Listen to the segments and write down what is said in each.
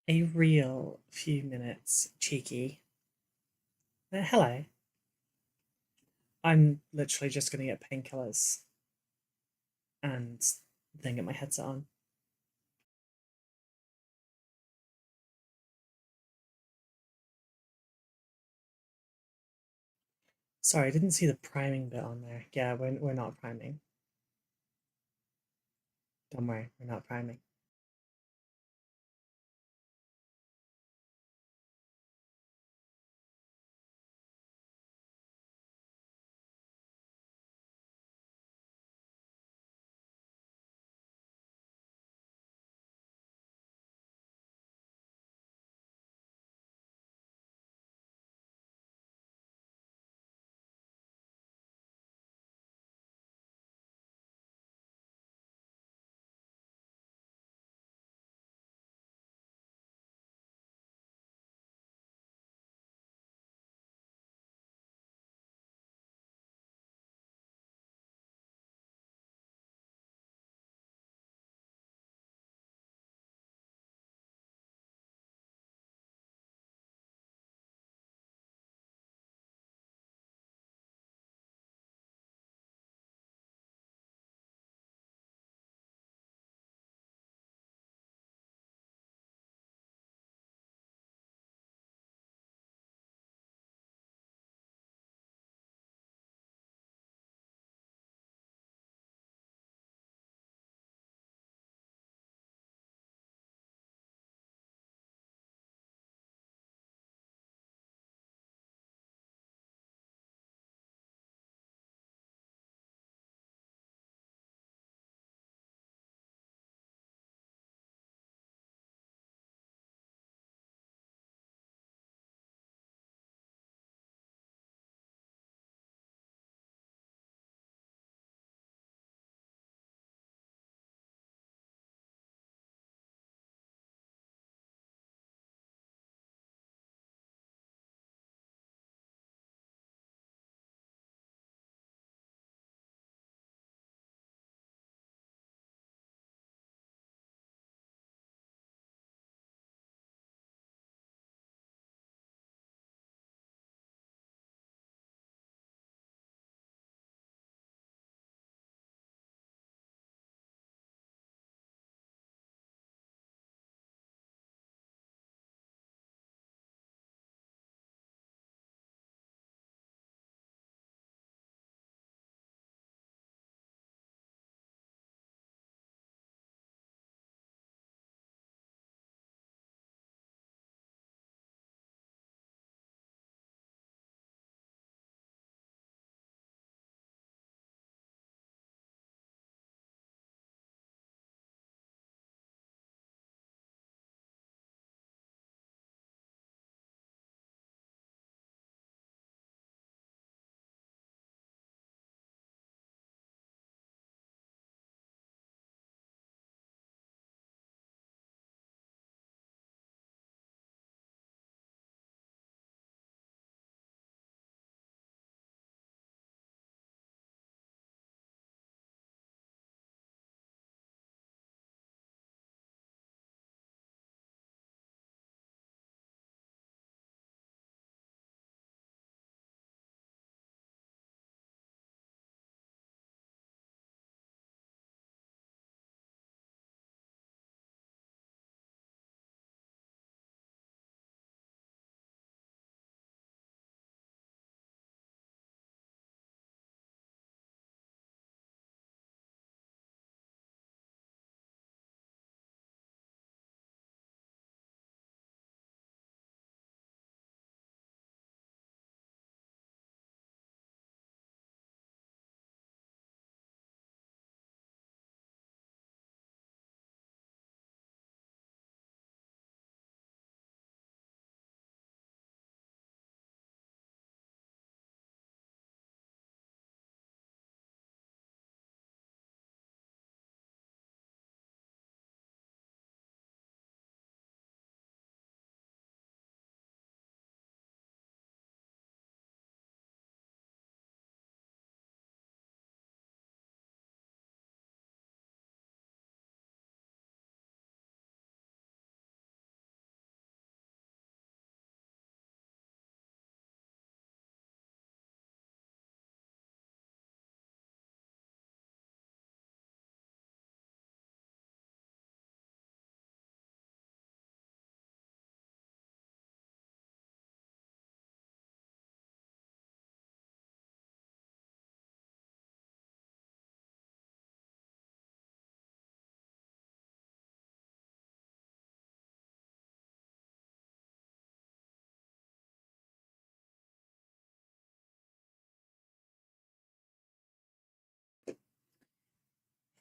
a real few minutes, cheeky. Hello. I'm literally just going to get painkillers and then get my headset on. Sorry, I didn't see the priming bit on there. Yeah, we're not priming. Don't worry, we're not priming.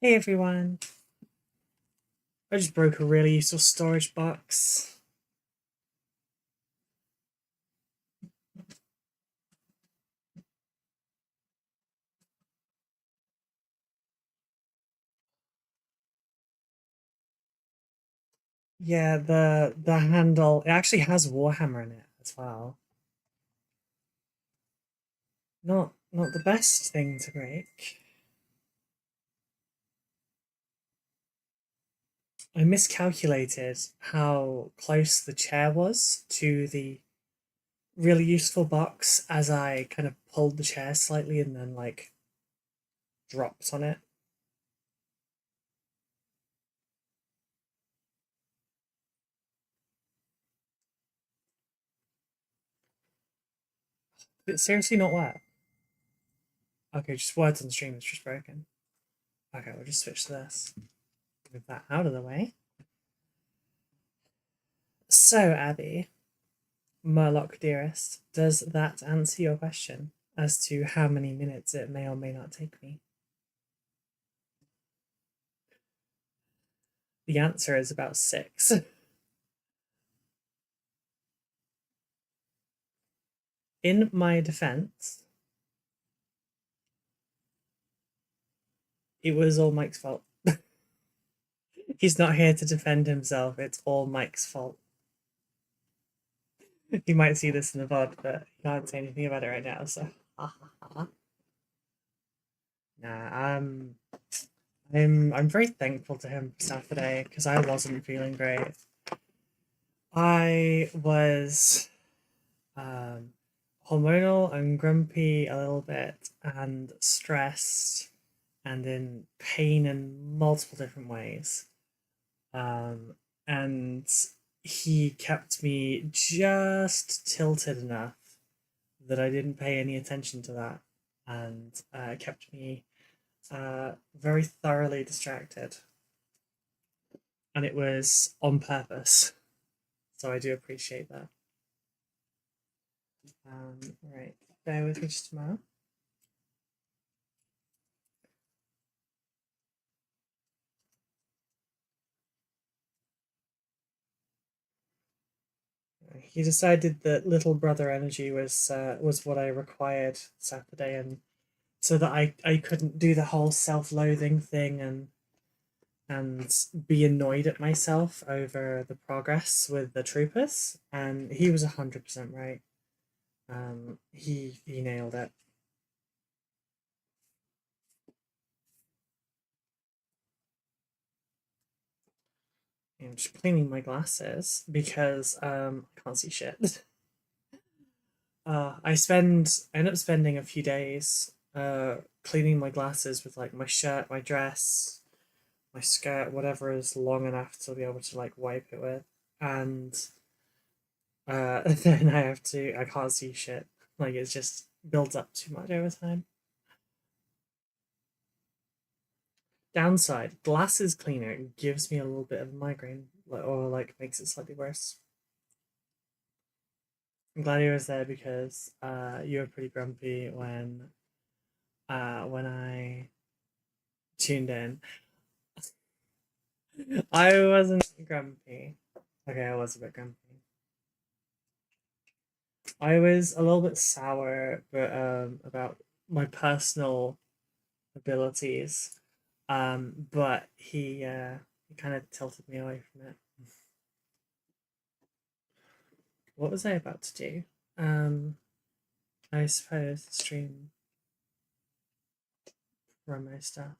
Hey everyone! I just broke a really useful storage box. Yeah, the handle, it actually has Warhammer in it as well. Not the best thing to break. I miscalculated how close the chair was to the really useful box as I kind of pulled the chair slightly and then like dropped on it. Did it seriously not work? Okay, just words on stream is just broken. Okay, we'll just switch to this. Move that out of the way. So, Abby, Murloc dearest, does that answer your question as to how many minutes it may or may not take me? The answer is about 6. In my defense, it was all Mike's fault. He's not here to defend himself, it's all Mike's fault. He might see this in the VOD, but he can't say anything about it right now, so. Nah, I'm very thankful to him for Saturday because I wasn't feeling great. I was hormonal and grumpy a little bit and stressed and in pain in multiple different ways. And he kept me just tilted enough that I didn't pay any attention to that and kept me very thoroughly distracted. And it was on purpose. So I do appreciate that. Right, bear with me just a moment. He decided that little brother energy was what I required Saturday, and so that I couldn't do the whole self-loathing thing and be annoyed at myself over the progress with the troopers. And he was 100% right. He nailed it. I'm just cleaning my glasses because I can't see shit. I end up spending a few days cleaning my glasses with like my shirt, my dress, my skirt, whatever is long enough to be able to like wipe it with, and then I can't see shit. Like it just builds up too much over time. Downside, glasses cleaner gives me a little bit of a migraine, or like makes it slightly worse. I'm glad you was there because you were pretty grumpy when I tuned in. I wasn't grumpy. Okay, I was a bit grumpy. I was a little bit sour, but about my personal abilities. But he kind of tilted me away from it. What was I about to do? I suppose stream promo stuff.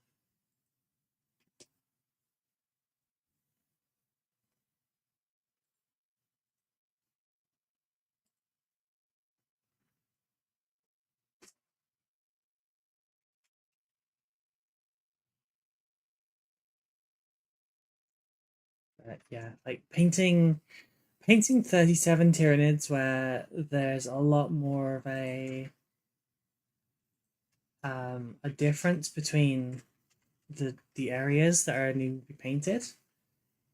But yeah, like painting 37 Tyranids where there's a lot more of a difference between the areas that are needing to be painted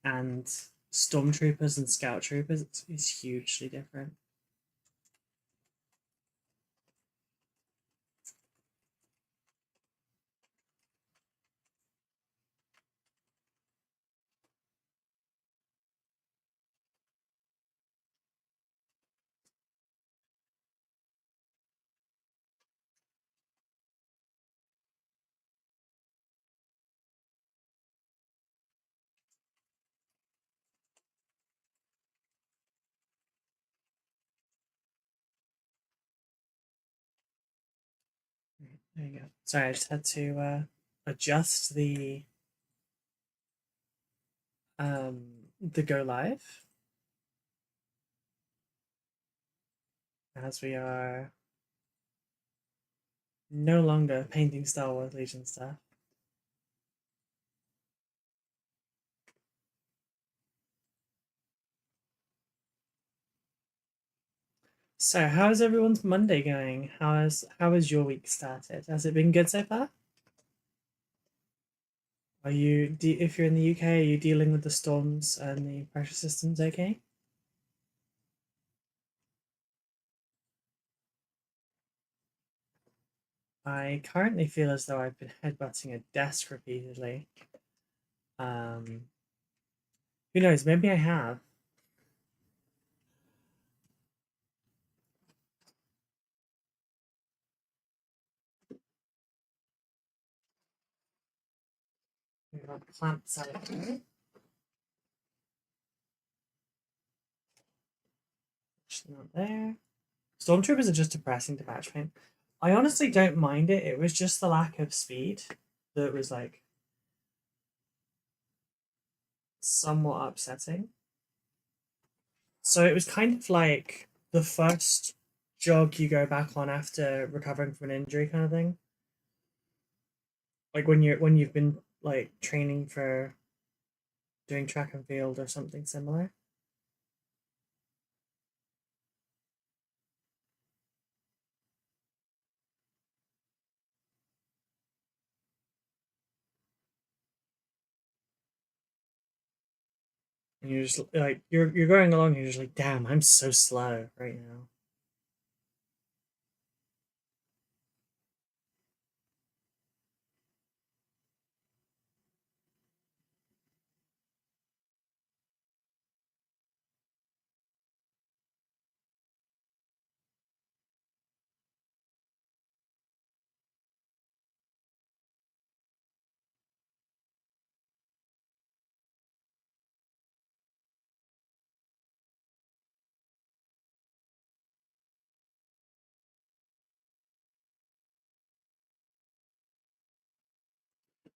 and stormtroopers and scout troopers is hugely different. There you go. Sorry, I just had to adjust the go live as we are no longer painting Star Wars Legion stuff. So, how's everyone's Monday going? How has your week started? Has it been good so far? If you're in the UK, are you dealing with the storms and the pressure systems okay? I currently feel as though I've been headbutting a desk repeatedly. Um, who knows? Maybe I have. We've got plants out here. Not there. Stormtroopers are just depressing to patch paint. I honestly don't mind it. It was just the lack of speed that was like somewhat upsetting. So it was kind of like the first jog you go back on after recovering from an injury kind of thing. Like when you've been like training for doing track and field or something similar. And you're just like you're going along and you're just like, damn, I'm so slow right now.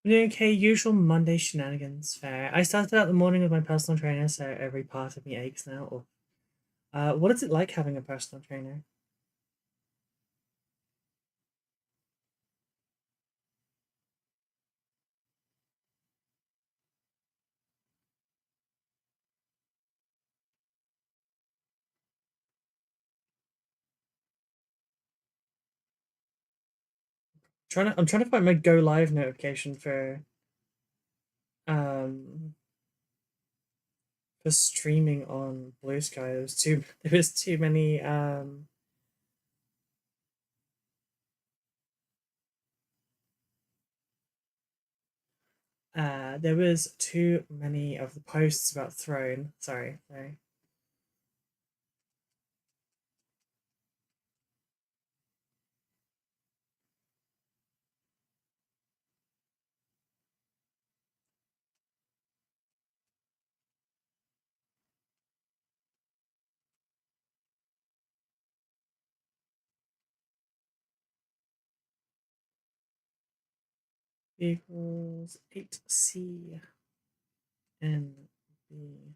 Okay, usual Monday shenanigans. Fair. I started out the morning with my personal trainer, so every part of me aches now. Or, what is it like having a personal trainer? I'm trying to find my go live notification um for streaming on Blue Sky. There was too many there was too many of the posts about Throne. Sorry. Equals 8C N B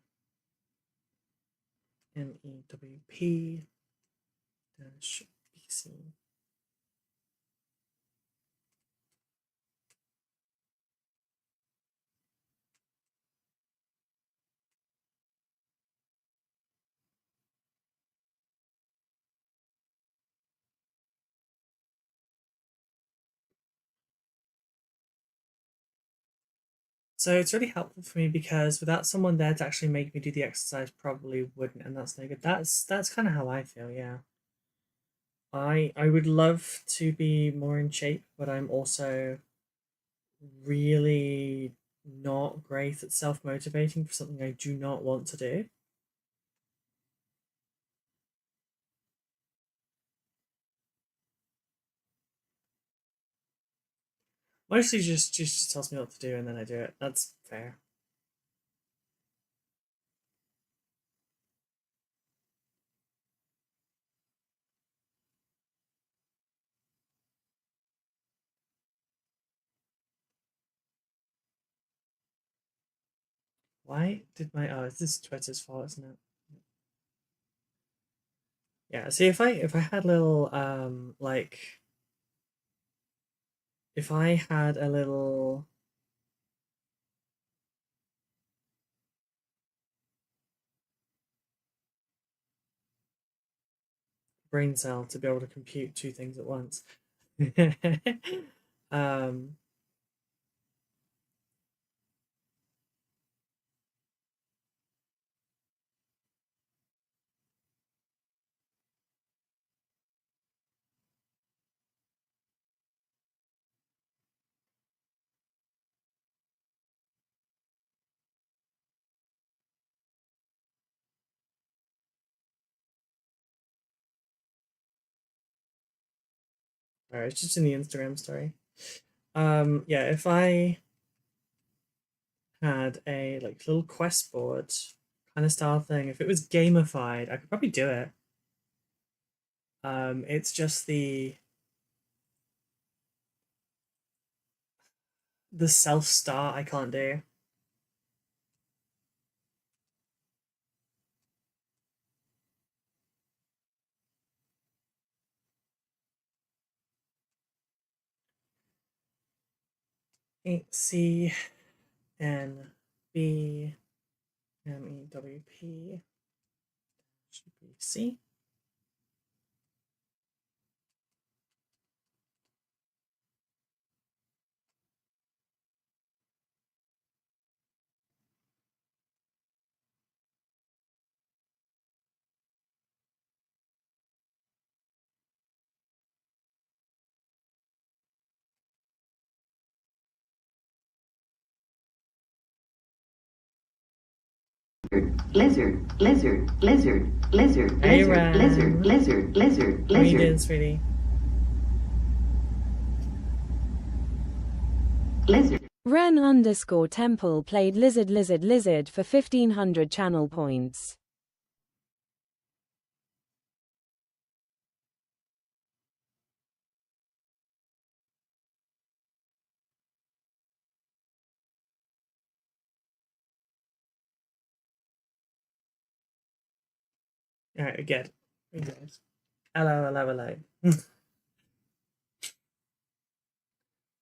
MEWP dash BC. So it's really helpful for me because without someone there to actually make me do the exercise, probably wouldn't, and that's no good. That's kind of how I feel. Yeah, I would love to be more in shape, but I'm also really not great at self motivating for something I do not want to do. Mostly just tells me what to do and then I do it. That's fair. Why did my this is Twitter's fault, isn't it? Yeah, see if I had little like if I had a little brain cell to be able to compute two things at once. um Alright, it's just in the Instagram story. Yeah, if I had a like little quest board kind of style thing, if it was gamified, I could probably do it. It's just the self start I can't do. C N B MEWP C. Lizard, lizard, lizard, lizard, Hey, lizard, Ram. lizard, lizard, lizard, How you doing, lizard, sweetie? lizard. Ren_Temple played Lizard Lizard Lizard for 1500 channel points. Alright, good. Hello, hello, hello.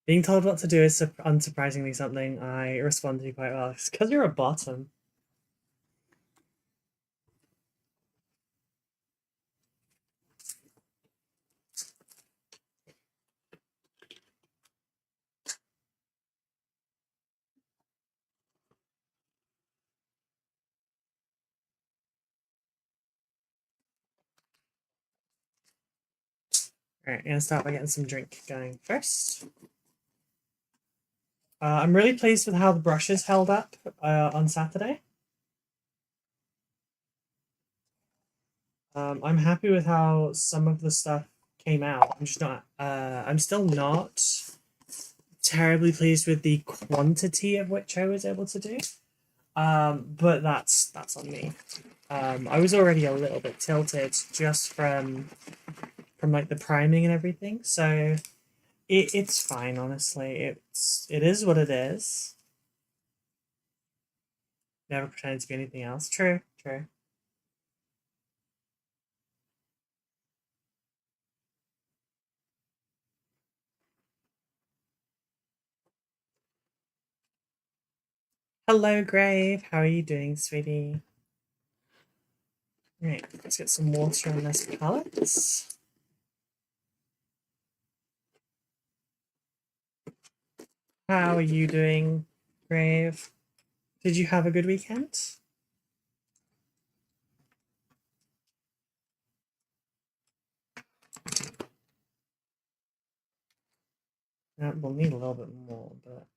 Being told what to do is unsurprisingly something I respond to quite well. It's because you're a bottom. Alright, I'm gonna start by getting some drink going first. I'm really pleased with how the brushes held up on Saturday. I'm happy with how some of the stuff came out. I'm just not. I'm still not terribly pleased with the quantity of which I was able to do. But that's on me. I was already a little bit tilted just from like the priming and everything, so it's fine. Honestly, it is what it is. Never pretended to be anything else. True, true. Hello, Grave. How are you doing, sweetie? Right, let's get some water on this palette. How are you doing, Grave? Did you have a good weekend? We'll need a little bit more, but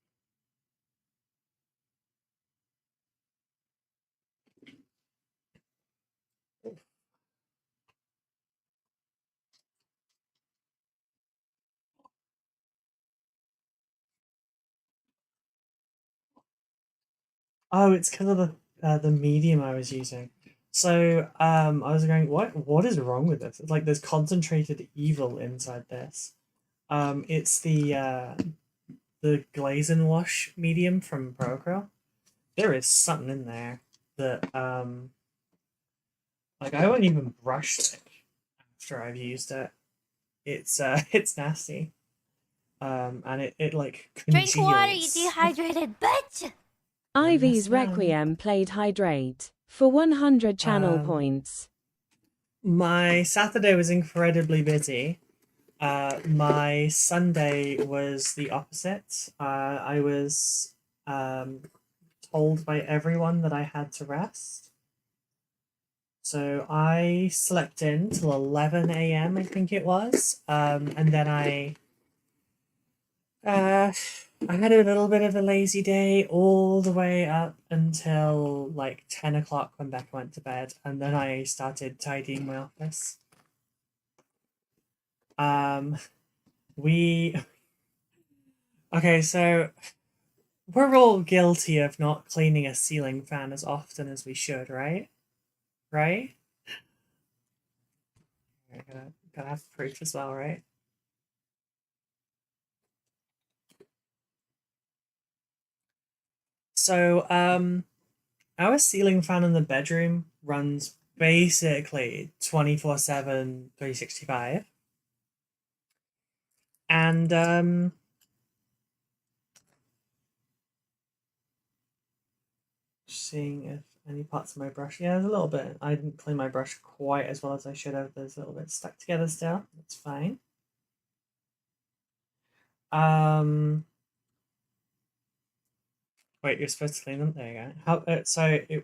oh, it's because of the medium I was using. So I was going, what is wrong with this? It's like there's concentrated evil inside this. It's the glaze and wash medium from RoCo. there is something in there that like I won't even brush it after I've used it. It's it's nasty. And it like Drink water, you congeals. dehydrated bitch! Ivy's Yes, ma'am. Requiem played Hydrate for 100 channel Um, points. My Saturday was incredibly busy. My Sunday was the opposite. I was told by everyone that I had to rest. So I slept in till 11 a.m., I think it was. And then I had a little bit of a lazy day all the way up until like 10 o'clock when Becca went to bed, and then I started tidying my office. We okay, so we're all guilty of not cleaning a ceiling fan as often as we should, right? Right? Gotta have proof as well, right? So, our ceiling fan in the bedroom runs basically 24/7, 365. And seeing if any parts of my brush. Yeah, there's a little bit. I didn't clean my brush quite as well as I should have. There's a little bit stuck together still. That's fine. Wait, you're supposed to clean them. There you go.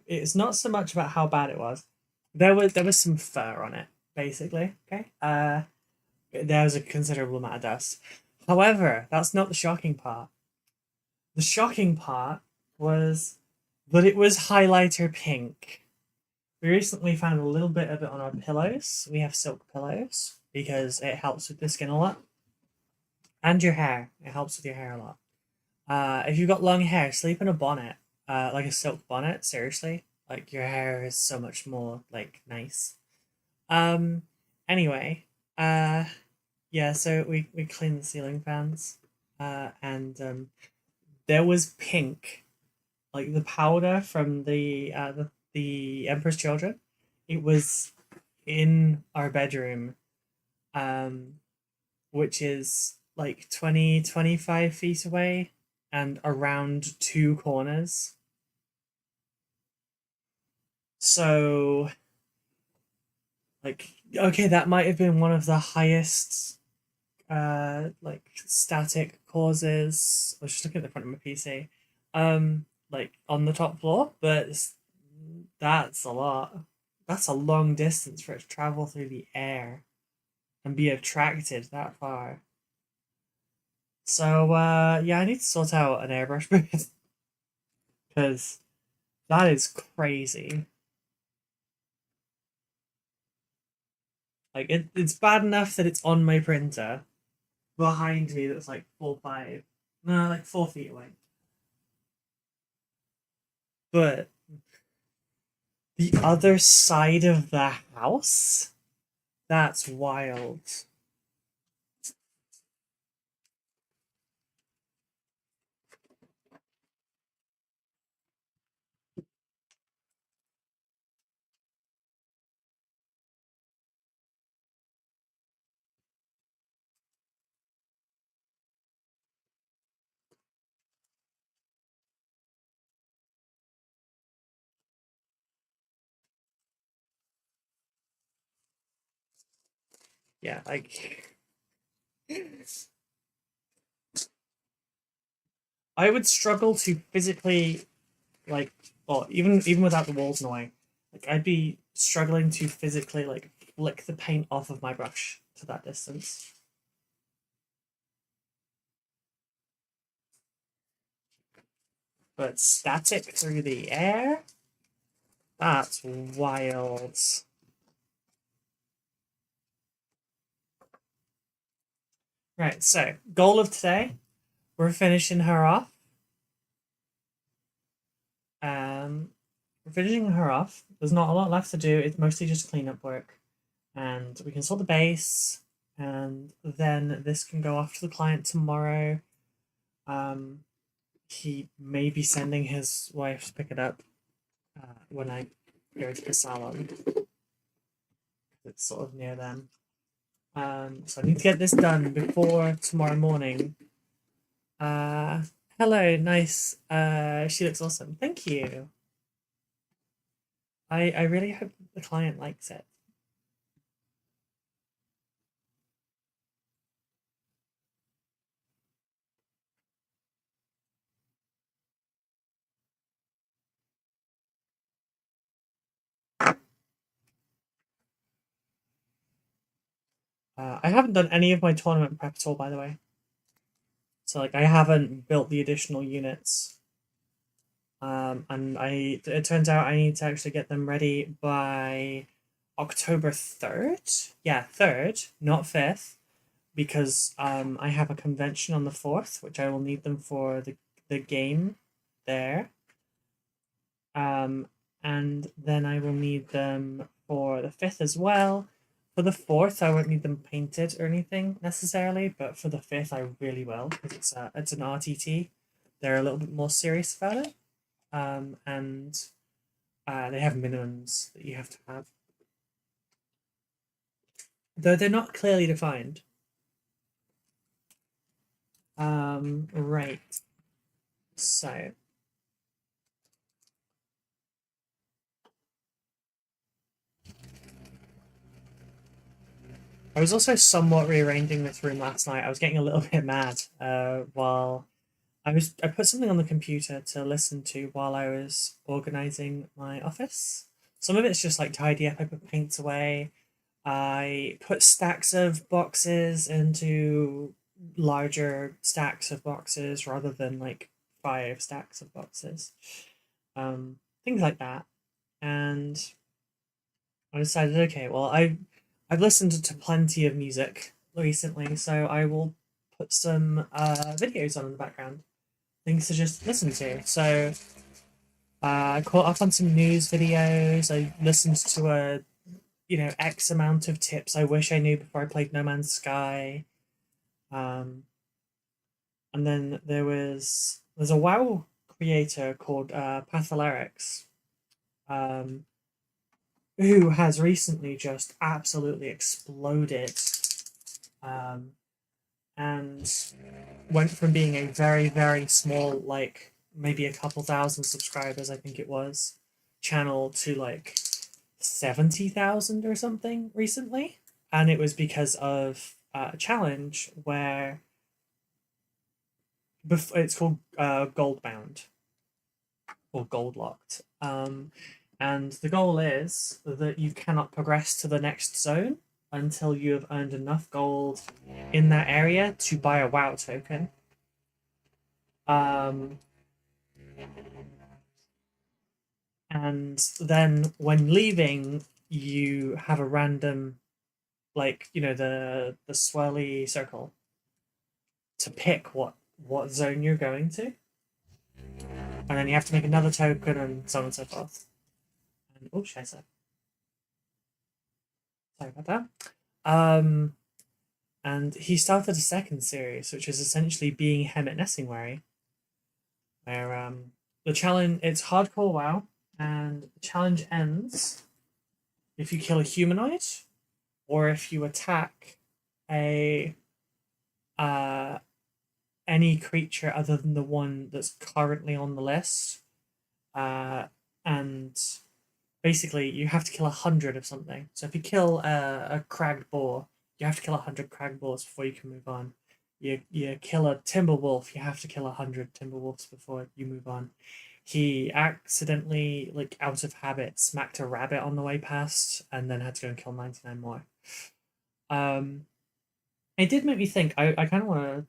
It's not so much about how bad it was. There was some fur on it, basically. Okay. There was a considerable amount of dust. However, that's not the shocking part. The shocking part was that it was highlighter pink. We recently found a little bit of it on our pillows. We have silk pillows because it helps with the skin a lot. And your hair. It helps with your hair a lot. If you've got long hair, sleep in a bonnet. Like a silk bonnet, seriously. Like your hair is so much more like nice. Anyway, yeah, so we cleaned the ceiling fans. And there was pink, like the powder from the Emperor's Children. It was in our bedroom, which is like 25 feet away and around two corners. So, like, okay, that might have been one of the highest, like, static causes. I was just looking at the front of my PC. Like, on the top floor, but that's a lot. That's a long distance for it to travel through the air and be attracted that far. So, yeah, I need to sort out an airbrush booth because that is crazy. Like, it's bad enough that it's on my printer behind me that's like 4 no, like 4 feet away. But the other side of the house, that's wild. Yeah, like I would struggle to physically like, well, even without the walls knowing, like I'd be struggling to physically like flick the paint off of my brush to that distance. But static through the air? That's wild. Right, so goal of today, we're finishing her off. We're finishing her off. There's not a lot left to do. It's mostly just cleanup work. And we can sort the base, and then this can go off to the client tomorrow. he may be sending his wife to pick it up when I go to the salon. It's sort of near them. So I need to get this done before tomorrow morning. Hello, nice. She looks awesome. Thank you. I really hope the client likes it. I haven't done any of my tournament prep at all, by the way. So like I haven't built the additional units. And it turns out I need to actually get them ready by October 3rd. Yeah, 3rd, not 5th, because I have a convention on the 4th, which I will need them for the game there. And then I will need them for the 5th as well. For the 4th, I won't need them painted or anything necessarily, but for the 5th, I really will, because it's an RTT. They're a little bit more serious about it. And they have minimums that you have to have. Though they're not clearly defined. Right. So. I was also somewhat rearranging this room last night. I was getting a little bit mad while I put something on the computer to listen to while I was organizing my office. Some of it's just like tidy up. I put paints away. I put stacks of boxes into larger stacks of boxes rather than like 5 stacks of boxes. Things like that. And I decided, okay, well, I've listened to plenty of music recently, so I will put some videos on in the background, things to just listen to. So I caught up on some news videos. I listened to X amount of tips I wish I knew before I played No Man's Sky. And then there's a WoW creator called Pathalerics, who has recently just absolutely exploded, and went from being a very, very small, like maybe a couple thousand subscribers, I think it was, channel to like 70,000 or something recently. And it was because of a challenge where it's called Goldbound or Gold Locked. And the goal is that you cannot progress to the next zone until you have earned enough gold in that area to buy a WoW token. And then when leaving, you have a random, like, the swirly circle to pick what zone you're going to. And then you have to make another token and so on and so forth. And, oh, scheiße. Sorry about that. And he started a second series, which is essentially being Hemet Nessingwary, where the challenge, it's hardcore WoW, and the challenge ends if you kill a humanoid or if you attack a any creature other than the one that's currently on the list. And basically you have to kill 100 of something. So if you kill a cragged boar, you have to kill 100 cragged boars before you can move on. You kill a timber wolf, you have to kill 100 timber wolves before you move on. He accidentally, like out of habit, smacked a rabbit on the way past and then had to go and kill 99 more. It did make me think, I kind of want to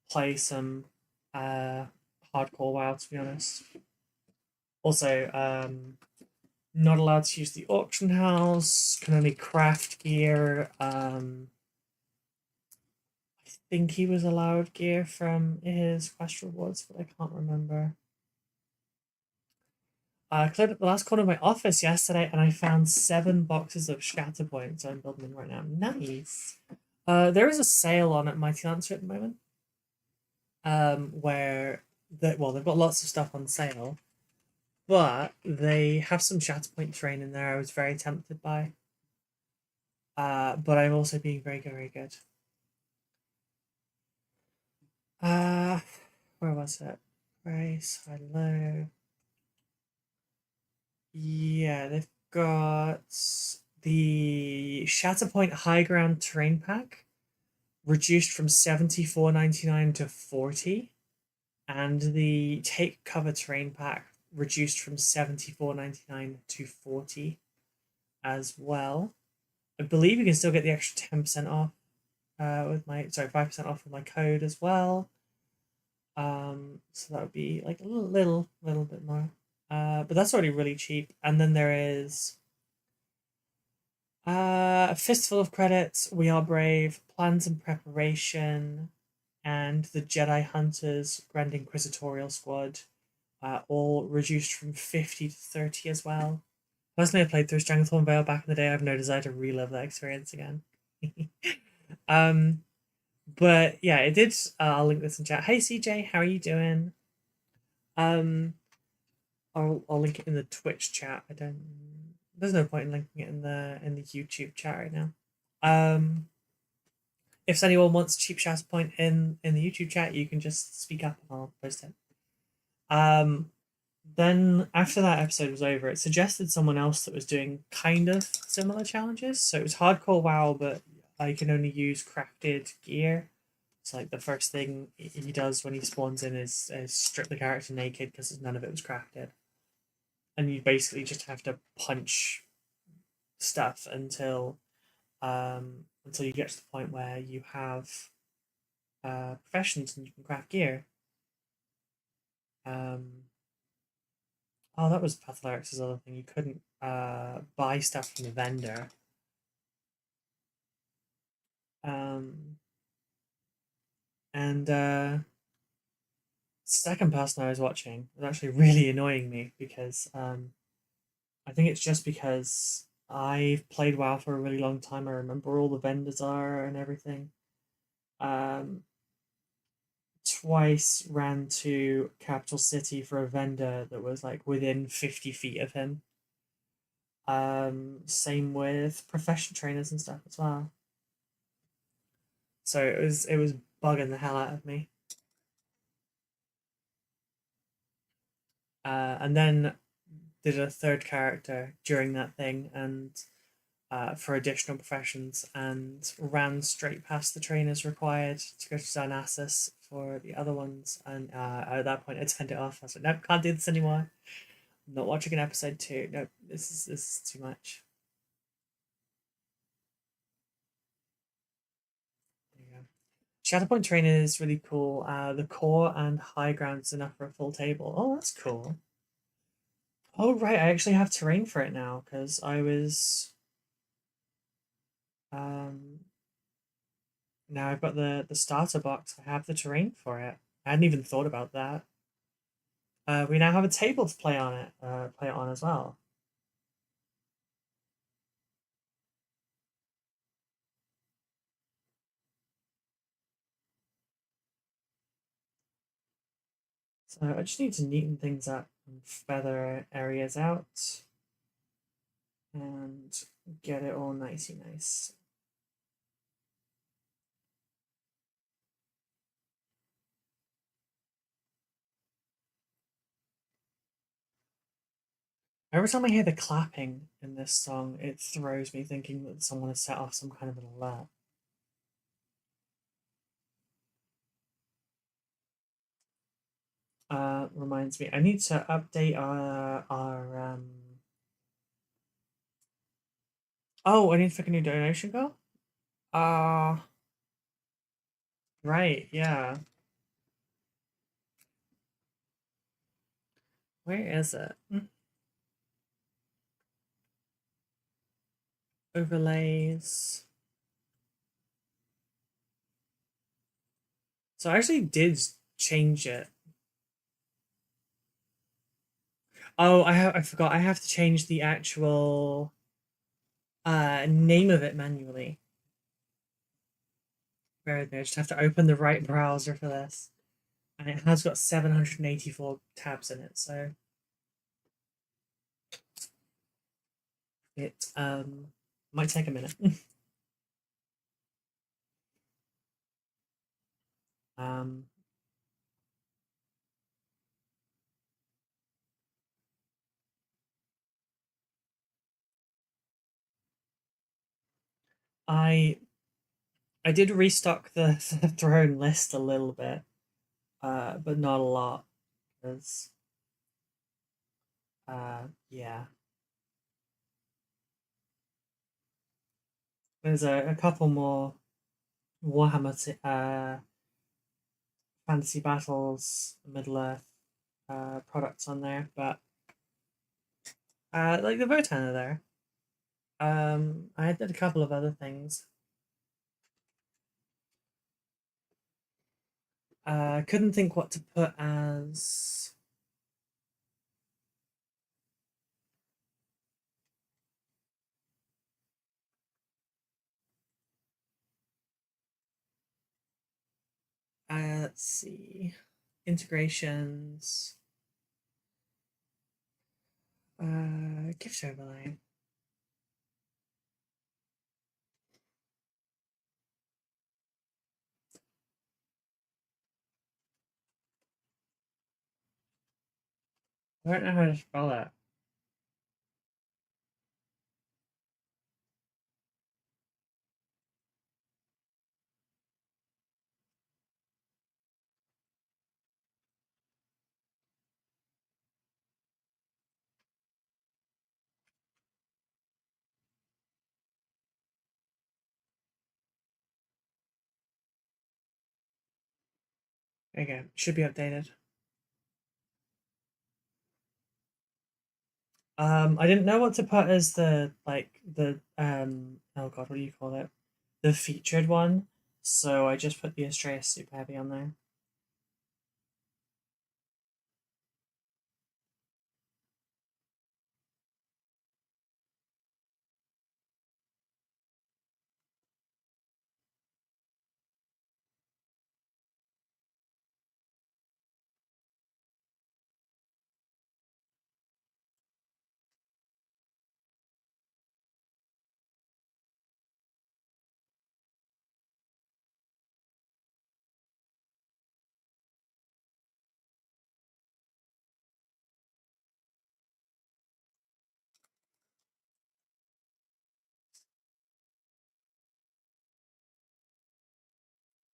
play some hardcore WoW, to be honest. Also, not allowed to use the auction house, can only craft gear. I think he was allowed gear from his quest rewards, but I can't remember. I cleared up the last corner of my office yesterday and I found 7 boxes of scatter points, so I'm building them right now. Nice! There is a sale on at Mighty Lancer at the moment, where they've got lots of stuff on sale, but they have some Shatterpoint terrain in there I was very tempted by. But I'm also being very, very good. Where was it? Price, high, low. Yeah, they've got the Shatterpoint High Ground Terrain Pack reduced from $74.99 to $40, and the Take Cover Terrain Pack reduced from $74.99 to $40 as well. I believe you can still get the extra 10% off with my 5% off with my code as well. So that would be like a little bit more. But that's already really cheap. And then there is a Fistful of Credits, We Are Brave, Plans and Preparation, and the Jedi Hunters Grand Inquisitorial Squad, all reduced from 50 to 30 as well. Personally, I played through Stranglethorn Vale back in the day. I have no desire to relive that experience again. But yeah, it did. I'll link this in chat. Hey CJ, how are you doing? I'll link it in the Twitch chat. There's no point in linking it in the YouTube chat right now. If anyone wants cheap Shatterpoint in the YouTube chat, you can just speak up and I'll post it. Then after that episode was over, it suggested someone else that was doing kind of similar challenges. So it was hardcore WoW, but you can only use crafted gear. It's like the first thing he does when he spawns in is strip the character naked because none of it was crafted. And you basically just have to punch stuff until you get to the point where you have professions and you can craft gear. Oh, that was Patholyrix's other thing. You couldn't buy stuff from the vendor. And second person I was watching was actually really annoying me because I think it's just because I've played WoW for a really long time. I remember where all the vendors are and everything. Twice ran to Capital City for a vendor that was like within 50 feet of him. Same with profession trainers and stuff as well. So it was bugging the hell out of me. And then did a third character during that thing and for additional professions and ran straight past the trainers required to go to Xanasis for the other ones. And at that point I turned it off. I was like, nope, can't do this anymore. I'm not watching an episode 2. Nope, this is too much. There you go. Shatterpoint Trainer is really cool. The core and high ground is enough for a full table. Oh, that's cool. Oh, right, I actually have terrain for it now, because I was... Now I've got the starter box. I have the terrain for it. I hadn't even thought about that. We now have a table to play on it. Play it on as well. So I just need to neaten things up and feather areas out and get it all nicey nice. Every time I hear the clapping in this song, it throws me thinking that someone has set off some kind of an alert. Reminds me, I need to update our Oh, I need to pick a new donation goal? Right, yeah. Where is it? Overlays. So I actually did change it. Oh, I forgot. I have to change the actual name of it manually. Bear with me. I just have to open the right browser for this. and it has got 784 tabs in it, so it might take a minute. um, I did restock the throne list a little bit, but not a lot, because yeah, there's a couple more Warhammer Fantasy Battles Middle Earth products on there, but like the Votan are there. I did a couple of other things. Couldn't think what to put as. Let's see, integrations. Gift overlay. I don't know how to spell that. Okay, should be updated. I didn't know what to put as the oh god, what do you call it? The featured one. So I just put the Astrea Super Heavy on there.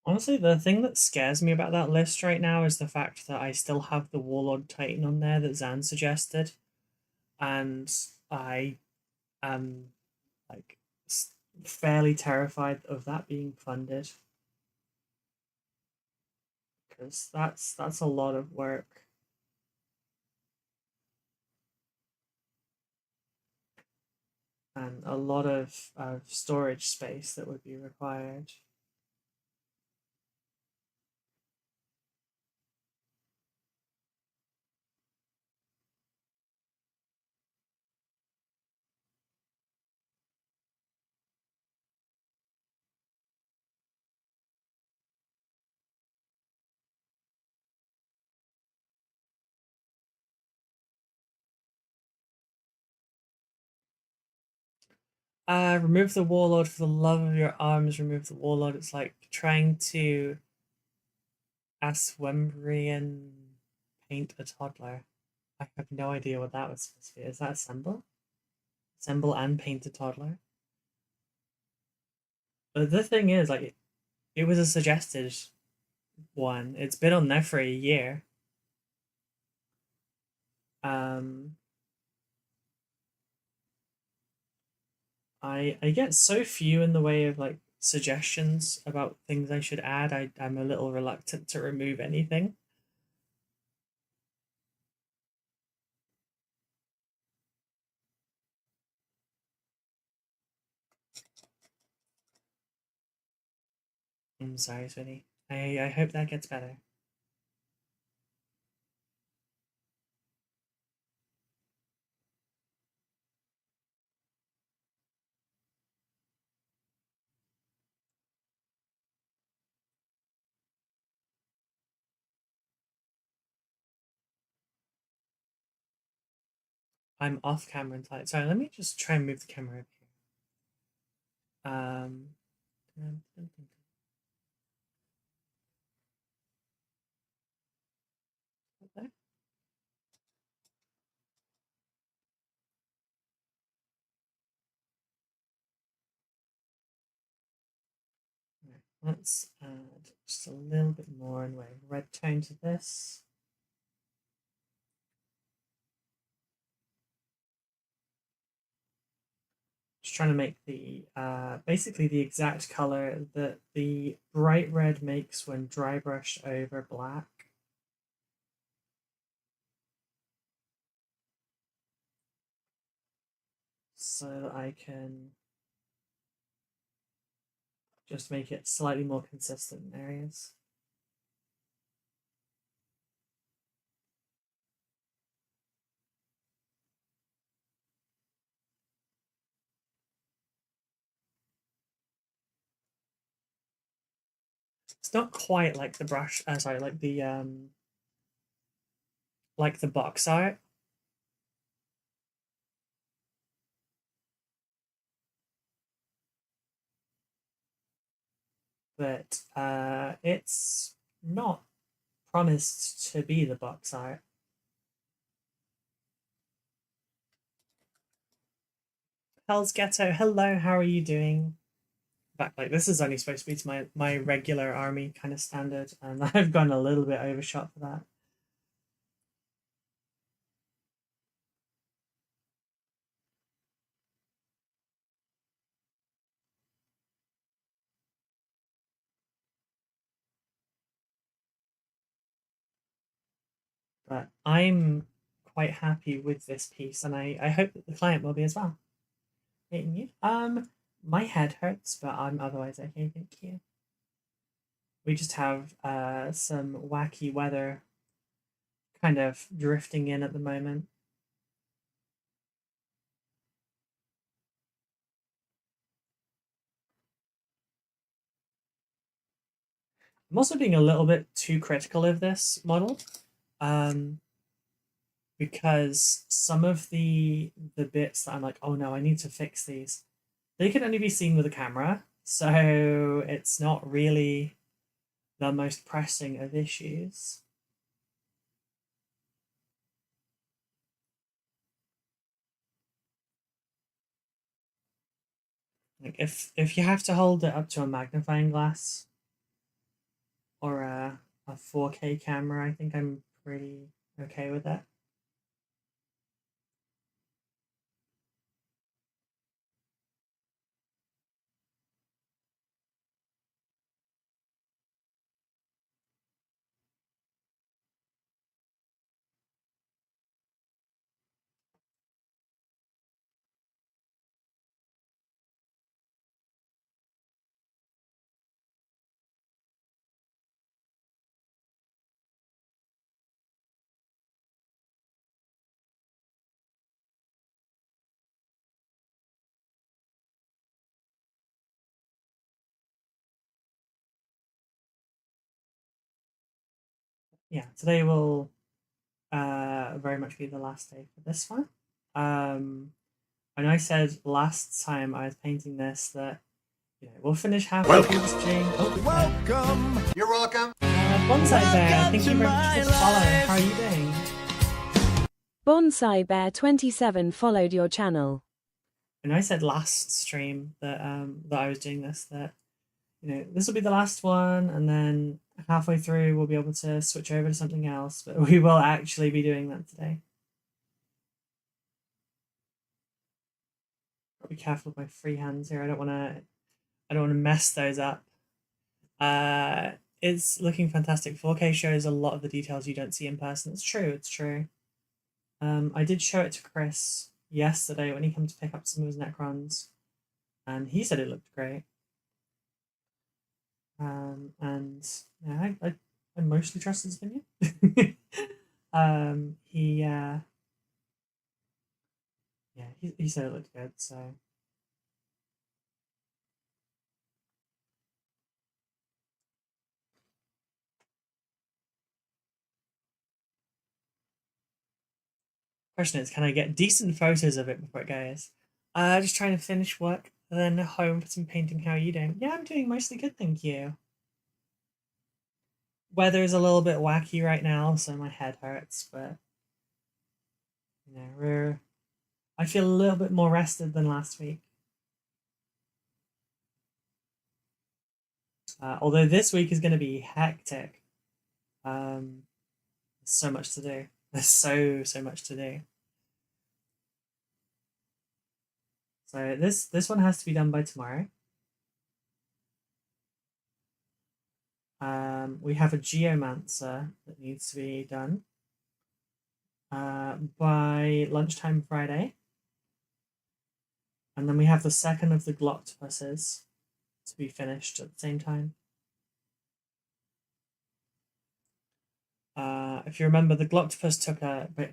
Honestly, the thing that scares me about that list right now is the fact that I still have the Warlord Titan on there that Zan suggested, and I am like fairly terrified of that being funded, because that's a lot of work and a lot of storage space that would be required. Remove the Warlord for the love of your arms. Remove the Warlord. It's like trying to Aswembrian paint a toddler. I have no idea what that was supposed to be. Is that assemble? Assemble and paint a toddler? But the thing is, like, it was a suggested one. It's been on there for a year. Um, I get so few in the way of like suggestions about things I should add. I'm a little reluctant to remove anything. I'm sorry, sweetie. I hope that gets better. I'm off camera entirely. Sorry, let me just try and move the camera over here. There. Right, let's add just a little bit more anyway. Red tone to this. Just trying to make the basically the exact color that the bright red makes when dry brushed over black. So that I can just make it slightly more consistent in areas. It's not quite like the brush, sorry, like the box art. But it's not promised to be the box art. Hell's Ghetto, hello, how are you doing? Back, like this is only supposed to be to my regular army kind of standard, and I've gone a little bit overshot for that. But I'm quite happy with this piece, and I hope that the client will be as well. Hitting you. My head hurts, but I'm otherwise okay, thank you. We just have some wacky weather kind of drifting in at the moment. I'm also being a little bit too critical of this model, because some of the bits that I'm like, oh no, I need to fix these, they can only be seen with a camera, so it's not really the most pressing of issues. Like if you have to hold it up to a magnifying glass or a 4K camera, I think I'm pretty okay with that. Yeah, today will very much be the last day for this one. I know I said last time I was painting this that we'll finish halfway through the stream. Oh, Welcome. You're welcome. Bonsai Bear, thank you very much for the follow. How are you doing? Bonsai Bear 27 followed your channel. And I said last stream that that I was doing this, that this will be the last one, and then halfway through we'll be able to switch over to something else, but we will actually be doing that today. Gotta be careful with my free hands here. I don't want to mess those up. It's looking fantastic. 4K shows a lot of the details you don't see in person. It's true, it's true. I did show it to Chris yesterday when he came to pick up some of his Necrons, and he said it looked great. And yeah, I mostly trust his opinion. He said it looked good, so Question is, can I get decent photos of it before it goes? Just trying to finish work, then home for some painting. How are you doing? Yeah, I'm doing mostly good, thank you. Weather's a little bit wacky right now, so my head hurts, but you know, I feel a little bit more rested than last week. Although this week is going to be hectic. There's so much to do. There's so much to do. So this one has to be done by tomorrow. We have a geomancer that needs to be done by lunchtime Friday. And then we have the second of the gloctopuses to be finished at the same time. If you remember, the gloctopus took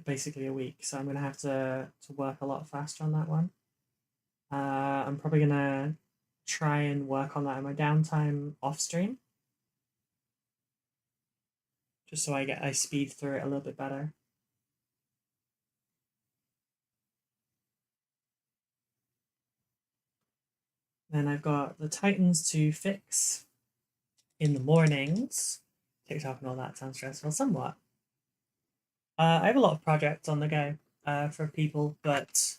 basically a week, so I'm going to have to work a lot faster on that one. I'm probably going to try and work on that in my downtime off stream, just so I speed through it a little bit better. Then I've got the Titans to fix in the mornings. TikTok and all that sounds stressful, somewhat. I have a lot of projects on the go for people, but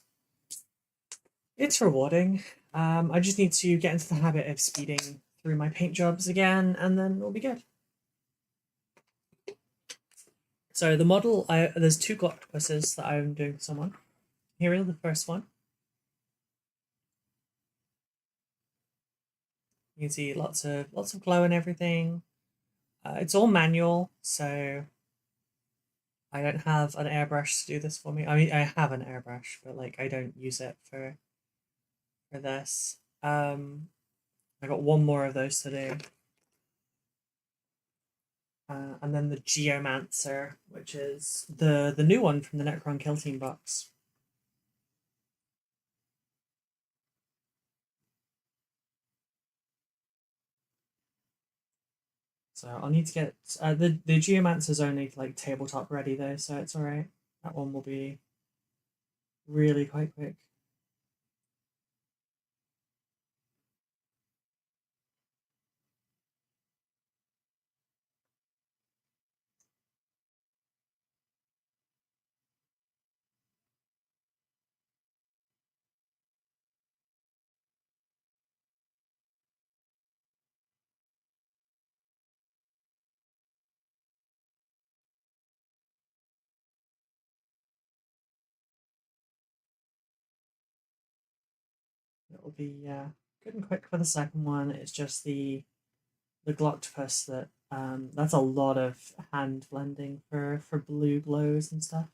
it's rewarding. I just need to get into the habit of speeding through my paint jobs again, and then we'll be good. So the model, there's two gloctopuses that I'm doing for someone. Here is the first one. You can see lots of glow and everything. It's all manual, so I don't have an airbrush to do this for me. I mean, I have an airbrush, but like I don't use it for this. I got one more of those to do. And then the Geomancer, which is the new one from the Necron Kill Team box. So I'll need to get the Geomancer's only like tabletop ready though, so it's alright. That one will be really quite quick. It'll be good and quick for the second one. It's just the Gloctopus that that's a lot of hand blending for blue glows and stuff.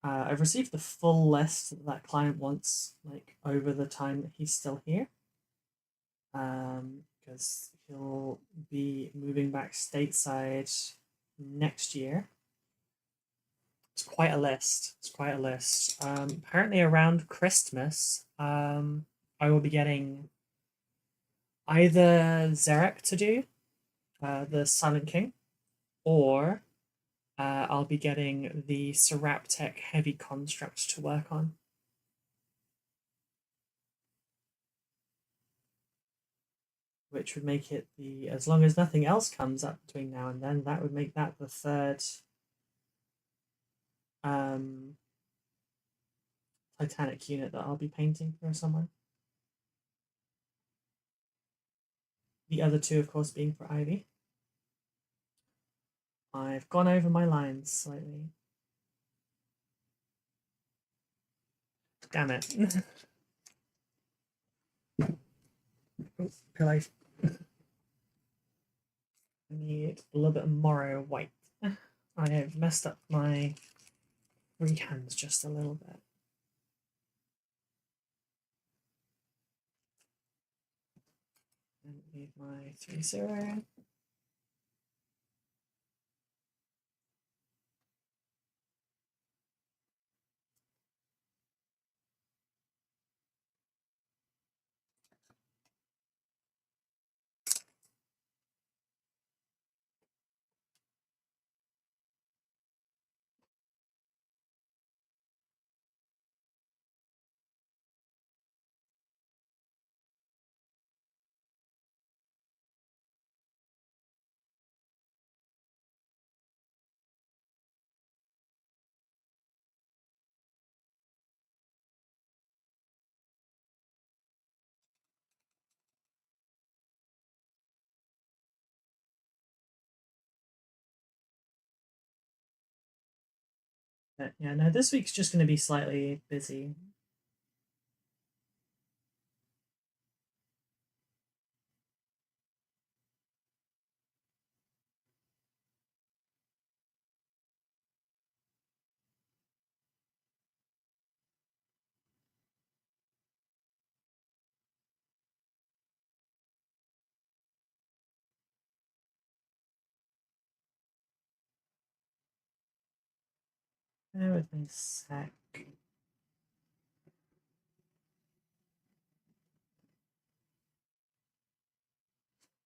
I've received the full list that client wants, like over the time that he's still here, because he'll be moving back stateside next year. It's quite a list. It's quite a list. Apparently around Christmas, I will be getting either Zarek to do the Silent King, or I'll be getting the Seraptech Heavy Construct to work on. Which would make it as long as nothing else comes up between now and then, that would make that the third Titanic unit that I'll be painting for someone. The other two, of course, being for Ivy. I've gone over my lines slightly. Damn it. Oh, pillow. I need a little bit of Morrow white. I have messed up my freehands just a little bit. And need my 3-0. But yeah, no, this week's just going to be slightly busy. Bear with me a sec.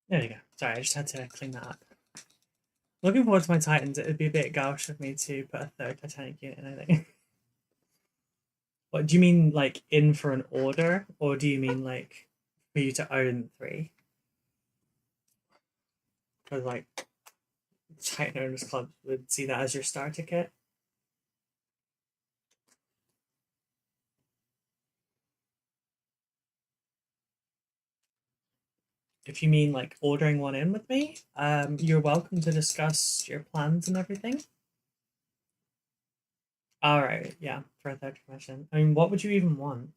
There you go. Sorry, I just had to clean that up. Looking forward to my Titans. It would be a bit gauche of me to put a third Titanic unit in, I think. What do you mean, like in for an order, or do you mean like for you to own 3? Because like Titan Owners Club would see that as your starter kit. If you mean like ordering one in with me, you're welcome to discuss your plans and everything. All right, yeah, for a third commission. I mean, what would you even want?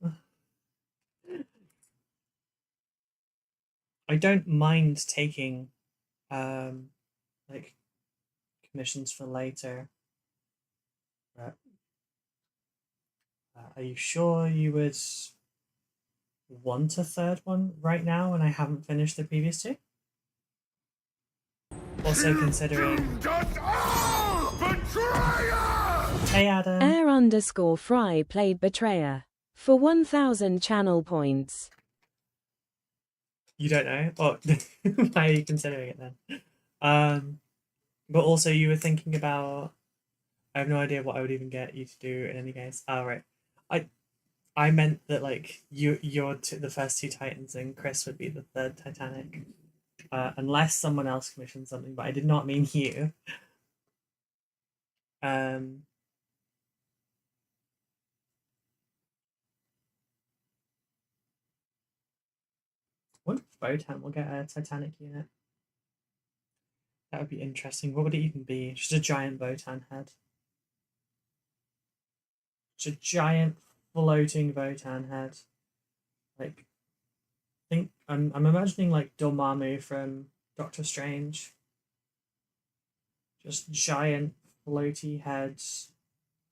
I don't mind taking like commissions for later. But are you sure you would want a third one right now when I haven't finished the previous 2? Also considering... Hey Adam! Air_Fry played Betrayer for 1000 channel points. You don't know? Oh, why are you considering it then? But also you were thinking about... I have no idea what I would even get you to do in any case. Oh, right. I meant that like you're the first 2 Titans and Chris would be the third Titanic. Unless someone else commissioned something, but I did not mean you. What if Botan will get a Titanic unit? That would be interesting. What would it even be? Just a giant Botan head. Just a giant floating Botan head. Like, I think I'm imagining like Dormammu from Doctor Strange. Just giant floaty heads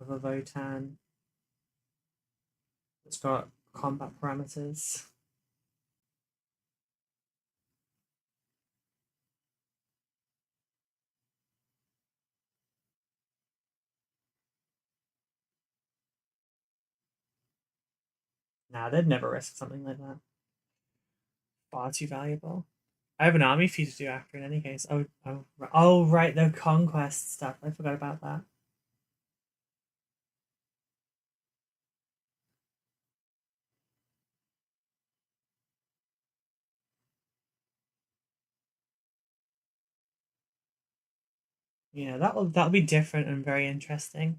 of a Votan. It's got combat parameters. Nah, they'd never risk something like that. Far too valuable. I have an army for you to do after in any case. Oh, right, the conquest stuff. I forgot about that. Yeah, that'll be different and very interesting.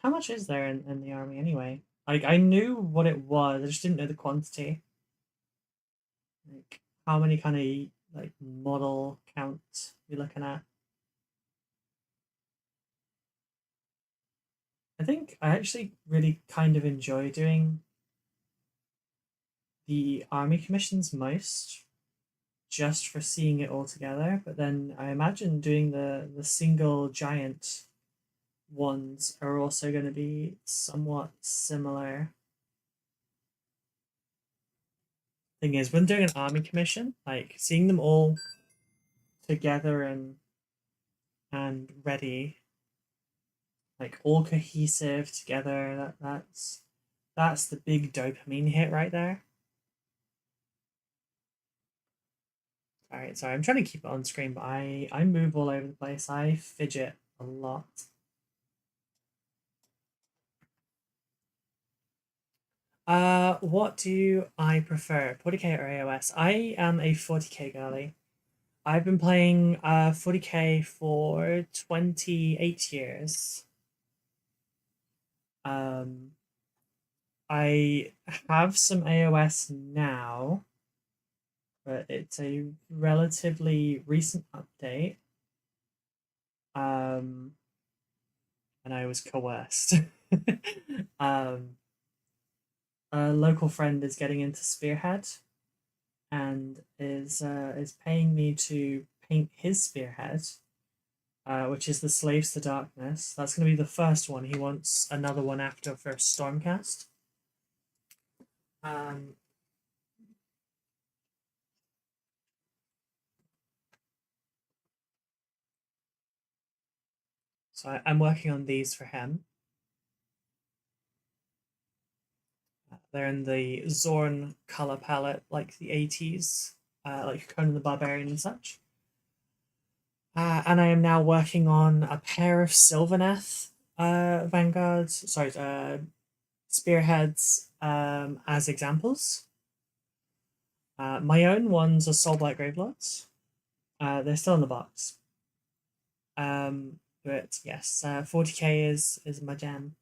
How much is there in the army anyway? Like I knew what it was, I just didn't know the quantity. Like how many kind of like model count you're looking at? I think I actually really kind of enjoy doing the army commissions most, just for seeing it all together. But then I imagine doing the single giant ones are also going to be somewhat similar. Thing is, when doing an army commission, like seeing them all together and ready, like all cohesive together, that's the big dopamine hit right there. All right, sorry, I'm trying to keep it on screen, but I move all over the place. I fidget a lot. What do I prefer, 40k or AOS? I am a 40k girly. I've been playing 40k for 28 years. Um, I have some AOS now, but it's a relatively recent update. And I was coerced. um, a local friend is getting into Spearhead and is paying me to paint his Spearhead, which is the Slaves to Darkness. That's going to be the first one. He wants another one after for Stormcast. Um, so I'm working on these for him. They're in the Zorn color palette, like the 80s, like Conan the Barbarian and such. And I am now working on a pair of Sylvaneth Vanguards, sorry, Spearheads as examples. My own ones are Soulblight Gravelords. They're still in the box. But yes, 40k is my jam.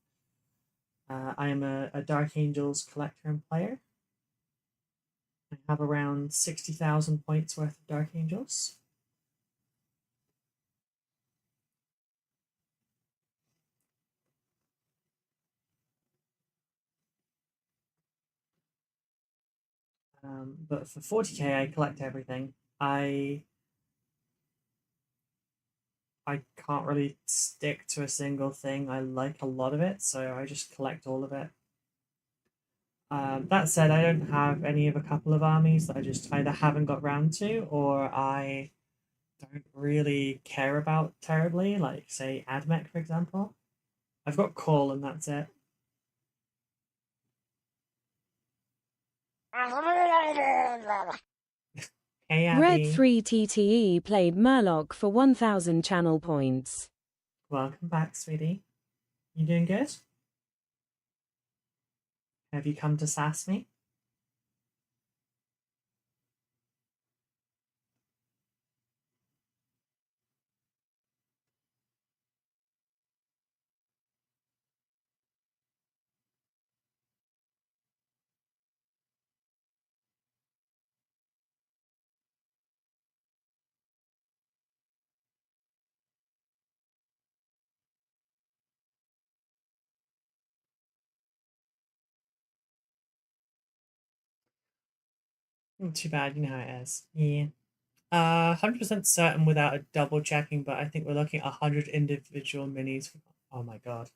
I am a Dark Angels collector and player. I have around 60,000 points worth of Dark Angels. But for 40k, I collect everything. I can't really stick to a single thing. I like a lot of it, so I just collect all of it. That said, I don't have any of a couple of armies that I just either haven't got round to or I don't really care about terribly, like, say, Admech, for example. I've got Call and that's it. Hey, Red Abby. 3 TTE played Murloc for 1000 channel points. Welcome back, sweetie. You doing good? Have you come to sass me? Not too bad, you know how it is. Yeah. 100% certain without a double checking, but I think we're looking at 100 individual minis. Oh my god.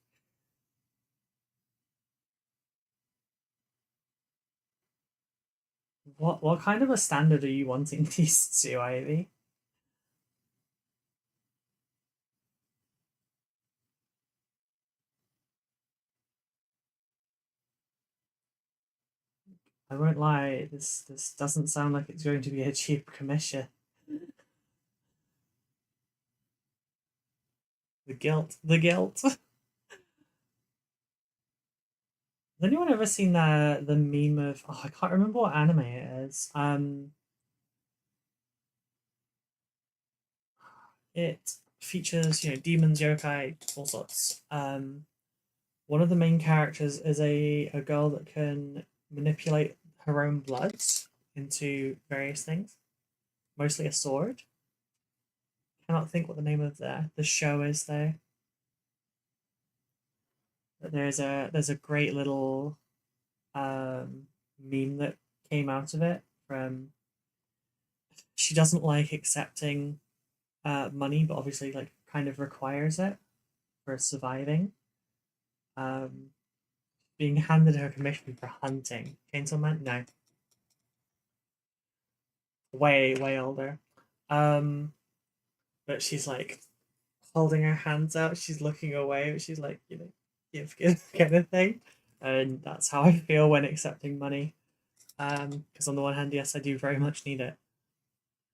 What kind of a standard are you wanting these to, Ivy? I won't lie, this doesn't sound like it's going to be a cheap commission. The guilt, the guilt. Has anyone ever seen the meme of, oh, I can't remember what anime it is. It features, demons, yokai, all sorts. One of the main characters is a girl that can manipulate her own blood into various things, mostly a sword. Cannot think what the name of the show is though. But there's a great little meme that came out of it from, she doesn't like accepting money, but obviously like kind of requires it for surviving. Being handed her commission for hunting. Chainsaw Man? No. Way older. But she's like holding her hands out, she's looking away, but she's like, give kind of thing. And that's how I feel when accepting money. Because on the one hand, yes, I do very much need it.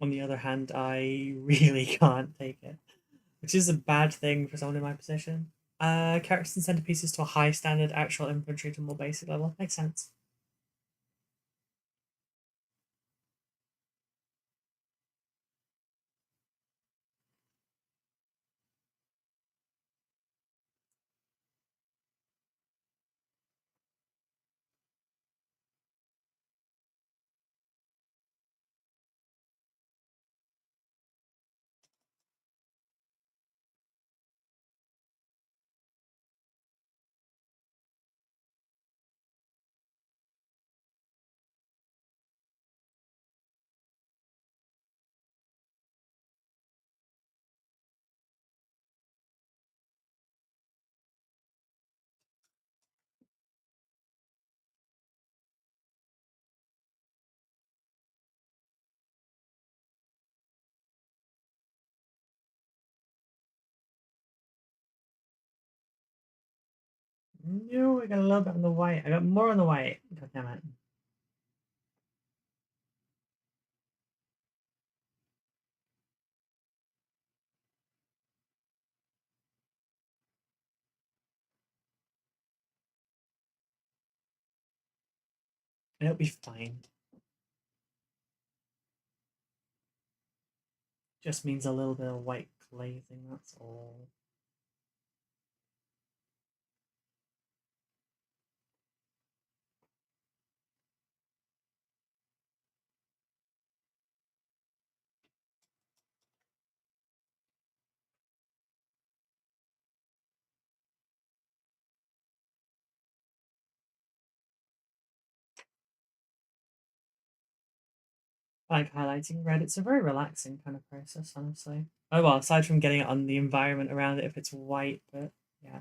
On the other hand, I really can't take it, which is a bad thing for someone in my position. Characters and centerpieces to a high standard, actual infantry to a more basic level. Makes sense. No, I got a little bit on the white. I got more on the white. God damn it. It'll be fine. Just means a little bit of white glazing, that's all. I like highlighting red. It's a very relaxing kind of process, honestly. Oh well, aside from getting it on the environment around it if it's white, but yeah.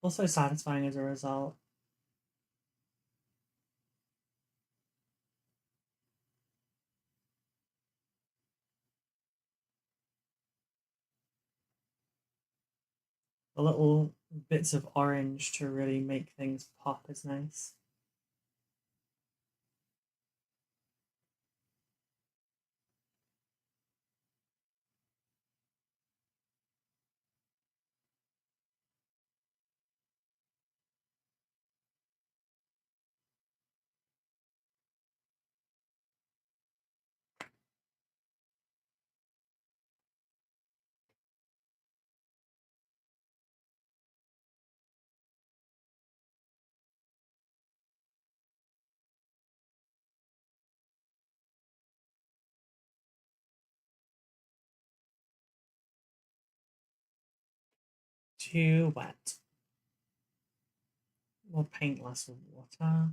Also satisfying as a result. The little bits of orange to really make things pop is nice. Too wet. More paint, less water.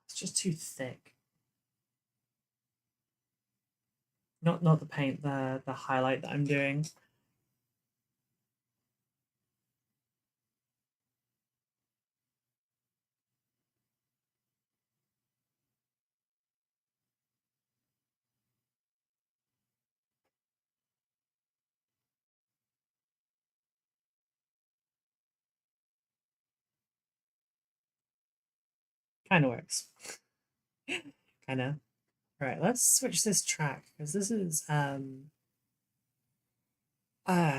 It's just too thick. Not the paint, the highlight that I'm doing. Kind of works. Kind of. Right, let's switch this track because this is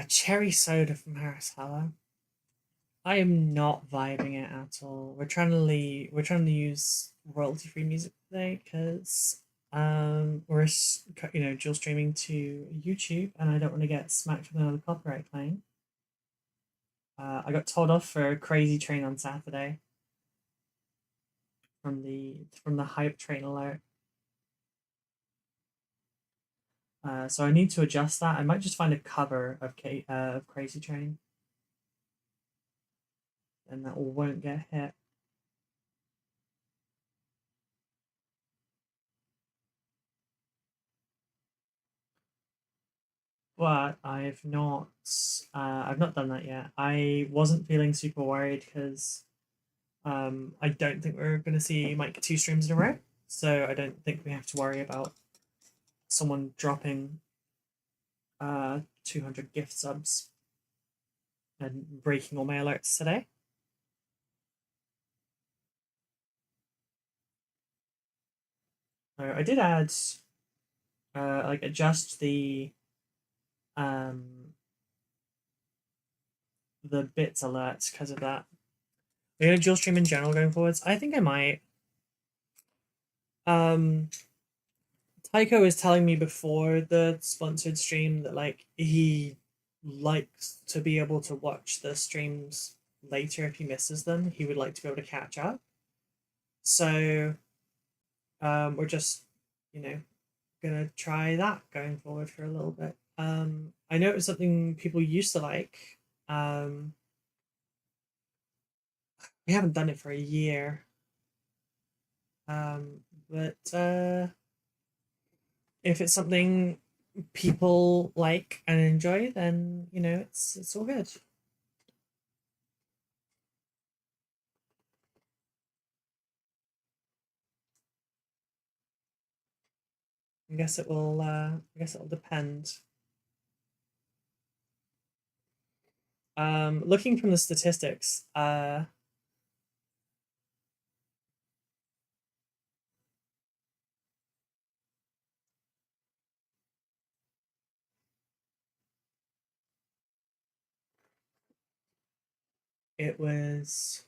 cherry soda from Harris Heller. I am not vibing it at all. We're trying to use royalty free music today because we're dual streaming to YouTube and I don't want to get smacked with another copyright claim. I got told off for Crazy Train on Saturday from the hype train alert. So I need to adjust that. I might just find a cover of Crazy Train, and that won't get hit. But I've not done that yet. I wasn't feeling super worried because I don't think we're going to see Mike 2 streams in a row, so I don't think we have to worry about someone dropping 200 gift subs and breaking all my alerts today. I did add adjust the bits alerts because of that. Are you gonna dual stream in general going forwards? I think I might. Tycho was telling me before the sponsored stream that like he likes to be able to watch the streams later if he misses them. He would like to be able to catch up. So we're just, gonna try that going forward for a little bit. I know it was something people used to like. We haven't done it for a year. But if it's something people like and enjoy, then it's all good. I guess it will. I guess it will depend. Looking from the statistics, it was.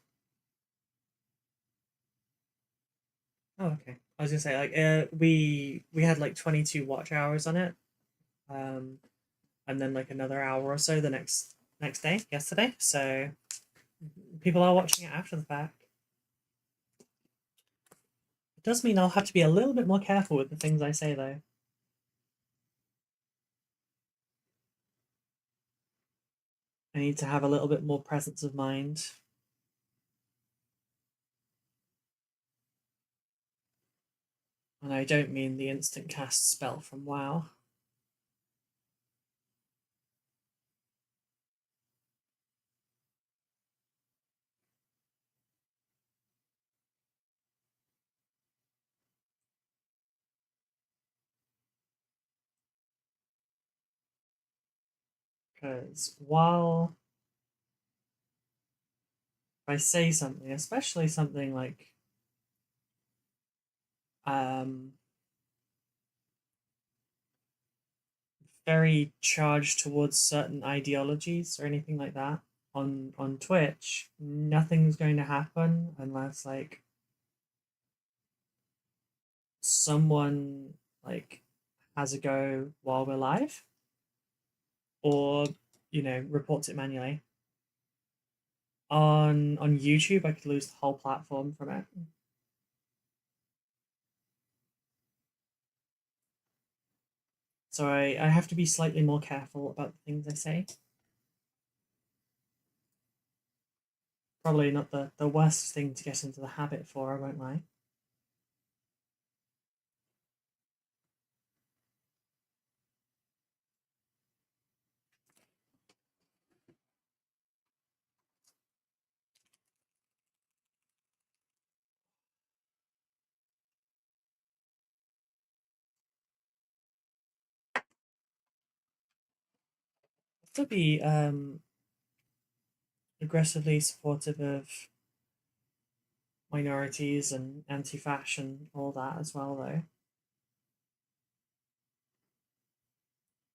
Oh, okay. I was gonna say we had like 22 watch hours on it, um, and then like another hour or so the next day, yesterday. So people are watching it after the fact. It does mean I'll have to be a little bit more careful with the things I say, though. I need to have a little bit more presence of mind. And I don't mean the instant cast spell from WoW. Because while I say something, especially something like um, very charged towards certain ideologies or anything like that on Twitch, nothing's going to happen unless like someone like has a go while we're live, or reports it manually. On YouTube, I could lose the whole platform from it. So I have to be slightly more careful about the things I say. Probably not the worst thing to get into the habit for, I won't lie. To be aggressively supportive of minorities and anti-fashion, all that as well, though.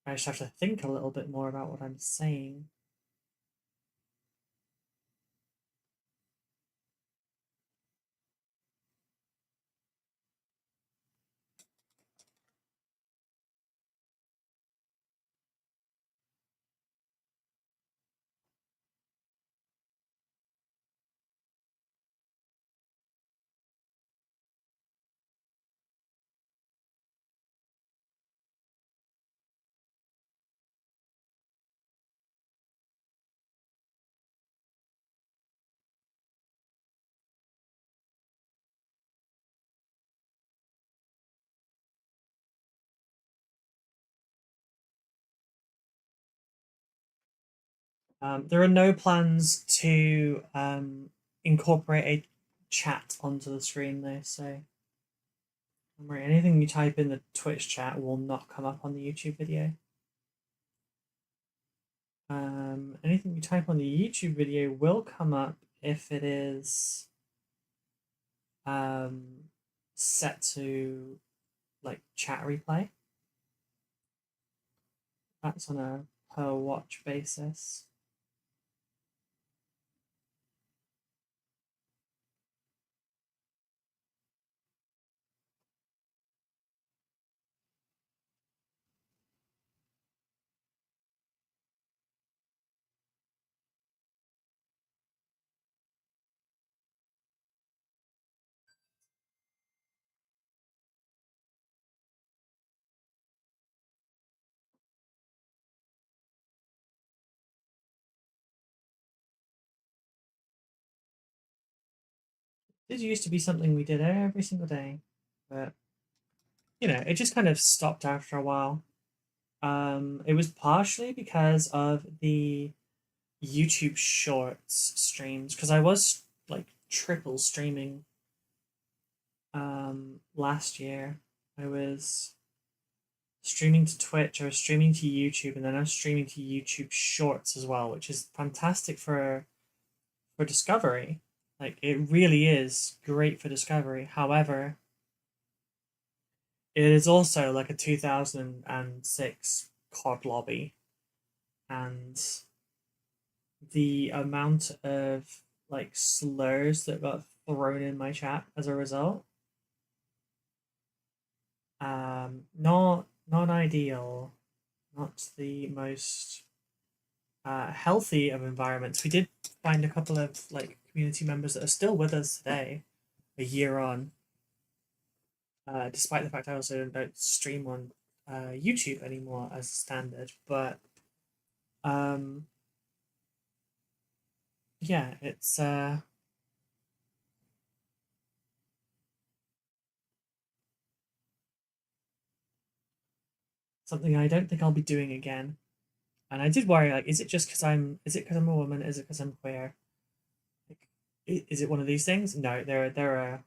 I just have to think a little bit more about what I'm saying. There are no plans to incorporate a chat onto the screen, though, so don't worry, anything you type in the Twitch chat will not come up on the YouTube video. Anything you type on the YouTube video will come up if it is set to like chat replay. That's on a per watch basis. This used to be something we did every single day, but it just kind of stopped after a while. It was partially because of the YouTube Shorts streams, because I was like triple streaming last year. I was streaming to Twitch, I was streaming to YouTube, and then I'm streaming to YouTube Shorts as well, which is fantastic for discovery. Like, it really is great for discovery. However, it is also like a 2006 COD lobby, and the amount of like slurs that got thrown in my chat as a result, not ideal, not the most healthy of environments. We did find a couple of like community members that are still with us today, a year on, despite the fact I also don't stream on YouTube anymore as standard. But yeah, it's something I don't think I'll be doing again. And I did worry, like, is it because I'm a woman? Is it because I'm queer? Like, is it one of these things? No, there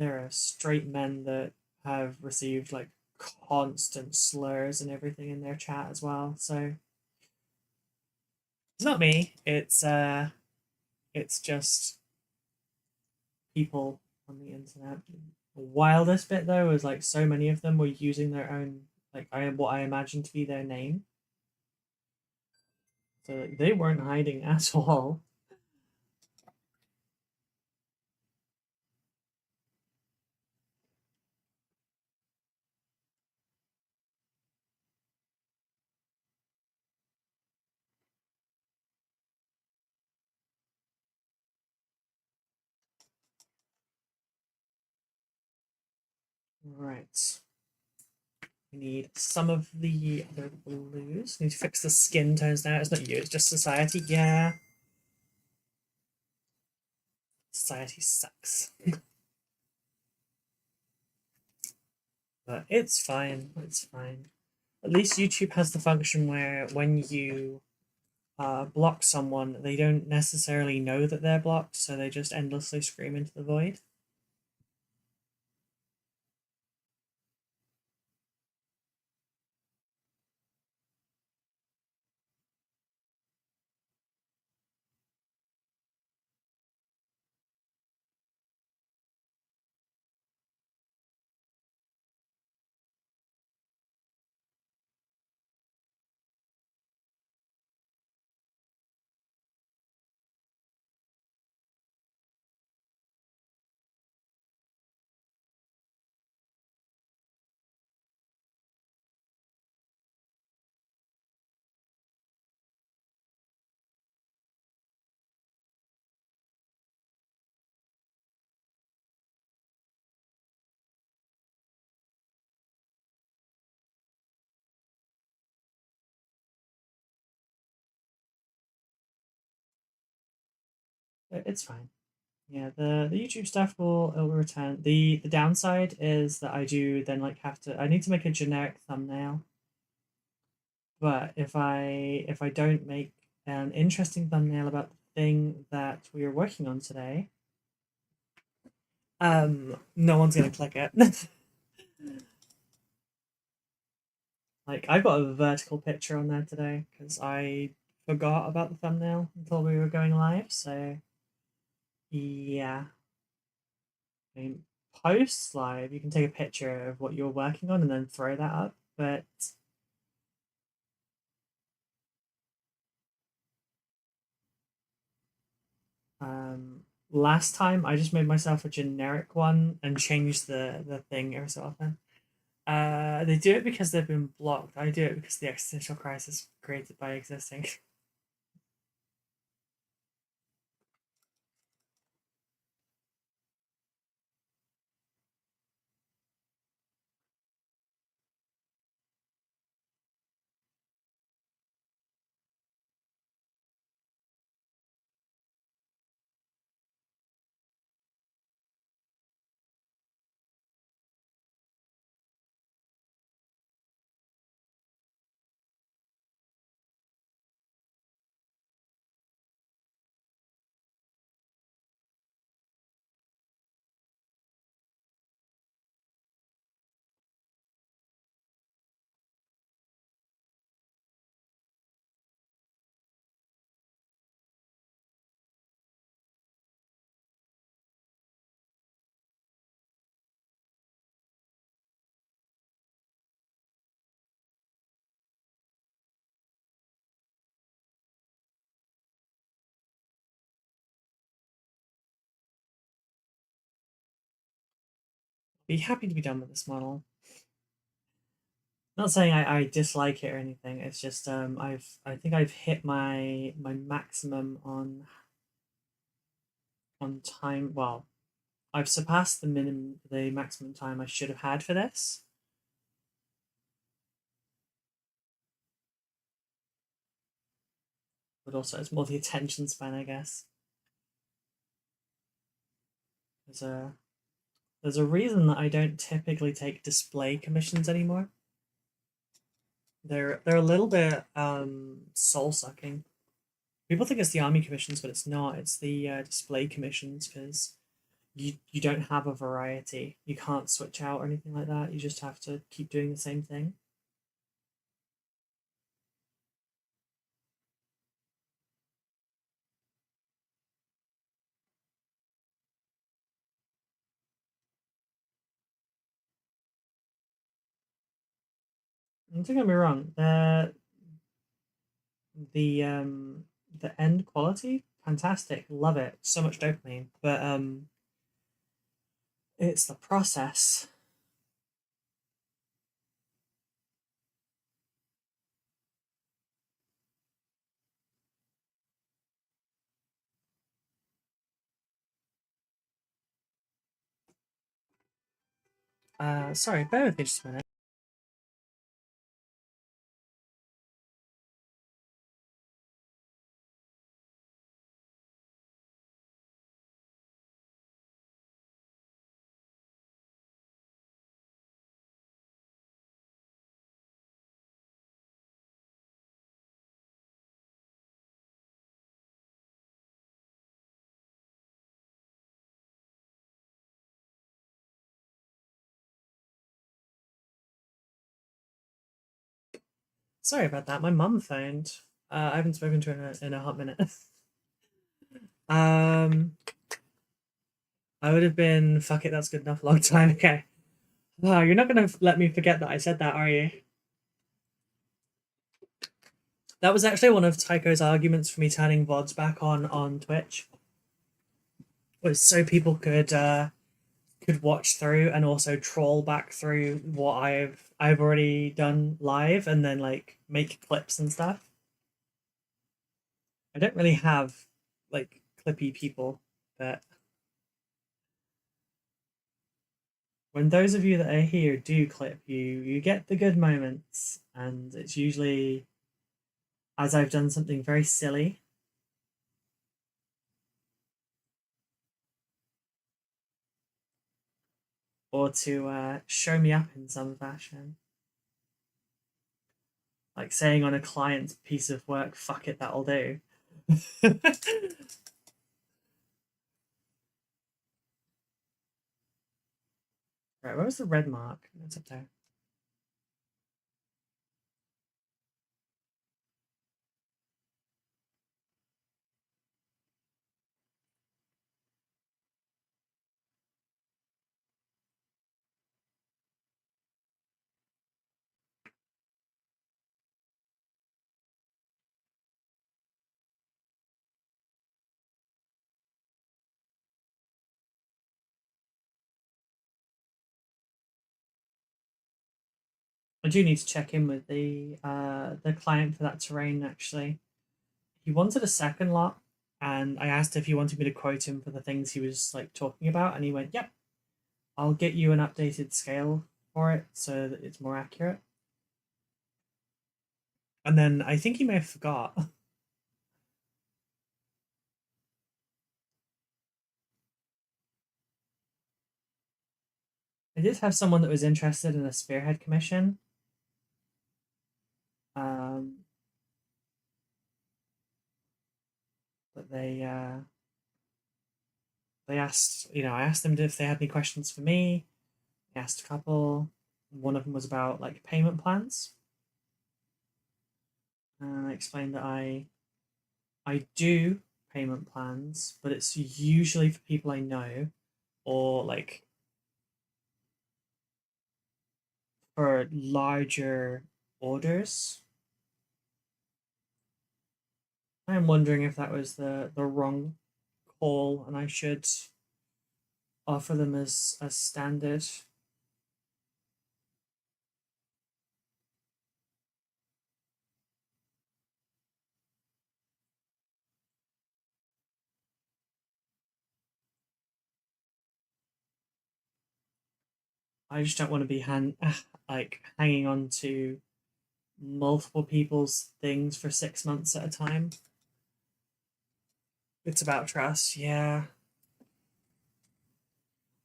are straight men that have received like constant slurs and everything in their chat as well. So it's not me. It's just people on the internet. The wildest bit though was like so many of them were using their own like what I imagine to be their name. So like, they weren't hiding at all. Right. We need some of the other blues. Need to fix the skin tones now. It's not you, it's just society. Yeah. Society sucks. But it's fine. It's fine. At least YouTube has the function where when you block someone, they don't necessarily know that they're blocked, so they just endlessly scream into the void. It's fine. Yeah, the YouTube stuff will return. The downside is that I do then like I need to make a generic thumbnail. But if I don't make an interesting thumbnail about the thing that we are working on today, no one's gonna click it. Like, I got a vertical picture on there today because I forgot about the thumbnail until we were going live. So yeah, I mean, post live you can take a picture of what you're working on and then throw that up. But last time I just made myself a generic one and changed the thing every so often. They do it because they've been blocked. I do it because the existential crisis created by existing. be happy to be done with this model. Not saying I dislike it or anything. It's just I think I've hit my maximum on time. Well, I've surpassed the maximum time I should have had for this. But also it's more the attention span, I guess. There's a reason that I don't typically take display commissions anymore. They're a little bit soul sucking. People think it's the army commissions, but it's not. It's the display commissions because you don't have a variety. You can't switch out or anything like that. You just have to keep doing the same thing. Don't get me wrong. The end quality, fantastic, love it, so much dopamine. But it's the process. Sorry, bear with me just a minute. Sorry about that. My mum phoned. I haven't spoken to her in a hot minute. I would have been fuck it. That's good enough. Long time. Okay. Oh, you're not gonna let me forget that I said that, are you? That was actually one of Tycho's arguments for me turning VODs back on Twitch. Was so people could watch through and also troll back through what I've already done live and then like make clips and stuff. I don't really have like clippy people, but when those of you that are here do clip, you get the good moments, and it's usually as I've done something very silly. Or to show me up in some fashion. Like saying on a client's piece of work, fuck it, that'll do. Right, where was the red mark? It's up there. I do need to check in with the client for that terrain actually. He wanted a second lot, and I asked if he wanted me to quote him for the things he was like talking about, and he went, "Yep, I'll get you an updated scale for it so that it's more accurate." And then I think he may have forgot. I did have someone that was interested in a spearhead commission. But they asked, I asked them if they had any questions for me. I asked a couple. One of them was about like payment plans. And I explained that I do payment plans, but it's usually for people I know or like for larger orders. I'm wondering if that was the wrong call and I should offer them as standard. I just don't want to be like hanging on to multiple people's things for 6 months at a time. It's about trust, yeah.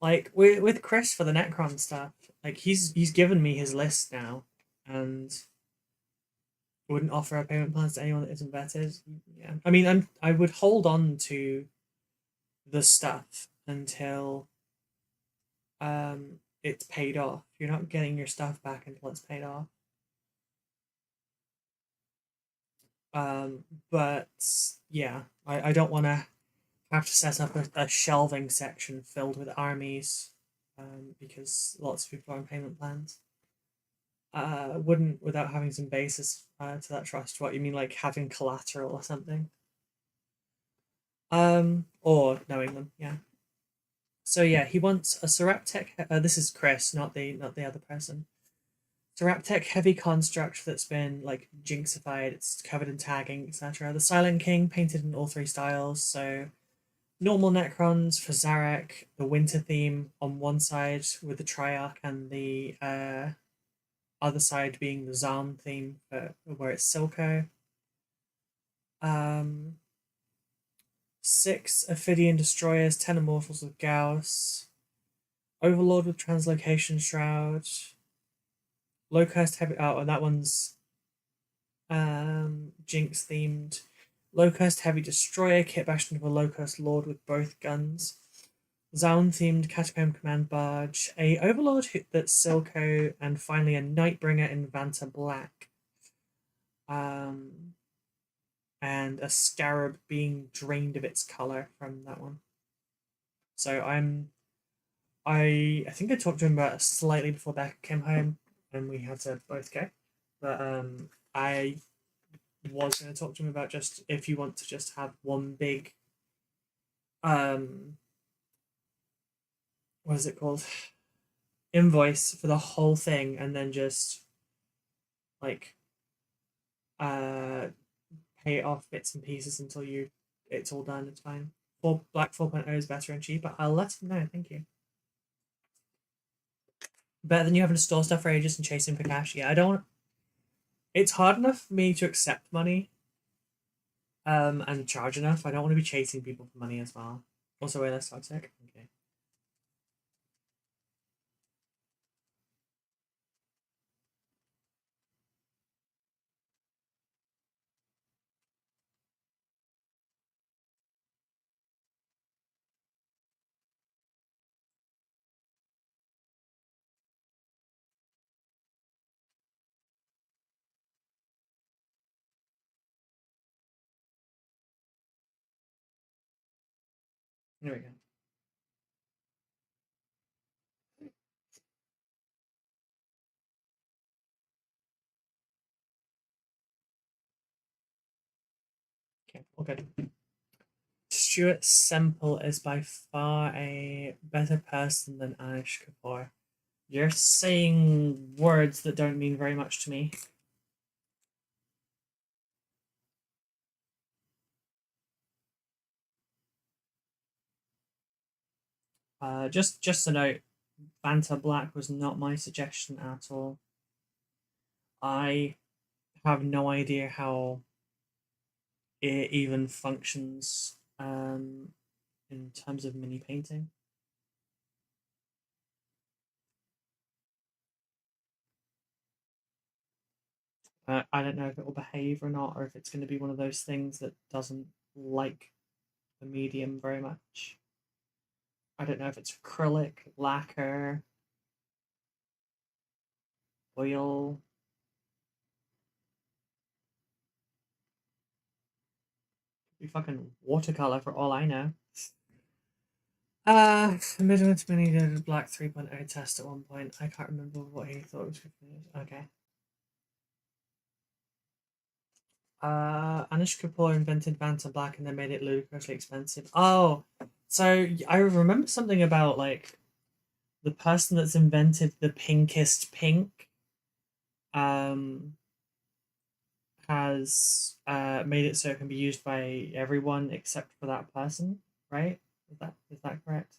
Like with Chris for the Necron stuff, like he's given me his list now, and wouldn't offer a payment plans to anyone that isn't vetted. Yeah, I mean, I would hold on to the stuff until it's paid off. You're not getting your stuff back until it's paid off. But yeah, I don't want to have to set up a shelving section filled with armies, because lots of people are on payment plans. Wouldn't without having some basis to that trust. What you mean, like having collateral or something? Or knowing them, yeah. So yeah, he wants a Seraptech. This is Chris, not the other person. Seraptech heavy construct that's been like jinxified. It's covered in tagging, etc. The Silent King painted in all three styles. So normal Necrons for Zarek, the winter theme on one side with the Triarch, and the other side being the Zalm theme for where it's Silco. 6 Ophidian Destroyers, 10 Immortals with Gauss, Overlord with Translocation Shroud, Low Cost Heavy. Oh, and that one's Jinx themed. Low Cost Heavy Destroyer, kit bashed into a Low Cost Lord with both guns. Zaun themed Catacomb Command Barge, a Overlord that's Silco, and finally a Nightbringer in Vanta Black. And a Scarab being drained of its color from that one. So I think I talked to him about it slightly before Becca came home, and we had to both go. But I was going to talk to him about just if you want to just have one big what is it called, invoice for the whole thing, and then just like pay it off bits and pieces until it's all done. It's fine. Black 4.0 is better and cheaper. I'll let him know. Thank you. Better than you having to store stuff for ages and chasing for cash. Yeah, I don't. It's hard enough for me to accept money, and charge enough. I don't want to be chasing people for money as well. Also, way less toxic. Okay. There we go. Okay, all good. Stuart Semple is by far a better person than Anish Kapoor. You're saying words that don't mean very much to me. Just a note, Vanta Black was not my suggestion at all. I have no idea how it even functions in terms of mini painting. I don't know if it will behave or not, or if it's going to be one of those things that doesn't like the medium very much. I don't know if it's acrylic, lacquer, oil. Be fucking watercolor for all I know. Midwest Mini did a Black 3.0 test at one point. I can't remember what he thought was good. Okay. Anish Kapoor invented Vanta Black and then made it ludicrously expensive. Oh, so I remember something about like the person that's invented the pinkest pink has made it so it can be used by everyone except for that person, right? Is that correct?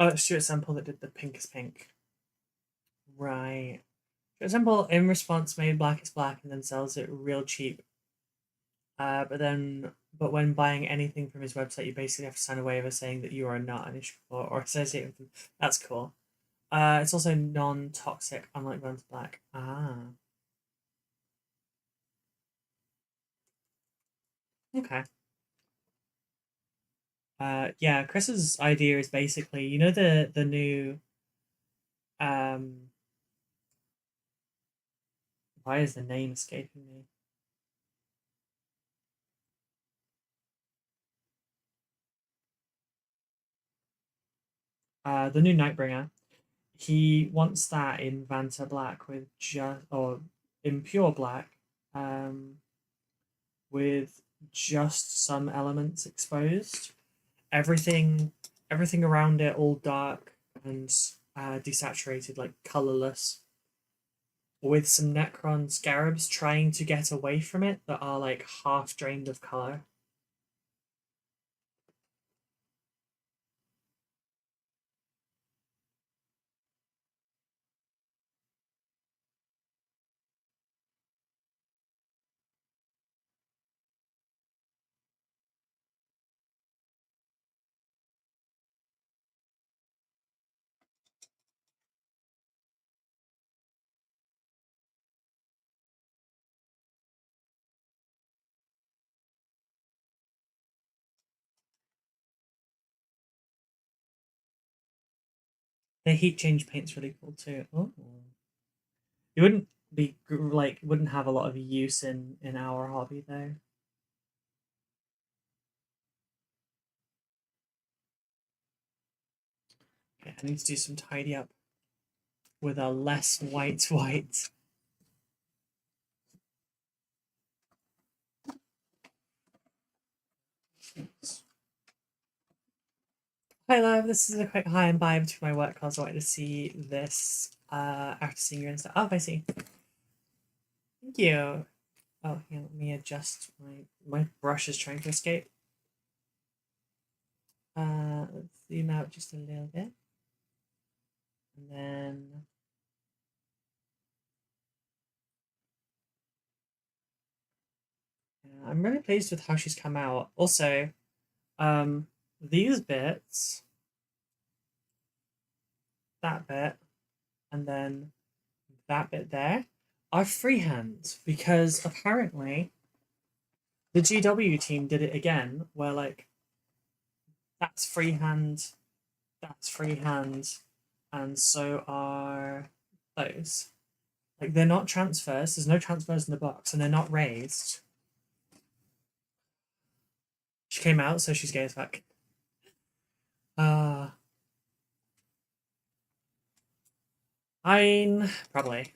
Oh, it's Stuart Semple that did the Pink is Pink. Right. Stuart Semple, in response, made Black is Black and then sells it real cheap. But when buying anything from his website, you basically have to sign a waiver saying that you are not an issue or associate with them. That's cool. It's also non-toxic, unlike Guns Black. Ah. Okay. Yeah, Chris's idea is basically, you know, the new um why is the name escaping me? The new Nightbringer. He wants that in Vanta Black with just or in pure black, um, with just some elements exposed. Everything everything around it all dark and desaturated, like colorless, with some Necron scarabs trying to get away from it that are like half drained of color. The heat change paint's really cool too. Oh, it wouldn't be like wouldn't have a lot of use in our hobby though. Okay, I need to do some tidy up with a less white white. Hi love, this is a quick hi and bye between my work calls. I wanted to see this after seeing your Insta. Oh, I see. Thank you. Oh, yeah, let me adjust my brush is trying to escape. Let's zoom out just a little bit. And then yeah, I'm really pleased with how she's come out. Also, these bits, that bit, and then that bit there are freehand because apparently the GW team did it again, where like that's freehand, and so are those. Like they're not transfers. There's no transfers in the box, and they're not raised. She came out, so she's gay as fuck. Uh I'm probably.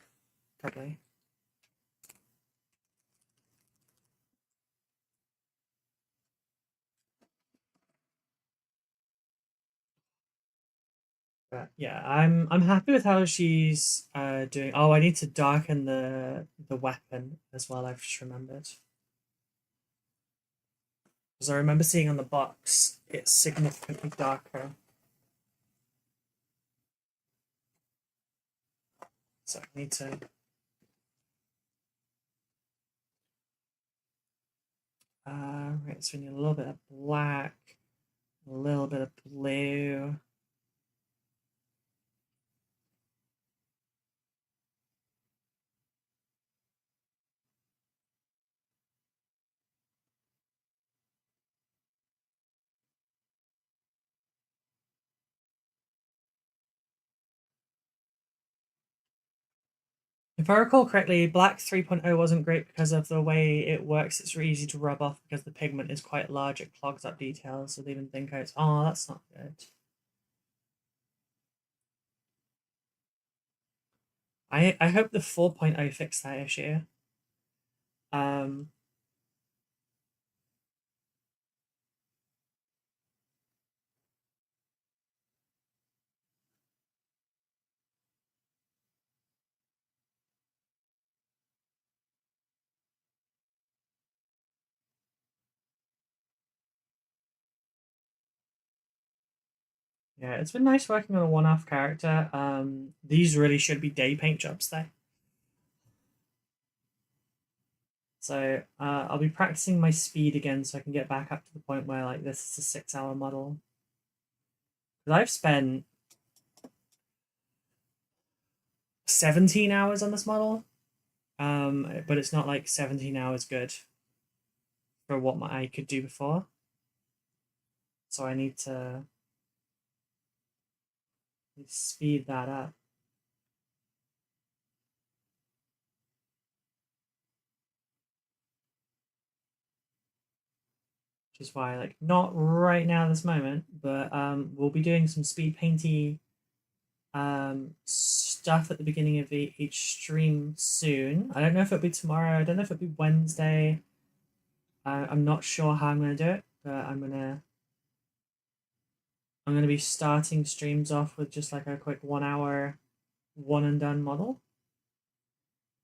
But yeah, I'm happy with how she's doing. Oh, I need to darken the weapon as well. I've just remembered because I remember seeing on the box it's significantly darker. So I need to. Right, so we need a little bit of black, a little bit of blue. If I recall correctly, Black 3.0 wasn't great because of the way it works. It's really easy to rub off because the pigment is quite large. It clogs up details, so they even think it's, oh, that's not good. I hope the 4.0 fixed that issue. Um, Yeah, it's been nice working on a one-off character. These really should be day paint jobs though. So I'll be practicing my speed again so I can get back up to the point where like this is a 6-hour model. Because I've spent 17 hours on this model, but it's not like 17 hours good for what I could do before. So I need to speed that up. Which is why, like, not right now this moment, but we'll be doing some speed painty stuff at the beginning of each stream soon. I don't know if it'll be tomorrow. I don't know if it'll be Wednesday. I'm not sure how I'm gonna do it, but I'm gonna be starting streams off with just like a quick 1 hour one and done model,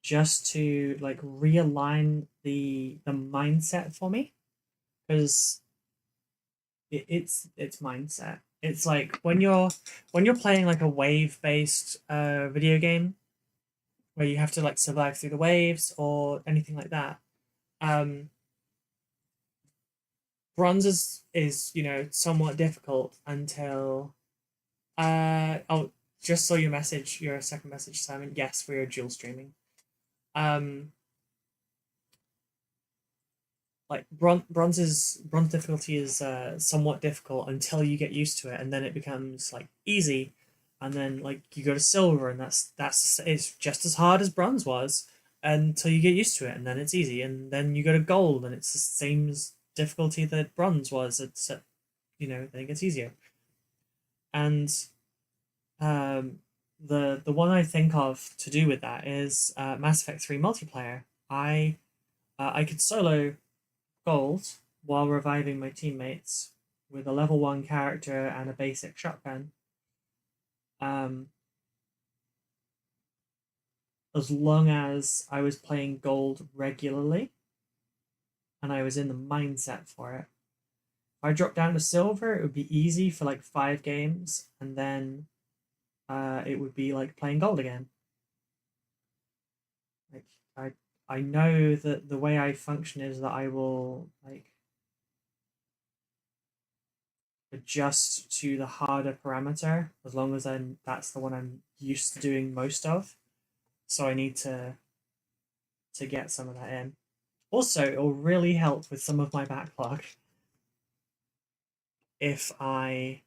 just to like realign the mindset for me, because it's mindset. It's like when you're playing like a wave based video game where you have to like survive through the waves or anything like that. Bronze is you know somewhat difficult until oh, just saw your message, your second message, Simon. Yes, we are dual streaming. Like bronze difficulty is somewhat difficult until you get used to it, and then it becomes like easy, and then like you go to silver, and that's it's just as hard as bronze was until you get used to it, and then it's easy, and then you go to gold, and it's the same difficulty that bronze was. It's you know, then it gets easier, and the one I think of to do with that is Mass Effect 3 multiplayer. I could solo gold while reviving my teammates with a level 1 character and a basic shotgun. As long as I was playing gold regularly and I was in the mindset for it. If I dropped down to silver, it would be easy for like 5 games, and then it would be like playing gold again. Like I know that the way I function is that I will like adjust to the harder parameter as long as that's the one I'm used to doing most of. So I need to get some of that in. Also, it will really help with some of my backlog if I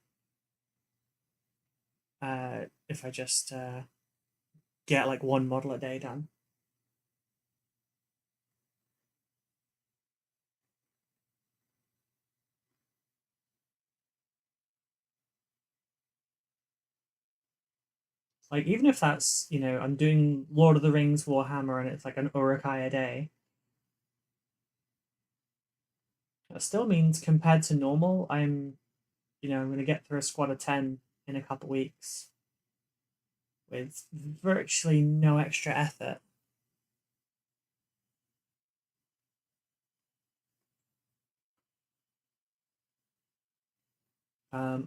just get like 1 model a day done. Like, even if that's, you know, I'm doing Lord of the Rings Warhammer and it's like an Urukai a day, that still means compared to normal, I'm going to get through a squad of 10 in a couple weeks with virtually no extra effort.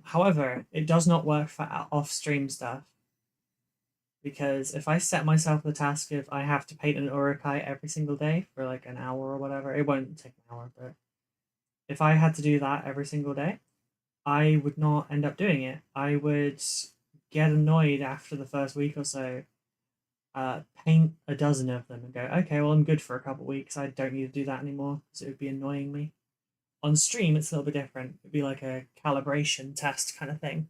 However, it does not work for off-stream stuff, because if I set myself the task of I have to paint an Urukai every single day for like an hour or whatever, it won't take an hour, but if I had to do that every single day, I would not end up doing it. I would get annoyed after the first week or so, paint a dozen of them and go, okay, well, I'm good for a couple weeks. I don't need to do that anymore because it would be annoying me. On stream, it's a little bit different. It'd be like a calibration test kind of thing.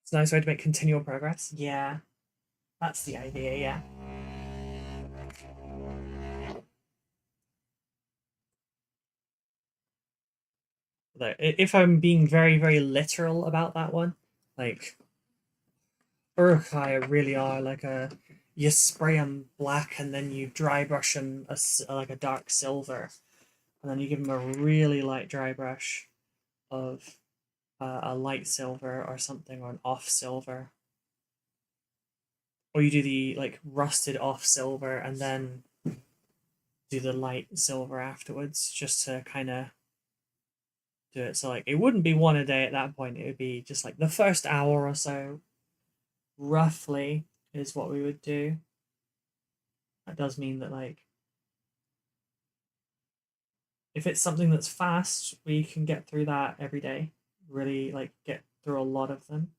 It's a nice way to make continual progress. Yeah, that's the idea, yeah. Although, if I'm being very, very literal about that one, like, Urukai really are like you spray them black and then you dry brush them like a dark silver, and then you give them a really light dry brush, of a light silver or something, or an off silver, or you do the like rusted off silver and then do the light silver afterwards, just to kind of do it. So like it wouldn't be one a day at that point. It would be just like the first hour or so, roughly, is what we would do. That does mean that like if it's something that's fast, we can get through that every day. Really like get through a lot of them.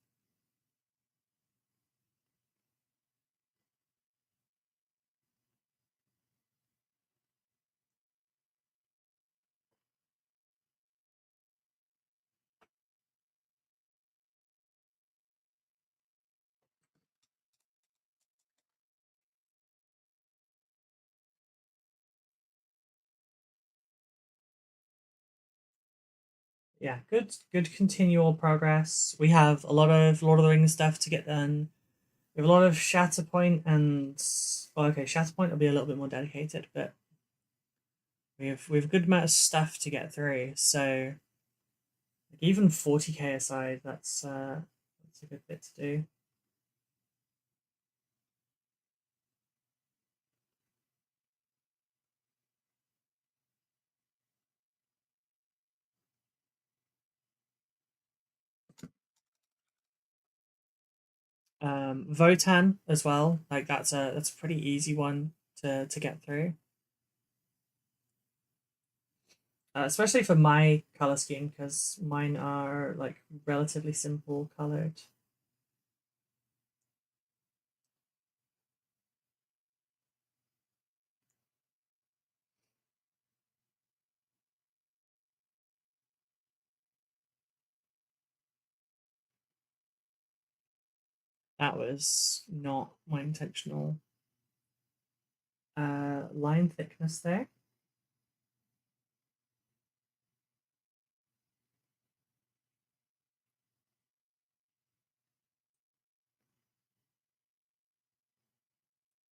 Yeah, good continual progress. We have a lot of Lord of the Rings stuff to get done. We have a lot of Shatterpoint and well, okay, Shatterpoint will be a little bit more dedicated, but we have a good amount of stuff to get through. So like, even 40k aside, that's a good bit to do. Votan as well. Like that's a pretty easy one to get through. Especially for my color scheme, because mine are like relatively simple colored. That was not my intentional line thickness there.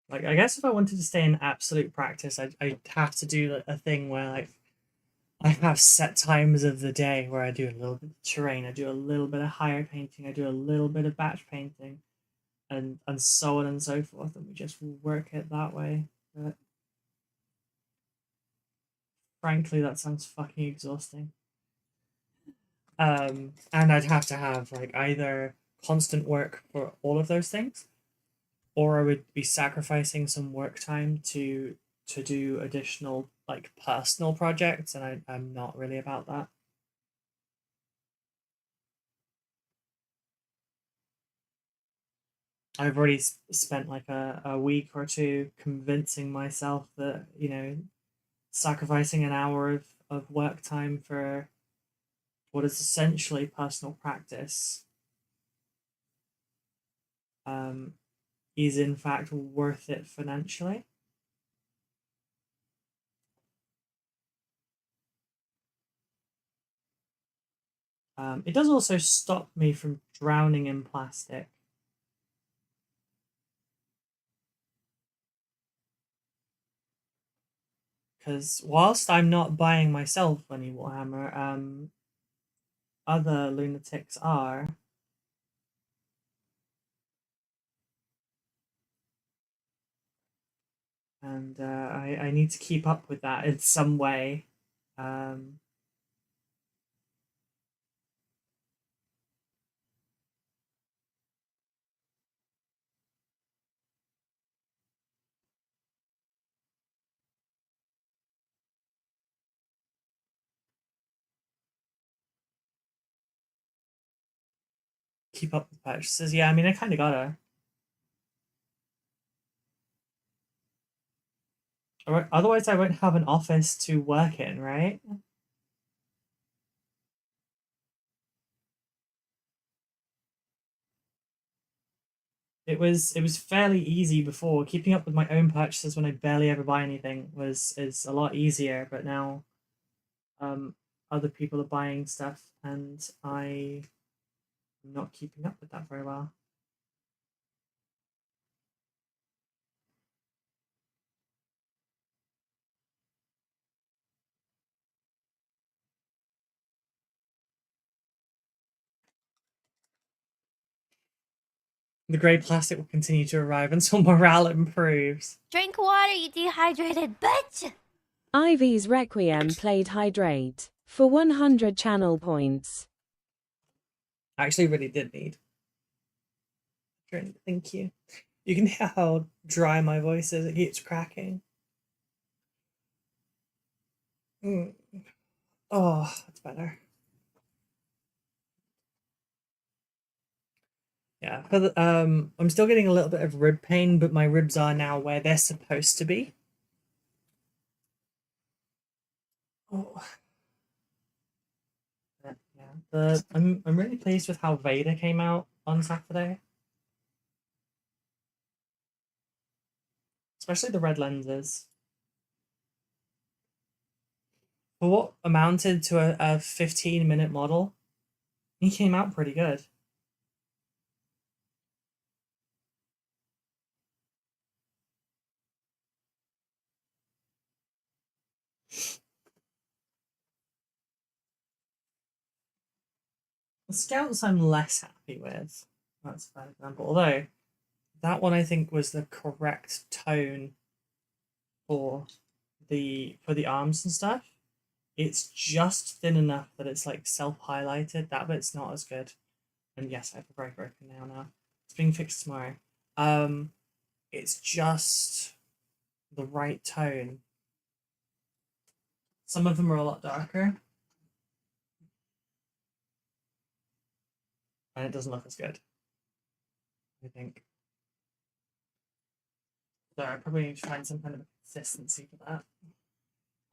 Like, I guess if I wanted to stay in absolute practice, I'd have to do a thing where like I have set times of the day where I do a little bit of terrain, I do a little bit of higher painting, I do a little bit of batch painting, and so on and so forth, and we just work it that way. But frankly, that sounds fucking exhausting. And I'd have to have like either constant work for all of those things, or I would be sacrificing some work time to do additional like personal projects, and I'm not really about that. I've already spent like a week or two convincing myself that, you know, sacrificing an hour of work time for what is essentially personal practice um, is in fact worth it financially. It does also stop me from drowning in plastic. Because whilst I'm not buying myself any Warhammer, other lunatics are. And I need to keep up with that in some way. Um, keep up with purchases. Yeah, I mean, I kind of gotta. Otherwise, I won't have an office to work in, right? It was fairly easy before. Keeping up with my own purchases when I barely ever buy anything was is a lot easier. But now, um, other people are buying stuff, and I'm not keeping up with that very well. The grey plastic will continue to arrive until morale improves. Drink water, you dehydrated bitch! Ivy's Requiem played Hydrate for 100 channel points. I actually really did need a drink, thank you. You can hear how dry my voice is, it keeps cracking. Oh, that's better. Yeah, I'm still getting a little bit of rib pain, but my ribs are now where they're supposed to be. Oh. Yeah, I'm really pleased with how Vader came out on Saturday. Especially the red lenses. For what amounted to a 15-minute model, he came out pretty good. The Scouts I'm less happy with. That's a bad example. Although, that one I think was the correct tone for the arms and stuff. It's just thin enough that it's like self-highlighted. That bit's not as good. And yes, I have a very broken nail now. It's being fixed tomorrow. It's just the right tone. Some of them are a lot darker. And it doesn't look as good, I think. So I probably need to find some kind of consistency for that.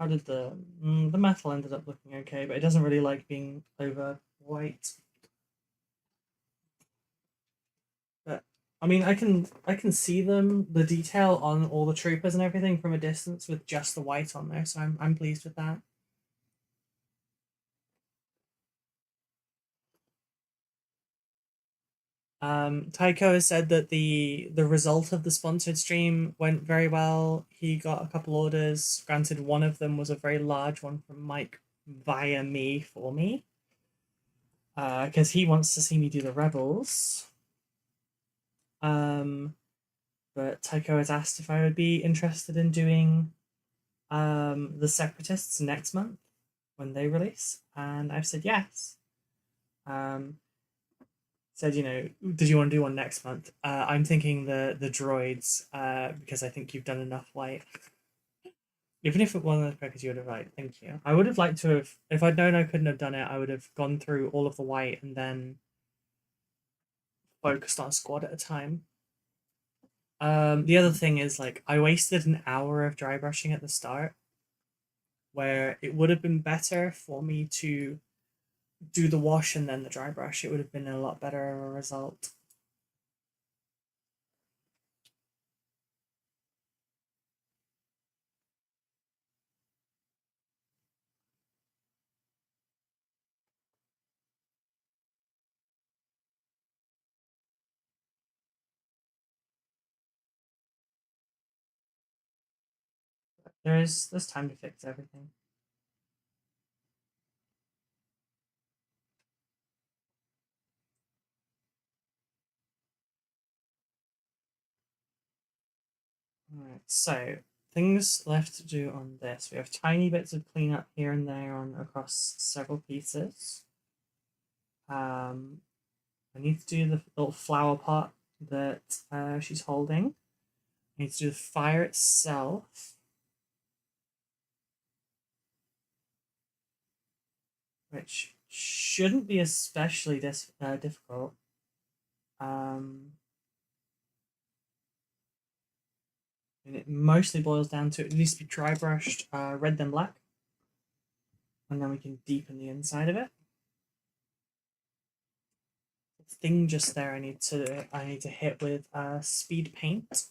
How did the metal ended up looking okay, but it doesn't really like being over white. But I mean, I can see the detail on all the troopers and everything from a distance with just the white on there, so I'm pleased with that. Tycho has said that the result of the sponsored stream went very well. He got a couple orders. Granted, one of them was a very large one from Mike via me for me. Because he wants to see me do the Rebels. But Tycho has asked if I would be interested in doing the Separatists next month when they release, and I've said yes. Said, you know, did you want to do one next month? I'm thinking the droids, because I think you've done enough white. Even if it wasn't as quick as you would have liked, thank you. I would have liked to have, if I'd known I couldn't have done it, I would have gone through all of the white and then focused on a squad at a time. The other thing is, like, I wasted an hour of dry brushing at the start, where it would have been better for me to do the wash and then the dry brush. It would have been a lot better of a result. There's time to fix everything. Alright, so things left to do on this. We have tiny bits of cleanup here and there on across several pieces. I need to do the little flower pot that she's holding. I need to do the fire itself, which shouldn't be especially difficult. And it mostly boils down to it needs to be dry brushed, red then black, and then we can deepen the inside of it. The thing just there, I need to hit with speed paint.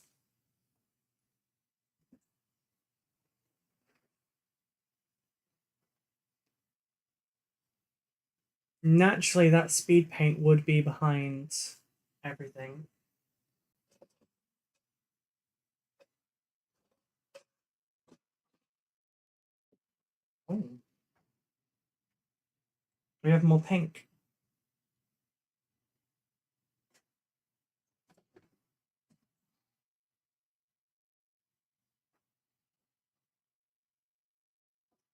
Naturally, that speed paint would be behind everything. Oh. We have more pink.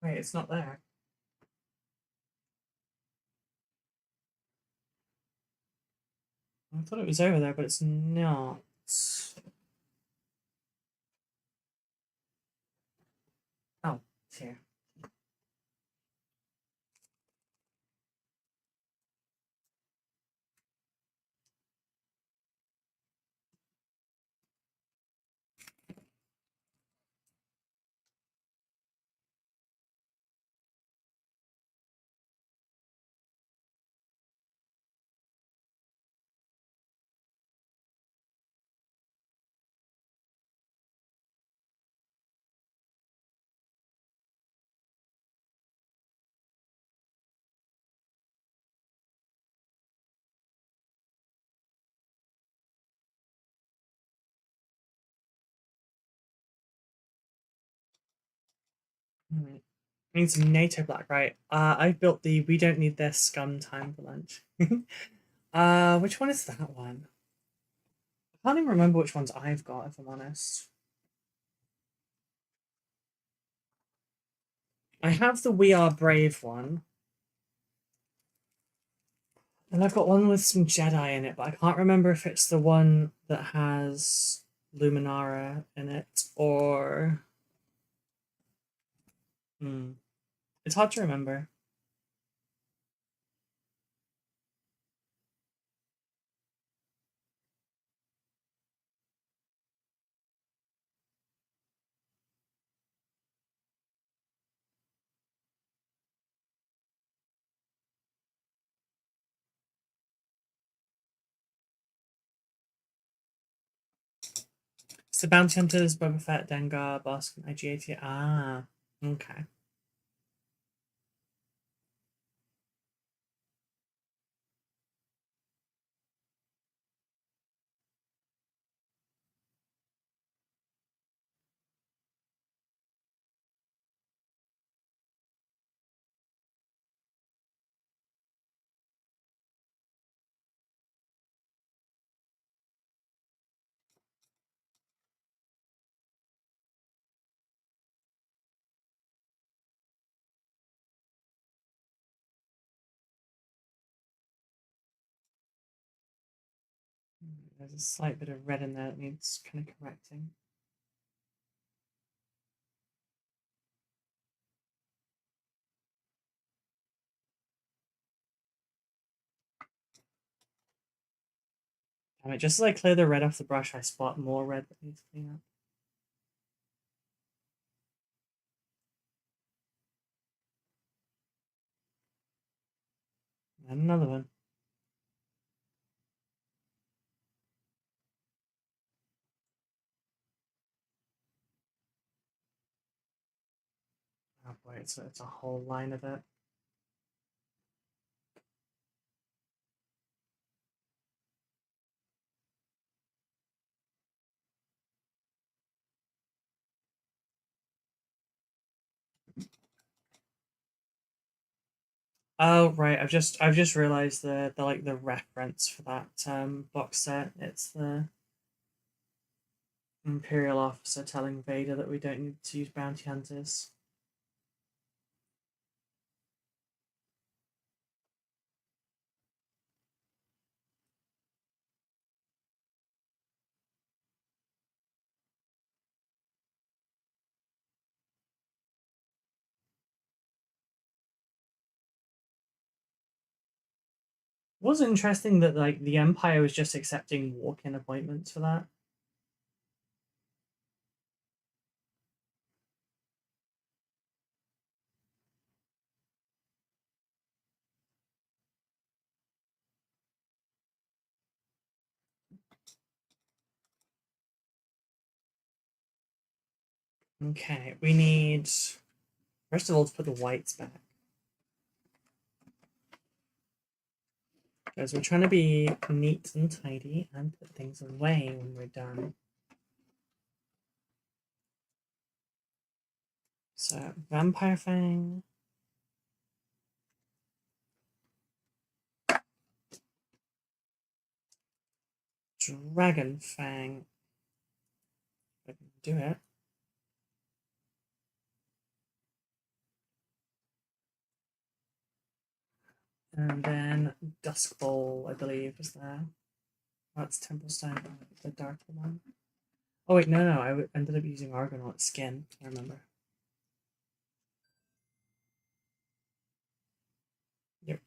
Wait, it's not there. I thought it was over there, but it's not. Oh, it's here. Alright. I need some NATO black, right? I've built the we don't need their scum time for lunch. Which one is that one? I can't even remember which ones I've got, if I'm honest. I have the We Are Brave one. And I've got one with some Jedi in it, but I can't remember if it's the one that has Luminara in it or... It's hard to remember. It's the Bounty Hunters, Boba Fett, Dengar, Bosk, and IG-88. Ah, okay. There's a slight bit of red in there that needs kind of correcting. Damn it, just as I clear the red off the brush, I spot more red that needs cleaning up. And another one. Oh boy, it's a whole line of it. Oh right, I've just realized the like the reference for that box set. It's the Imperial officer telling Vader that we don't need to use bounty hunters. Was it interesting that like the Empire was just accepting walk-in appointments for that? Okay, we need first of all to put the whites back. Because we're trying to be neat and tidy and put things away when we're done. So, Vampire Fang. Dragon Fang. If I can do it. And then Dusk Bowl, I believe, is there. That's Temple Stone, the darker one. Oh wait, no, I ended up using Argonaut skin, I remember. Yep.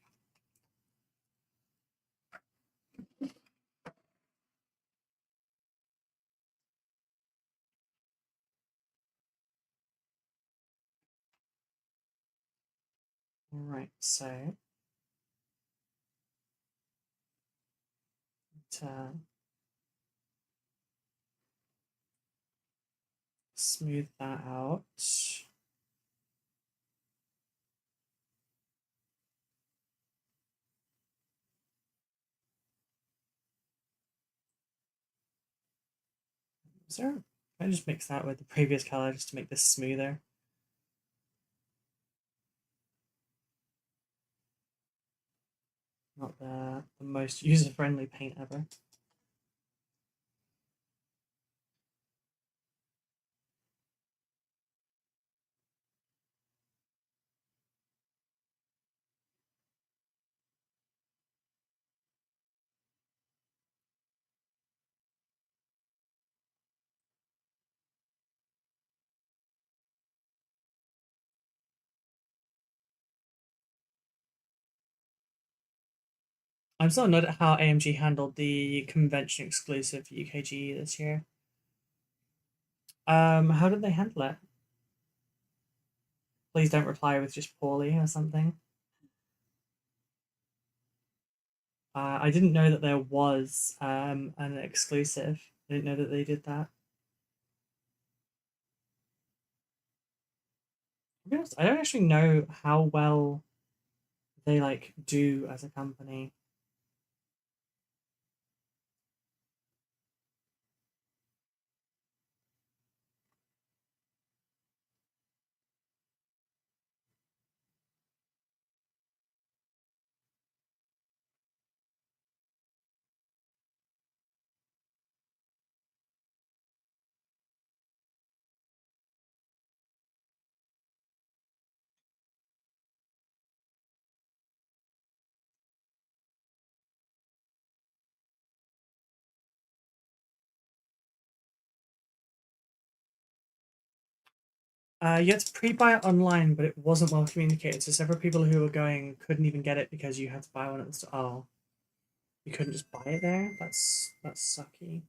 Alright, so smooth that out. Is there? I just mix that with the previous color just to make this smoother. Not the most user-friendly paint ever. I'm still annoyed at how AMG handled the convention exclusive UKG this year. How did they handle it? Please don't reply with just poorly or something. I didn't know that there was an exclusive. I didn't know that they did that. To be honest, I don't actually know how well they like do as a company. You had to pre-buy it online, but it wasn't well communicated. So several people who were going couldn't even get it because you had to buy one at the store. Oh, you couldn't just buy it there? That's sucky.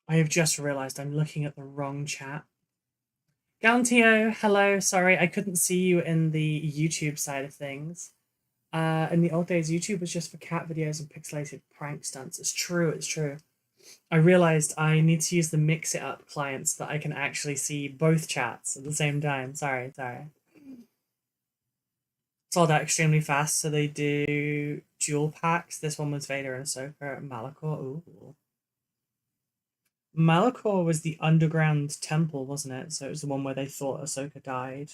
I have just realized I'm looking at the wrong chat. Galantio, hello. Sorry, I couldn't see you in the YouTube side of things. In the old days, YouTube was just for cat videos and pixelated prank stunts. It's true, it's true. I realized I need to use the Mix It Up client so that I can actually see both chats at the same time. Sorry. Sold out extremely fast, so they do dual packs. This one was Vader and Ahsoka. Malachor, ooh. Malachor was the underground temple, wasn't it? So it was the one where they thought Ahsoka died.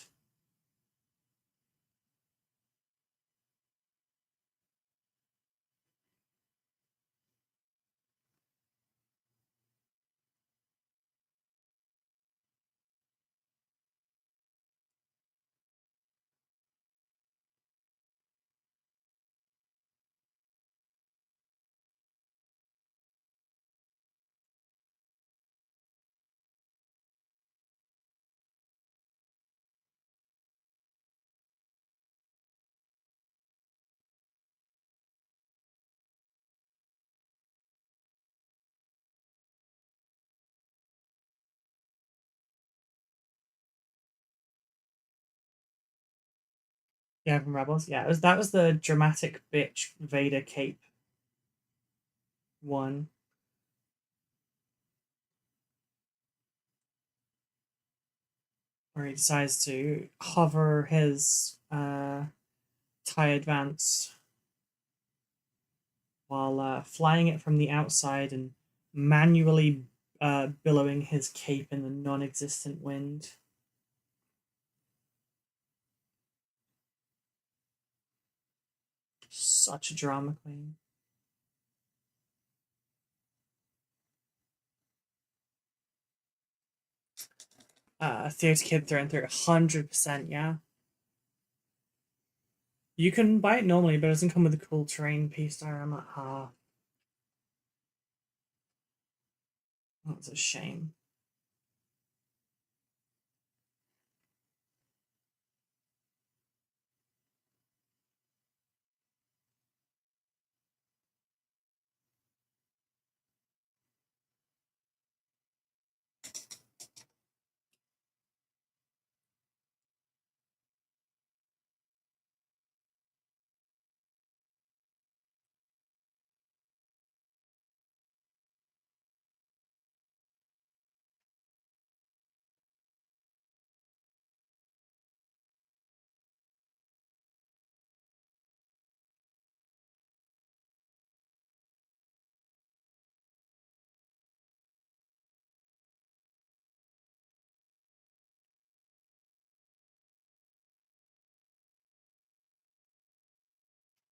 Yeah, from Rebels. Yeah, that was the dramatic bitch Vader cape one. Where he decides to hover his TIE Advance while flying it from the outside and manually billowing his cape in the non-existent wind. Such a drama queen. Theatre kid through and through, 100%, yeah. You can buy it normally, but it doesn't come with a cool terrain piece diorama. That's a shame.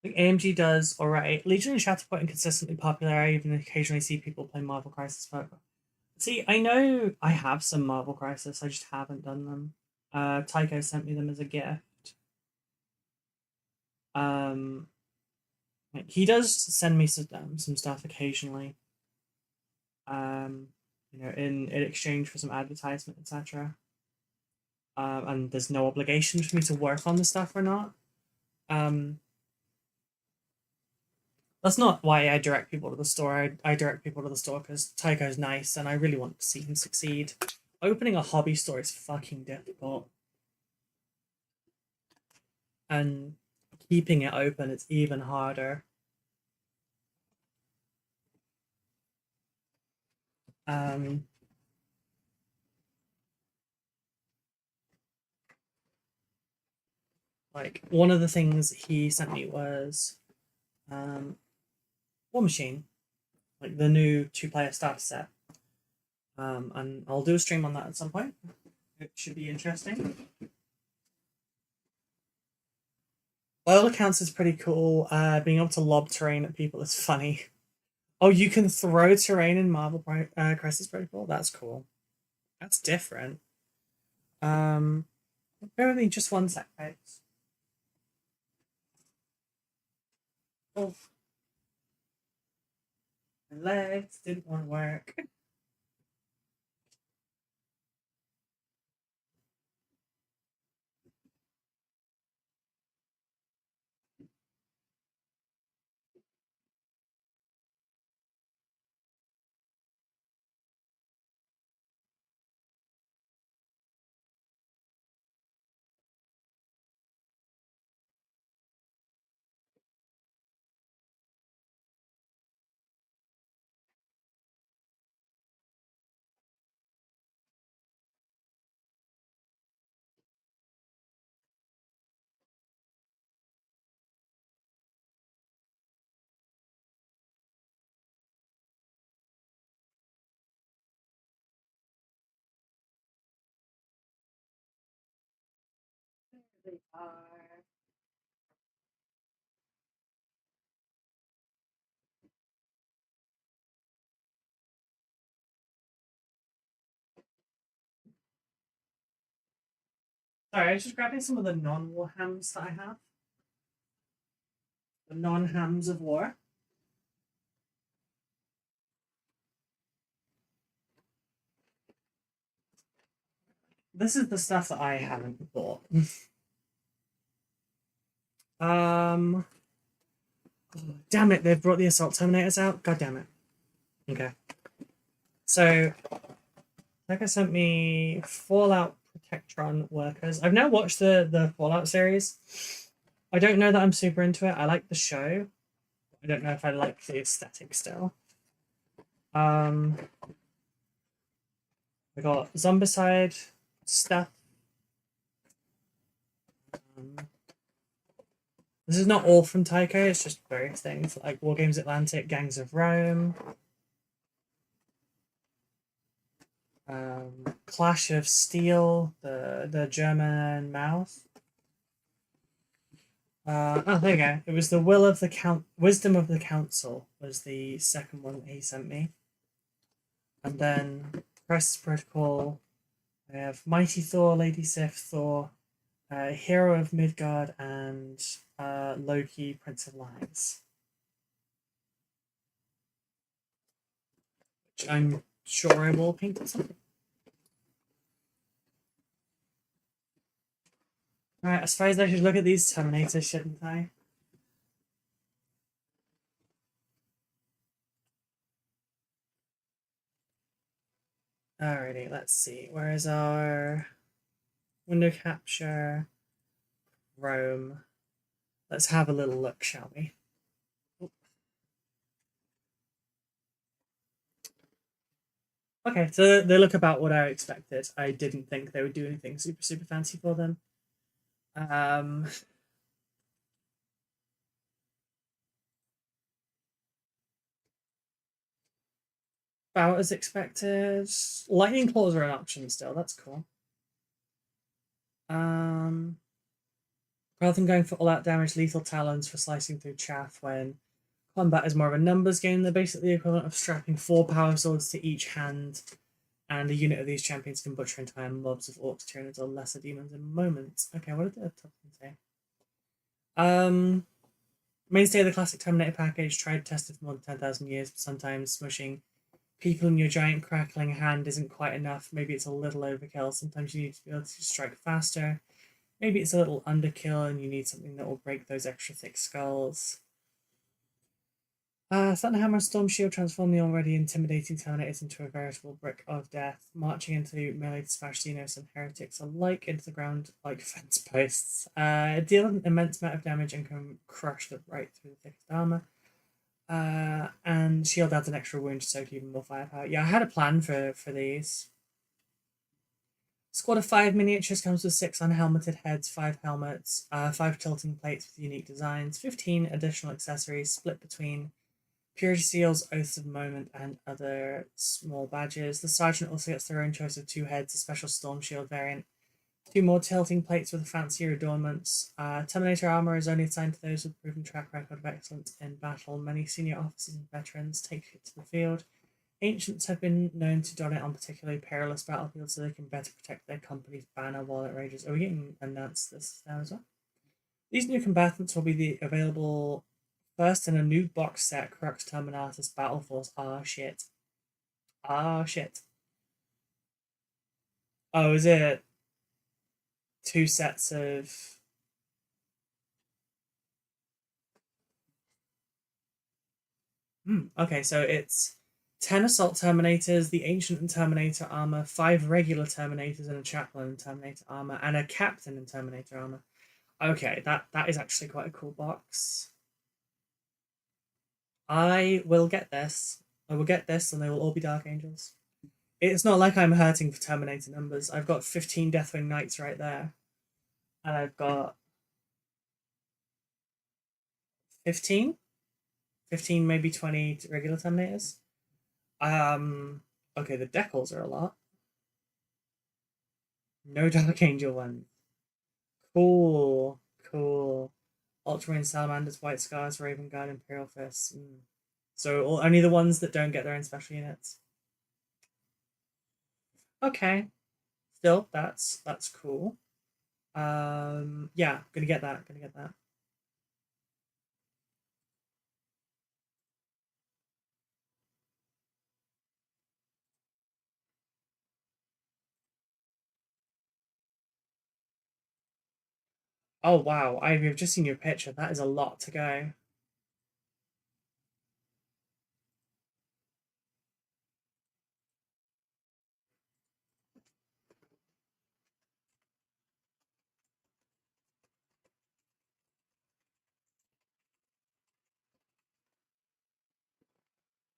I think AMG does alright. Legion and Shatterpoint are consistently popular. I even occasionally see people play Marvel Crisis Poker. See, I know I have some Marvel Crisis, I just haven't done them. Tycho sent me them as a gift. He does send me some stuff occasionally. You know, in exchange for some advertisement, etc. And there's no obligation for me to work on the stuff or not. That's not why I direct people to the store. I direct people to the store because Tycho's nice and I really want to see him succeed. Opening a hobby store is fucking difficult. And keeping it open is even harder. Like, one of the things he sent me was War Machine, like the new 2-player starter set. And I'll do a stream on that at some point. It should be interesting. By all accounts, it's pretty cool. Being able to lob terrain at people is funny. Oh, you can throw terrain in Marvel Crisis Protocol? That's cool. That's different. Bear with me just one sec, guys. Oh. My legs didn't want to work. They are. Sorry, I was just grabbing some of the non-war hams that I have. The non-hams of war. This is the stuff that I haven't bought. Damn it, they've brought the Assault Terminators out. God damn it. Okay. So, Becca sent me Fallout Protectron Workers. I've now watched the Fallout series. I don't know that I'm super into it. I like the show. I don't know if I like the aesthetic still. I got Zombicide stuff. This is not all from Tycho, it's just various things like War Games Atlantic, Gangs of Rome. Clash of Steel, the German mouse. Oh, there you go. It was the Wisdom of the Council was the second one that he sent me. And then Crisis Protocol. I have Mighty Thor, Lady Sif, Thor, Hero of Midgard, and Loki, Prince of Lies. Which I'm sure I will paint at some point. Right, I suppose I should look at these Terminators, shouldn't I? Alrighty, let's see. Where is our window capture? Rome. Let's have a little look, shall we? Okay, so they look about what I expected. I didn't think they would do anything super fancy for them. About as expected. Lightning claws are an option still. That's cool. Rather than going for all-out damage, lethal talons for slicing through chaff when combat is more of a numbers game. They're basically the equivalent of strapping 4 power swords to each hand, and a unit of these champions can butcher entire mobs of orcs, tyranids, or lesser demons in moments. Okay, what did the top one say? Mainstay of the classic Terminator package, tried tested for more than 10,000 years, but sometimes smushing people in your giant crackling hand isn't quite enough. Maybe it's a little overkill. Sometimes you need to be able to strike faster. Maybe it's a little underkill and you need something that will break those extra thick skulls. Thunderhammer and Storm Shield transform the already intimidating Terminators into a veritable brick of death, marching into melee to smash Xenos and Heretics alike into the ground like fence posts. Deal an immense amount of damage and can crush them right through the thickest armor. And Shield adds an extra wound to soak even more firepower. Yeah, I had a plan for these. Squad of 5 miniatures comes with 6 unhelmeted heads, 5 helmets, 5 tilting plates with unique designs, 15 additional accessories split between Purity Seals, Oaths of Moment, and other small badges. The Sergeant also gets their own choice of 2 heads, a special Storm Shield variant, 2 more tilting plates with fancier adornments. Terminator armor is only assigned to those with proven track record of excellence in battle. Many senior officers and veterans take it to the field. Ancients have been known to don it on particularly perilous battlefields so they can better protect their company's banner while it rages. Are we getting announced this now as well? These new combatants will be available first in a new box set, Crux Terminatus Battle Force. Ah, shit. Ah, shit. Oh, is it 2 sets of... Okay, so it's 10 Assault Terminators, the Ancient and Terminator armor, 5 regular Terminators and a Chaplain and Terminator armor, and a Captain and Terminator armor. Okay, that is actually quite a cool box. I will get this. I will get this, and they will all be Dark Angels. It's not like I'm hurting for Terminator numbers. I've got 15 Deathwing Knights right there. And I've got 15? 15, maybe 20 regular Terminators. Okay, the decals are a lot. No Dark Angel ones. Cool. Ultramarine Salamanders, White Scars, Raven Guard, Imperial Fists. So only the ones that don't get their own special units. Okay. Still, that's cool. Yeah, gonna get that. Oh wow, Ivy, I've just seen your picture. That is a lot to go.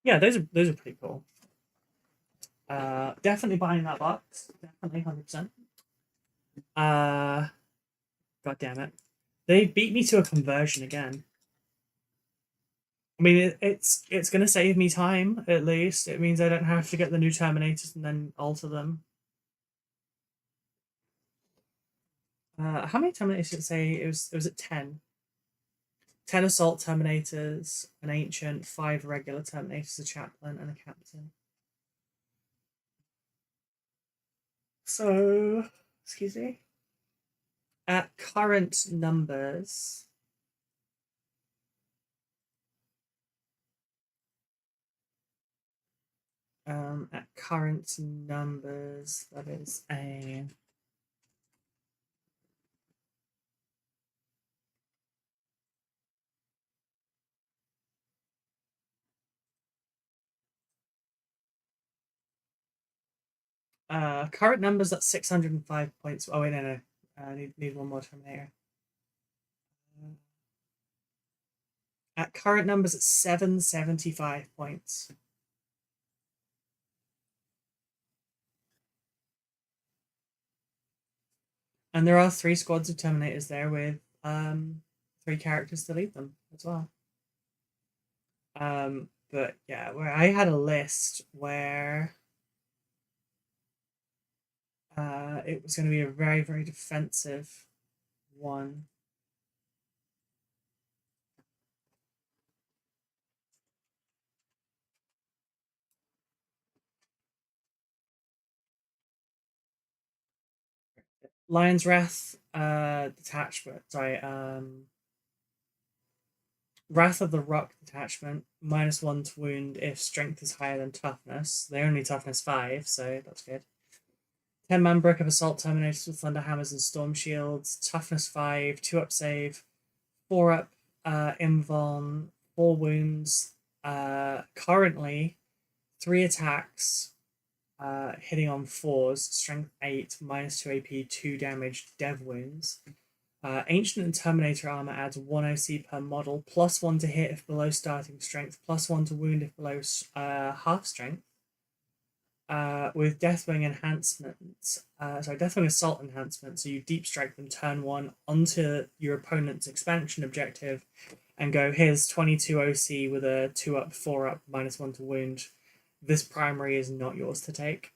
Yeah, those are pretty cool. Definitely buying that box. Definitely 100%. God damn it. They beat me to a conversion again. I mean, it's going to save me time, at least. It means I don't have to get the new Terminators and then alter them. How many Terminators did it say? It was at 10. 10 Assault Terminators, an Ancient, 5 regular Terminators, a Chaplain, and a Captain. So, excuse me. At current numbers, that is a current numbers at 605 points. Oh wait, no. I need one more Terminator. At current numbers at 775 points. And there are 3 squads of Terminators there with 3 characters to lead them as well. But yeah, where I had a list where it was going to be a very, very defensive one. Lion's Wrath detachment. Sorry, Wrath of the Rock detachment, -1 to wound if strength is higher than toughness. They're only toughness 5, so that's good. 10-man brick of assault terminators with thunder hammers and storm shields, toughness 5, 2-up save, 4-up invuln, 4 wounds. Currently 3 attacks, hitting on 4s, strength 8, -2 AP, 2 damage, dev wounds. Ancient and Terminator armor adds 1 OC per model, +1 to hit if below starting strength, +1 to wound if below half strength. With Deathwing enhancement, Deathwing assault enhancement, so you deep strike them turn 1 onto your opponent's expansion objective and go, here's 22 OC with a 2-up, 4-up, -1 to wound. This primary is not yours to take.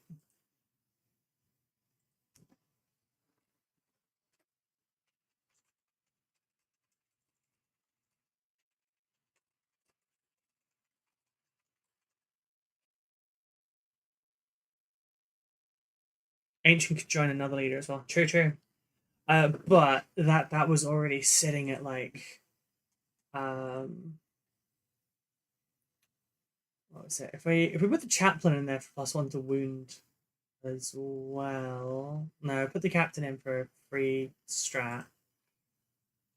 Ancient could join another leader as well. True. But that was already sitting at like what was it? If we put the chaplain in there for +1 to wound as well. No, put the captain in for free strat.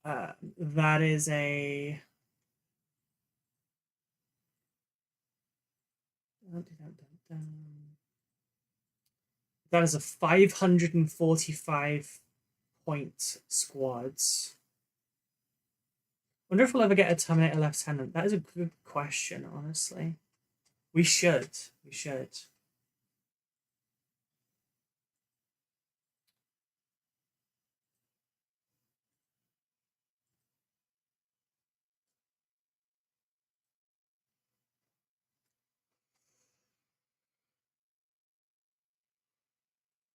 That is a that is a 545 point squads. Wonder if we'll ever get a Terminator Lieutenant. That is a good question, honestly. We should.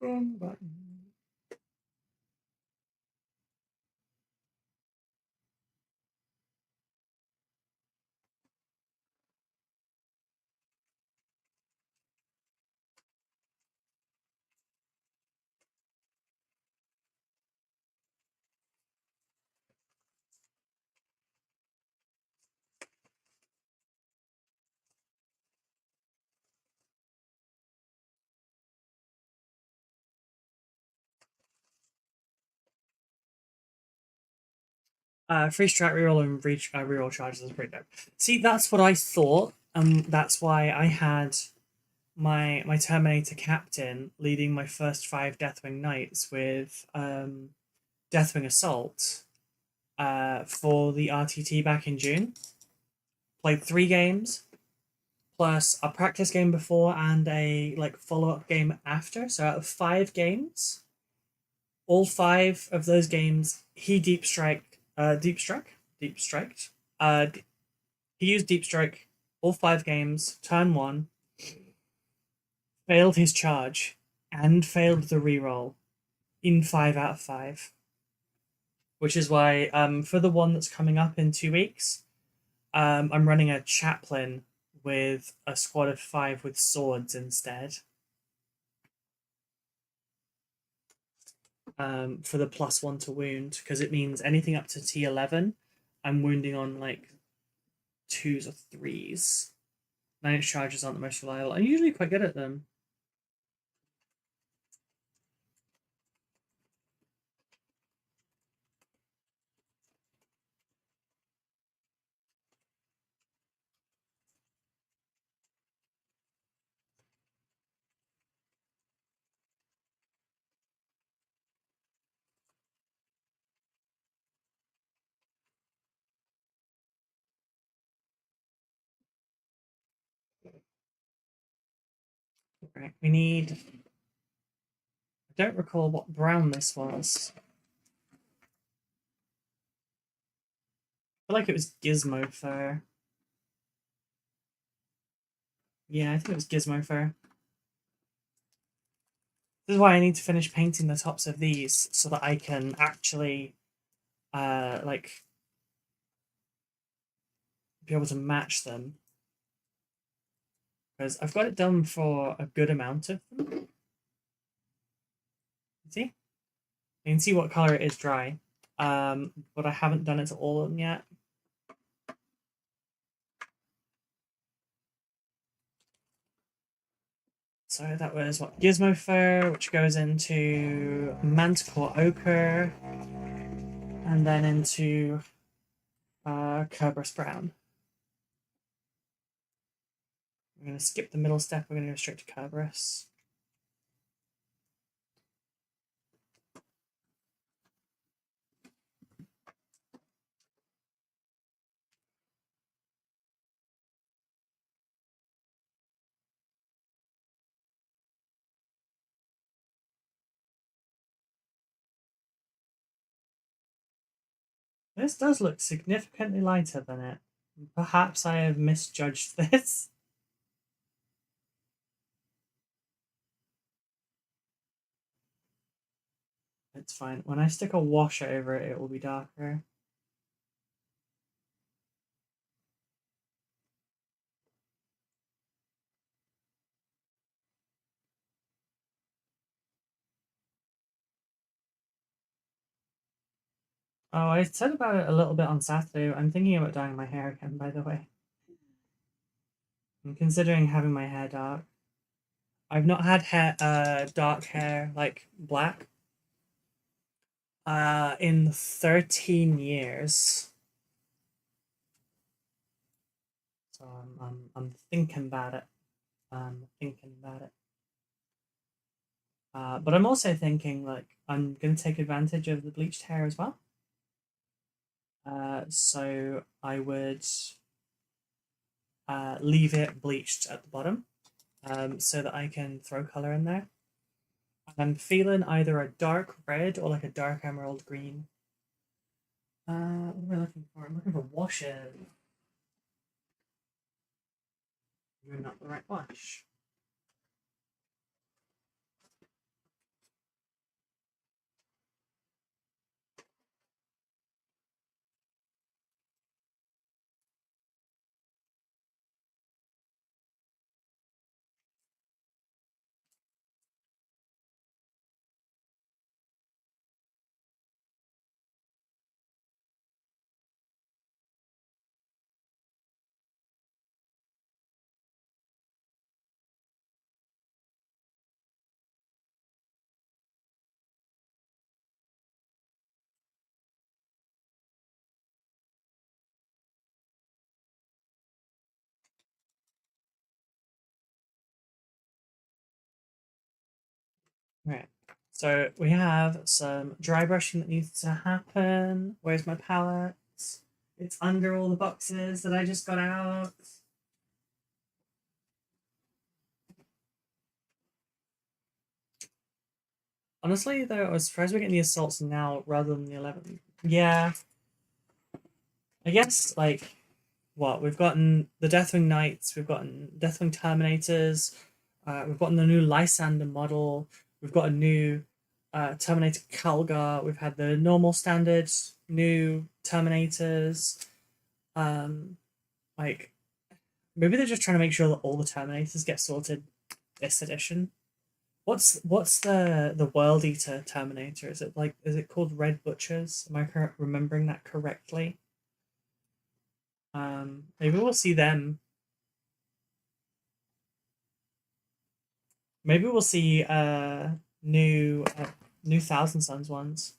Wrong button. Free strat reroll and reroll charges is pretty dope. See, that's what I thought, and that's why I had my Terminator captain leading my first 5 Deathwing Knights with Deathwing Assault for the RTT back in June. Played 3 games plus a practice game before and a like follow-up game after. So out of 5 games, all 5 of those games he deep striked. He used Deep Strike all 5 games, turn 1, failed his charge, and failed the reroll in 5 out of 5. Which is why, for the one that's coming up in 2 weeks, I'm running a chaplain with a squad of 5 with swords instead. For the +1 to wound, because it means anything up to T11, I'm wounding on like 2s or 3s. 9-inch charges aren't the most reliable. I'm usually quite good at them. Right, we need... I don't recall what brown this was. I feel like it was Gizmo fur. Yeah, I think it was Gizmo fur. This is why I need to finish painting the tops of these so that I can actually like be able to match them. Because I've got it done for a good amount of them. See? You can see what color it is dry. But I haven't done it to all of them yet. So that was what, Gizmo fur, which goes into Manticore ochre, and then into Kerberos brown. We're going to skip the middle step. We're going to go straight to Kerberos. This does look significantly lighter than it. Perhaps I have misjudged this. It's fine. When I stick a wash over it, it will be darker. Oh, I said about it a little bit on Saturday. I'm thinking about dyeing my hair again, by the way. I'm considering having my hair dark. I've not had dark hair, like black, in 13 years. So I'm thinking about it. I'm thinking about it. But I'm also thinking, like, I'm going to take advantage of the bleached hair as well. So I would leave it bleached at the bottom, so that I can throw color in there. I'm feeling either a dark red or like a dark emerald green. What am I looking for? I'm looking for washes. You're not the right wash. Right. So we have some dry brushing that needs to happen. Where's my palette? It's under all the boxes that I just got out. Honestly, though, I was surprised we're getting the assaults now rather than the 11. Yeah. I guess, like, what? We've gotten the Deathwing Knights, we've gotten Deathwing Terminators, we've gotten the new Lysander model, we've got a new Terminator Calgar, we've had the normal standard new Terminators. Like maybe they're just trying to make sure that all the Terminators get sorted this edition. What's the World Eater Terminator? Is it called Red Butchers? Am I remembering that correctly? Maybe we'll see them. Maybe we'll see new Thousand Suns ones.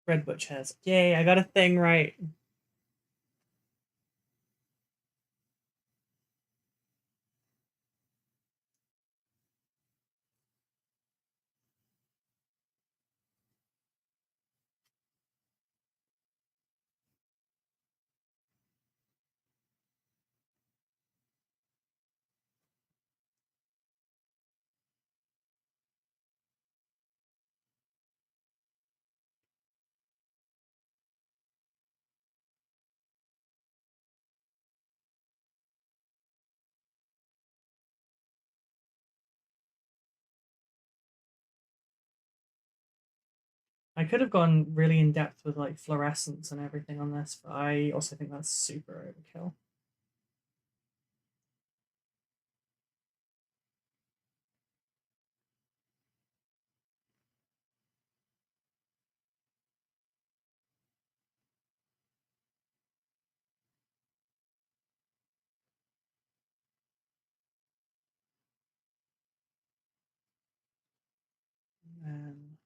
Red Butchers. Yay, I got a thing right. I could have gone really in depth with like fluorescence and everything on this, but I also think that's super overkill. Um,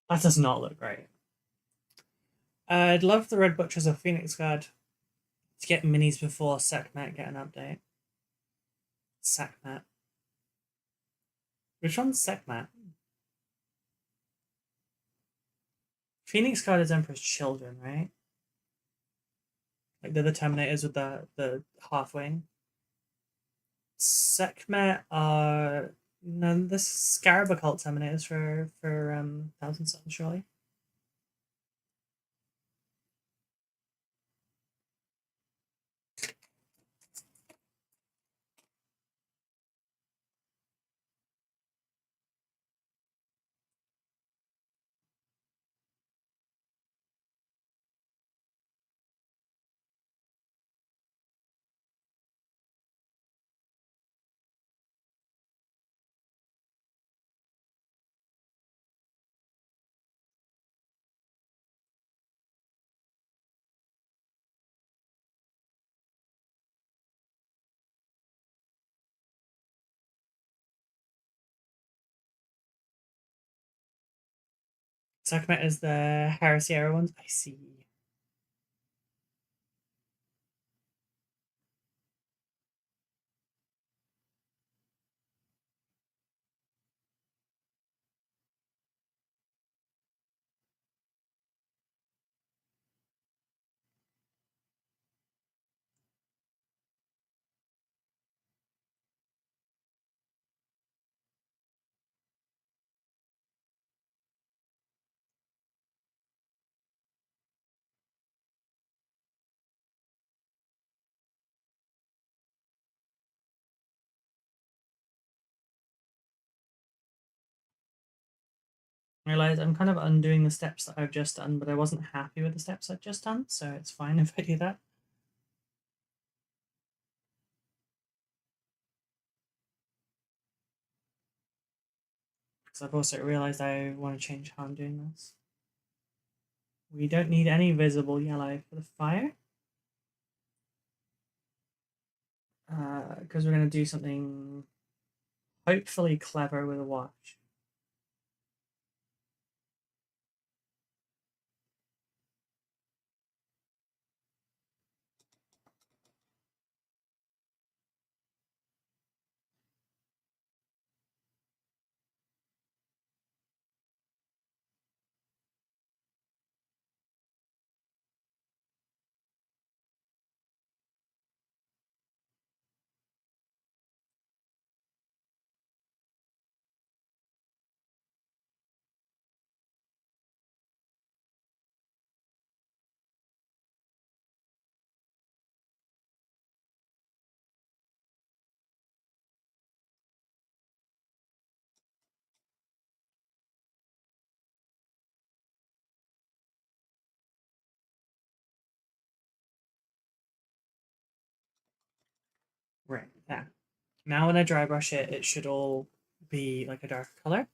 that does not look great. I'd love the Red Butchers of Phoenix Guard to get minis before Sekhmet get an update. Sekhmet. Which one's Sekhmet? Phoenix Guard is Emperor's Children, right? Like they're the Terminators with the half wing. Sekhmet are no, this Scarab Occult Terminators for Thousand Suns, surely. Sekhmet is the Heresy era ones. I see. I realize I'm kind of undoing the steps that I've just done, but I wasn't happy with the steps I've just done, so it's fine if I do that. Because I've also realized I want to change how I'm doing this. We don't need any visible yellow for the fire. because we're going to do something hopefully clever with a watch. Right, there. Now when I dry brush it, it should all be like a dark color.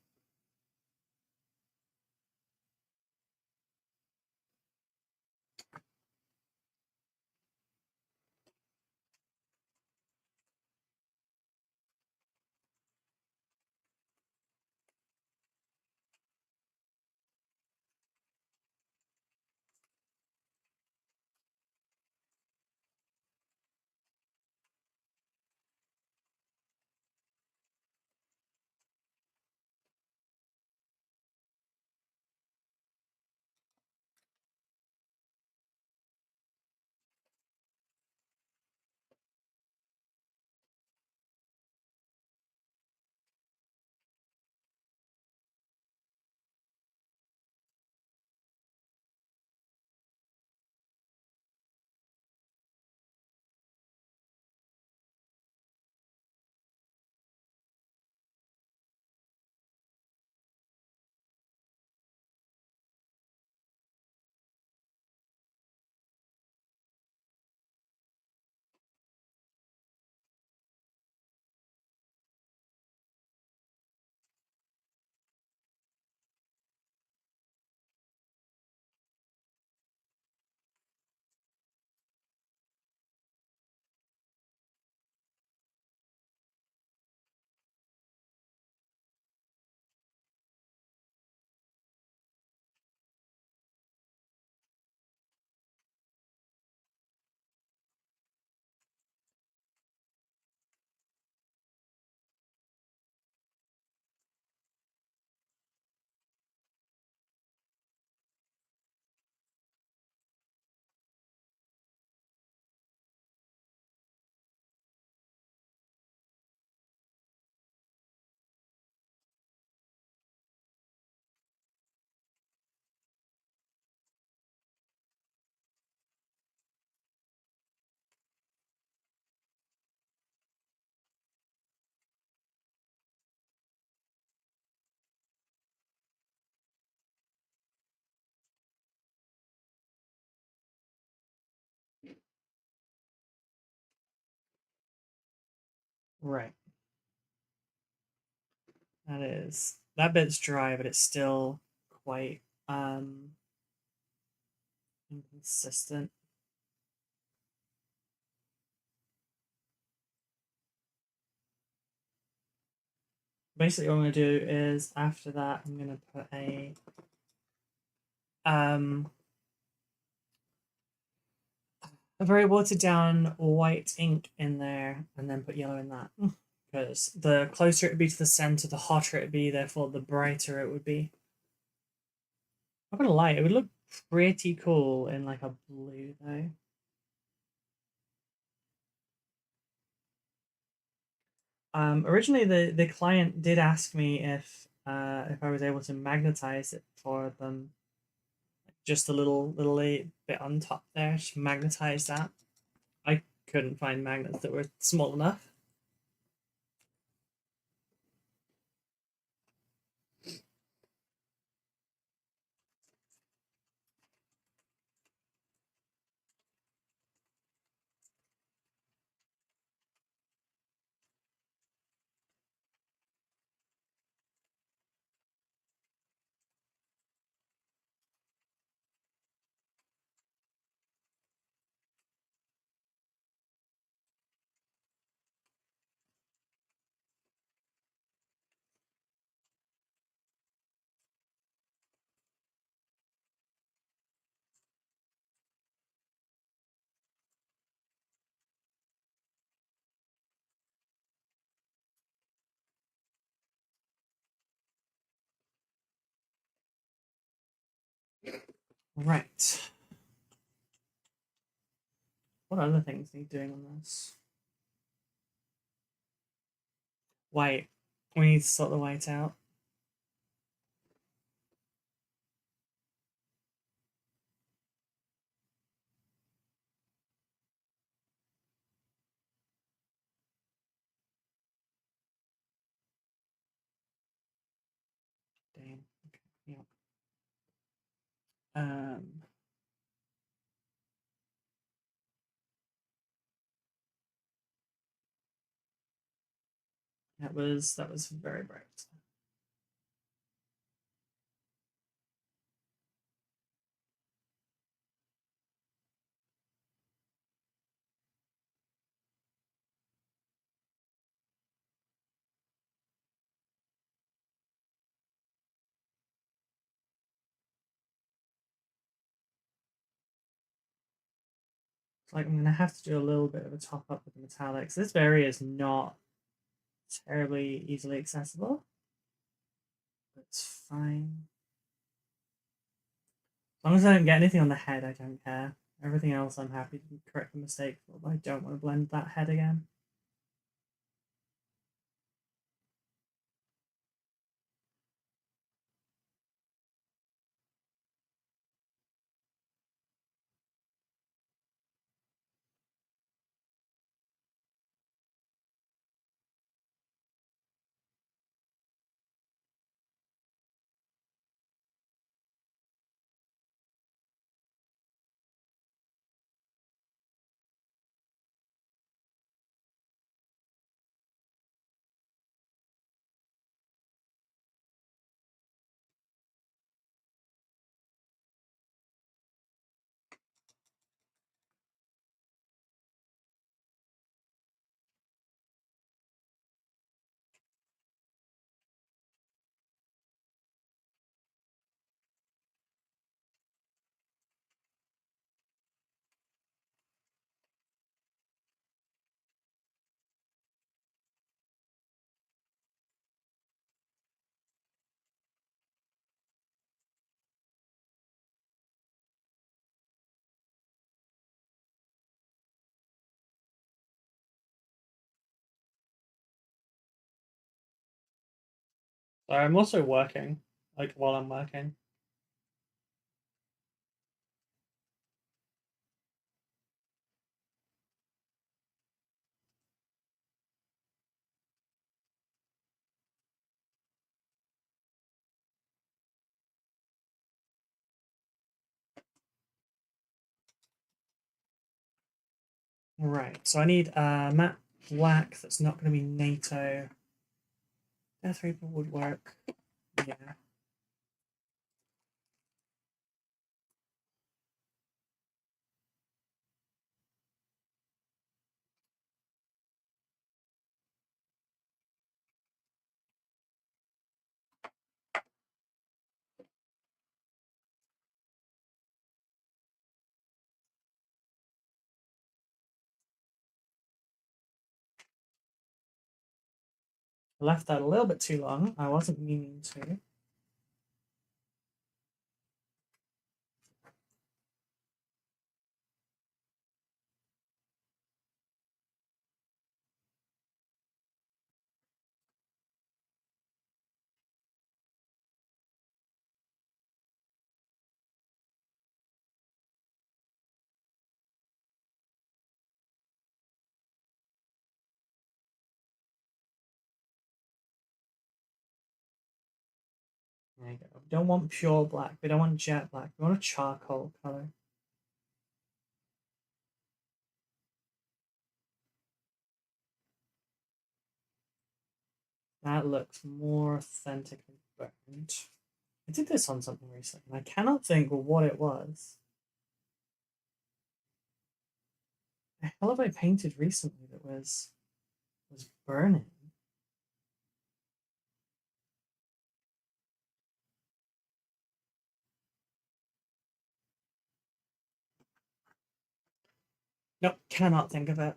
Right. That bit's dry, but it's still quite inconsistent. Basically what I'm gonna do is after that I'm gonna put um a very watered down white ink in there and then put yellow in that. Because the closer it would be to the center, the hotter it would be, therefore the brighter it would be. I'm not gonna lie, it would look pretty cool in like a blue though. Originally the client did ask me if I was able to magnetize it for them, just a little bit on top there, just magnetize that. I couldn't find magnets that were small enough. Right. What other things need doing on this? White. We need to sort the white out. Damn. Okay. Yeah. That was very bright. Like I'm gonna have to do a little bit of a top up with the metallics. This area is not terribly easily accessible. It's fine. As long as I don't get anything on the head, I don't care. Everything else I'm happy to correct the mistake for, but I don't want to blend that head again. So I'm also working, like while I'm working. Right, so I need matte black that's not going to be NATO. Death Reaper would work. Yeah. I left that a little bit too long. I wasn't meaning to. There you go. We don't want pure black. We don't want jet black. We want a charcoal color. That looks more authentically burned. I did this on something recently, and I cannot think of what it was. The hell have I painted recently that was burning? Nope, cannot think of it.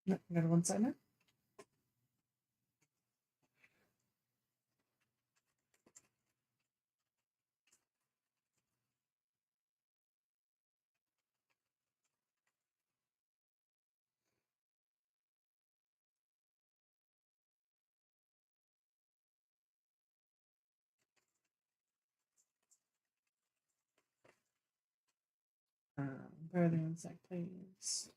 No, I got one side now. Bear with me 1 sec, please.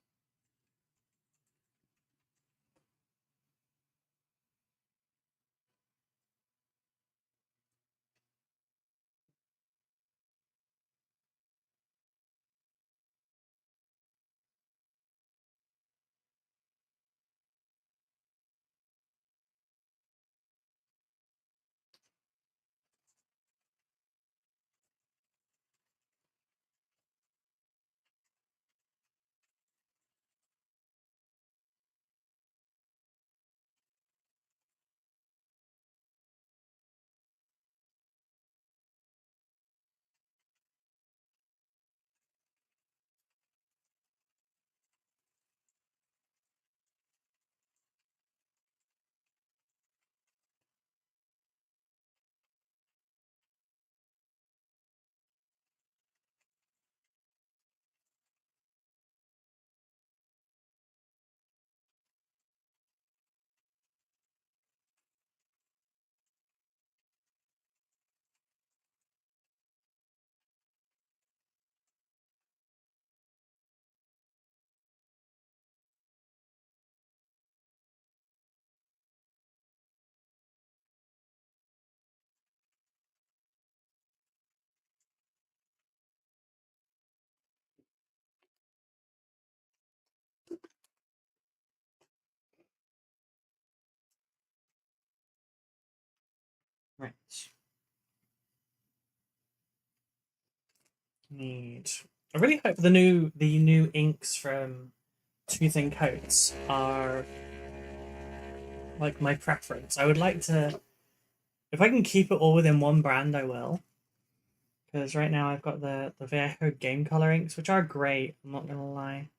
Right. I really hope the new inks from Tooth and Coats are like my preference. I would like to, if I can keep it all within one brand, I will. Because right now I've got the Viejo game color inks, which are great. I'm not gonna lie.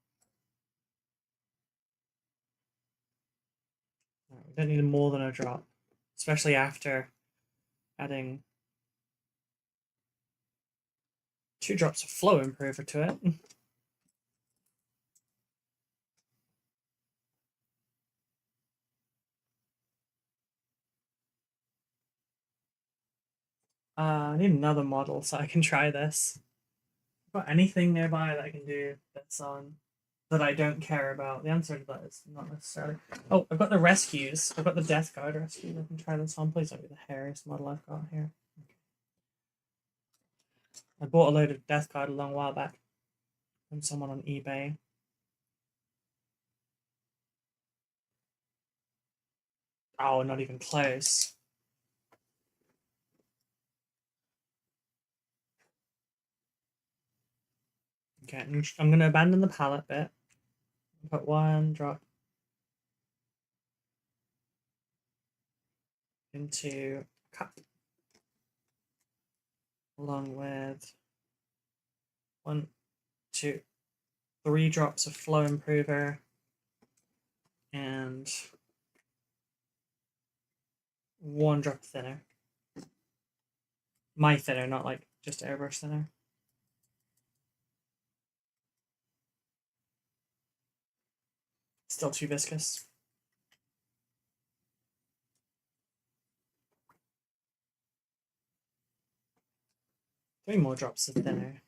We don't need more than a drop, especially after adding 2 drops of flow improver to it. I need another model so I can try this. Got anything nearby that I can do this on that I don't care about? The answer to that is not necessarily. Oh, I've got the rescues. I've got the Death Guard rescue. I can try this on. Please don't be the hairiest model I've got here. Okay. I bought a load of Death Guard a long while back from someone on eBay. Oh, not even close. Okay, I'm going to abandon the palette bit. Put 1 drop into a cup, along with 1, 2, 3 drops of flow improver and 1 drop of thinner. My thinner, not like just airbrush thinner. Still too viscous. Three more drops of thinner.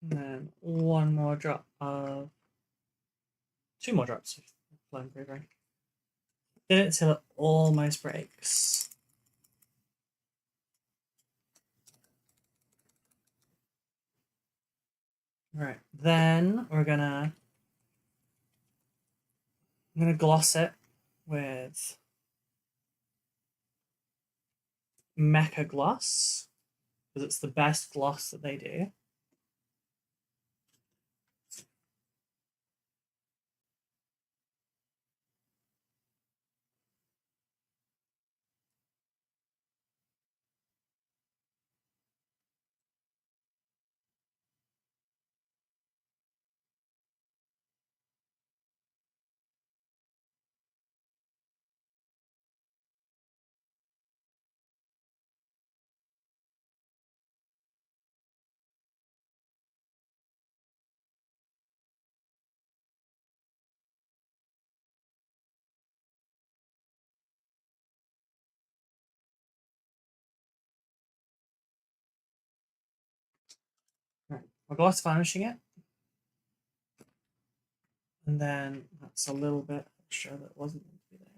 And then 1 more drop of 2 more drops of flow improver. Did it till it almost breaks. Right, then I'm gonna gloss it with Mecha Gloss because it's the best gloss that they do. my gloss varnishing it. And then that's a little bit extra that wasn't meant to be there.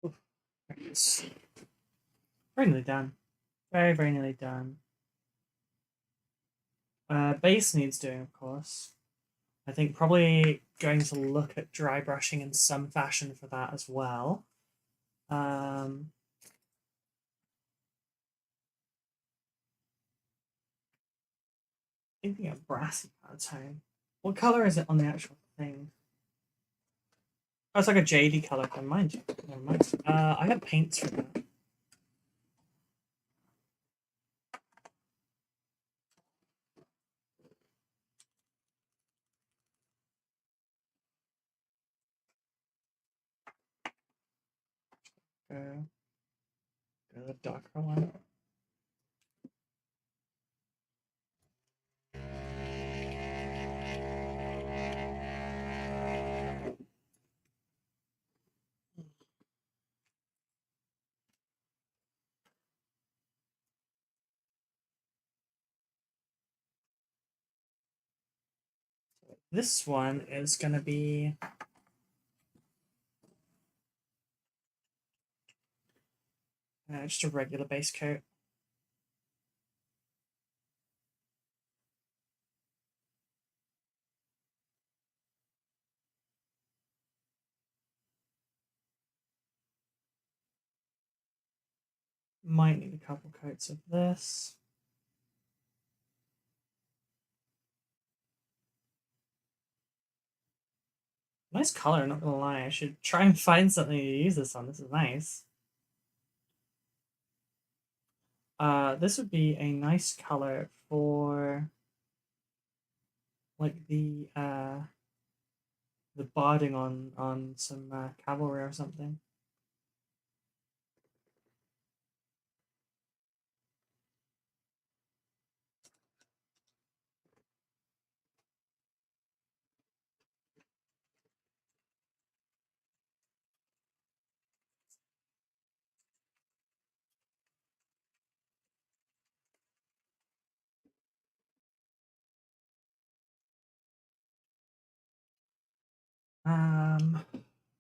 Oof. It's very nearly done. Very, very nearly done. Base needs doing, of course. I think probably going to look at dry brushing in some fashion for that as well. Thinking of brassy kind of tone. What color is it on the actual thing? Oh, it's like a jadey color. Never mind. Never mind. I have paints for that. Go the darker one. This one is going to be just a regular base coat. Might need a couple coats of this. Nice color, not gonna lie. I should try and find something to use this on. This is nice. This would be a nice color for like the barding on some cavalry or something.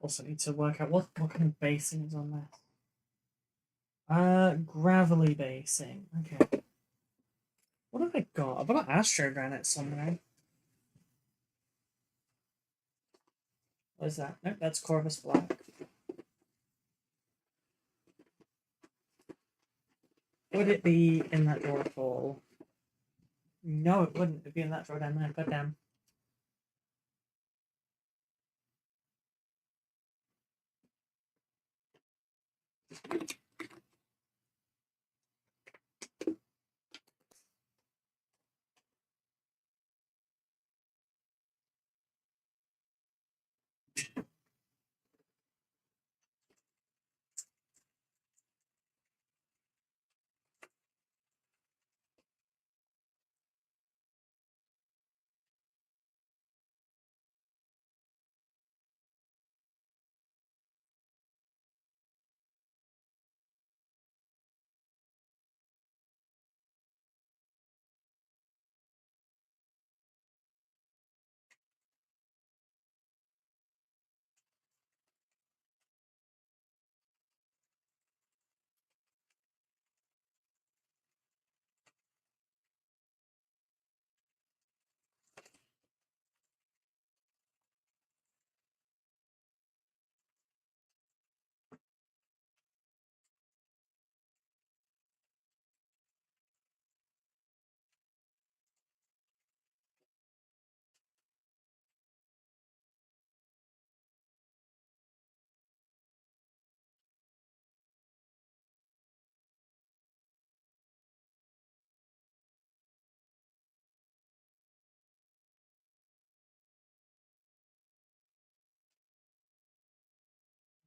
Also need to work out what kind of basing is on this. Gravelly basing. Okay. What have I got? I've got astro granite somewhere. What is that? Nope, that's Corvus Black. Would it be in that drawer at all? No, it wouldn't. It'd be in that drawer down there. Goddamn.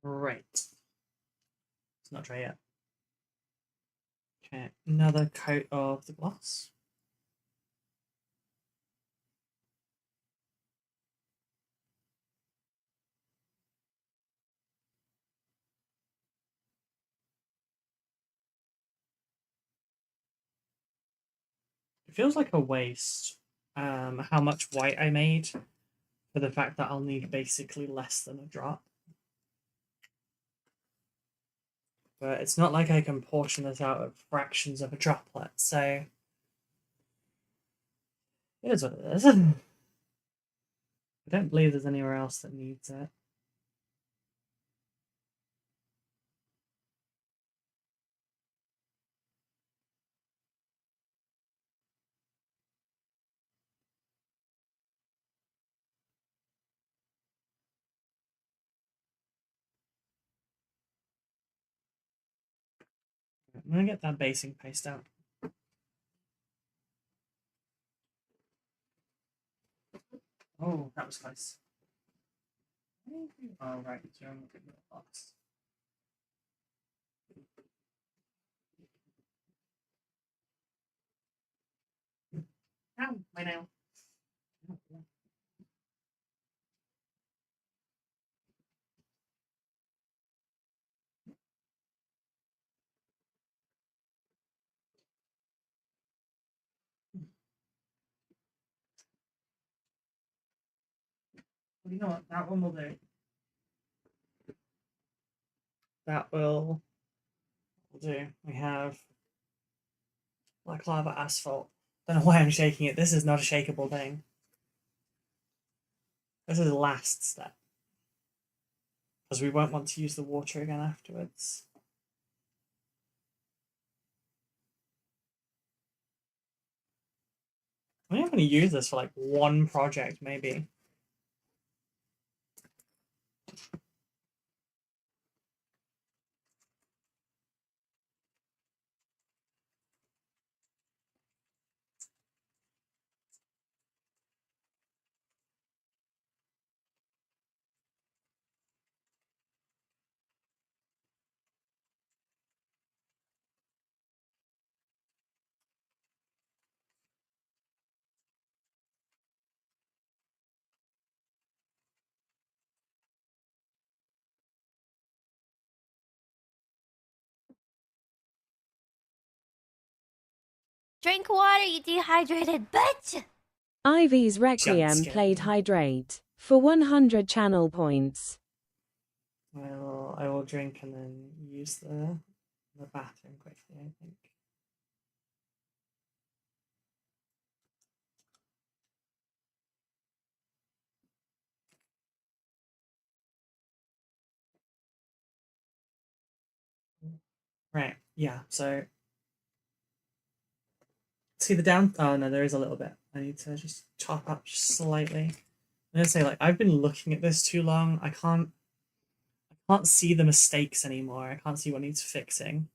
Right. It's not dry yet. Okay, another coat of the gloss. It feels like a waste how much white I made for the fact that I'll need basically less than a drop. But it's not like I can portion this out of fractions of a droplet, so it is what it is. I don't believe there's anywhere else that needs it. I'm gonna get that basing paste out. Oh, that was close. Oh, right, so I'm looking at the box. Ow, my nail. You know what? That one will do. That will do. We have black lava asphalt. Don't know why I'm shaking it. This is not a shakeable thing. This is the last step. Because we won't want to use the water again afterwards. I'm only going to use this for like one project, maybe. Drink water, you dehydrated bitch! Ivy's Requiem Jump played scare. Hydrate for 100 channel points. I will drink and then use the bathroom quickly, I think. Right, yeah, so see the down. Oh no, there is a little bit. I need to just chop up just slightly. I'm gonna say, like, I've been looking at this too long. I can't see the mistakes anymore. I can't see what needs fixing.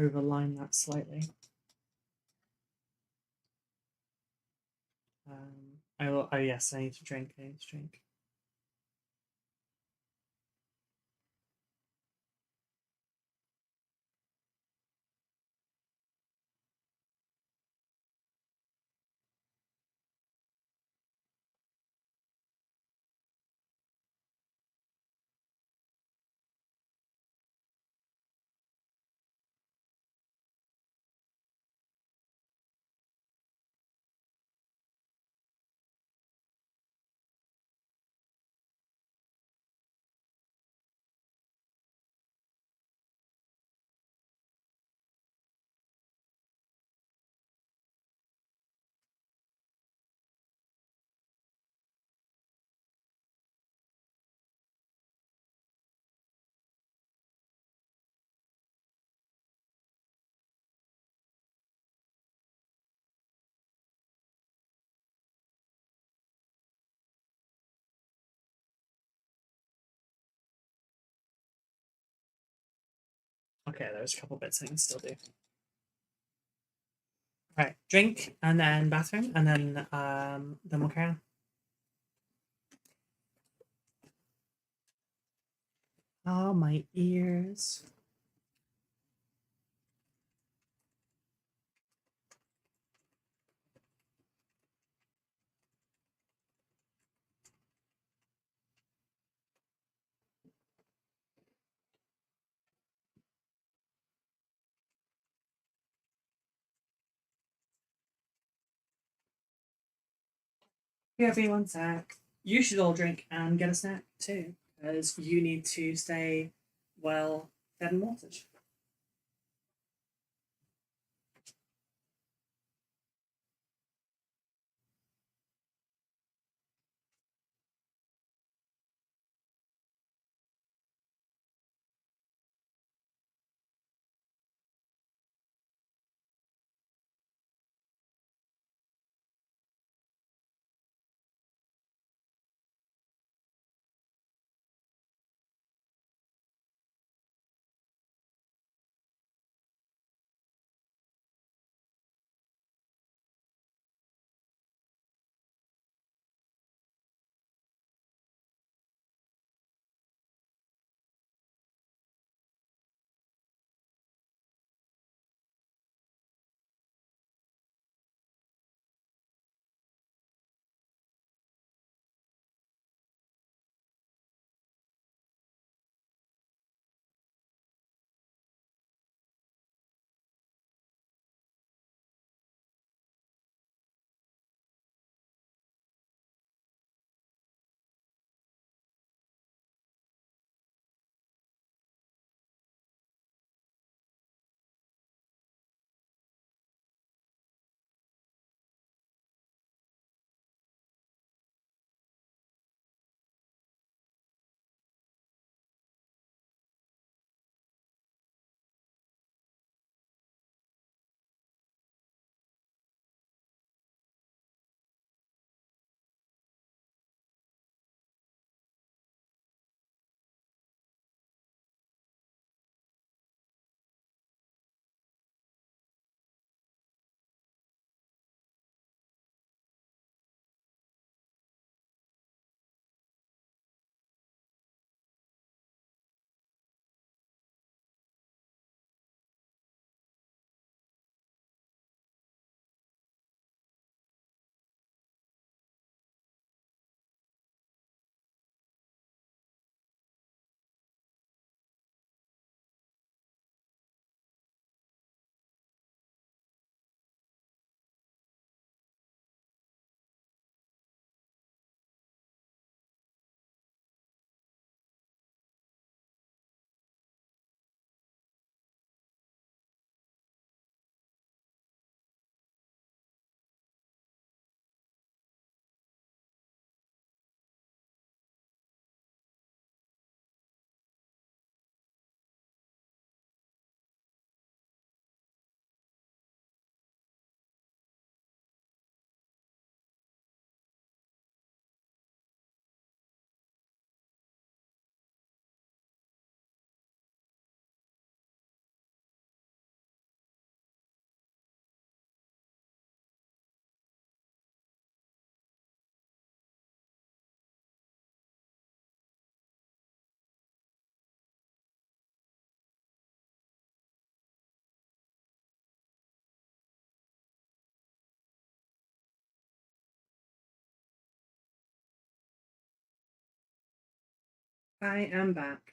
Overline that slightly. I will. Oh yes, I need to drink. I need to drink. Okay, there's a couple bits I can still do. Right, drink and then bathroom and then we'll carry on. Oh, my ears. Here, everyone, sec. You should all drink and get a snack too, because you need to stay well fed and watered. I am back.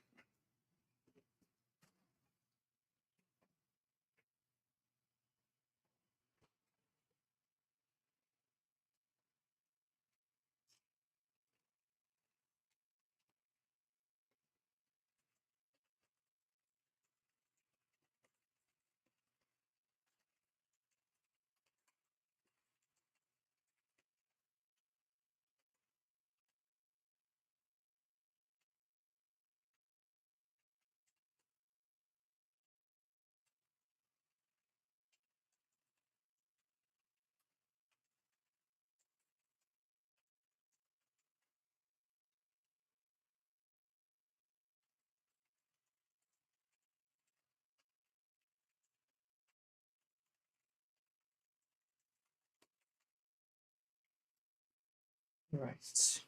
Right.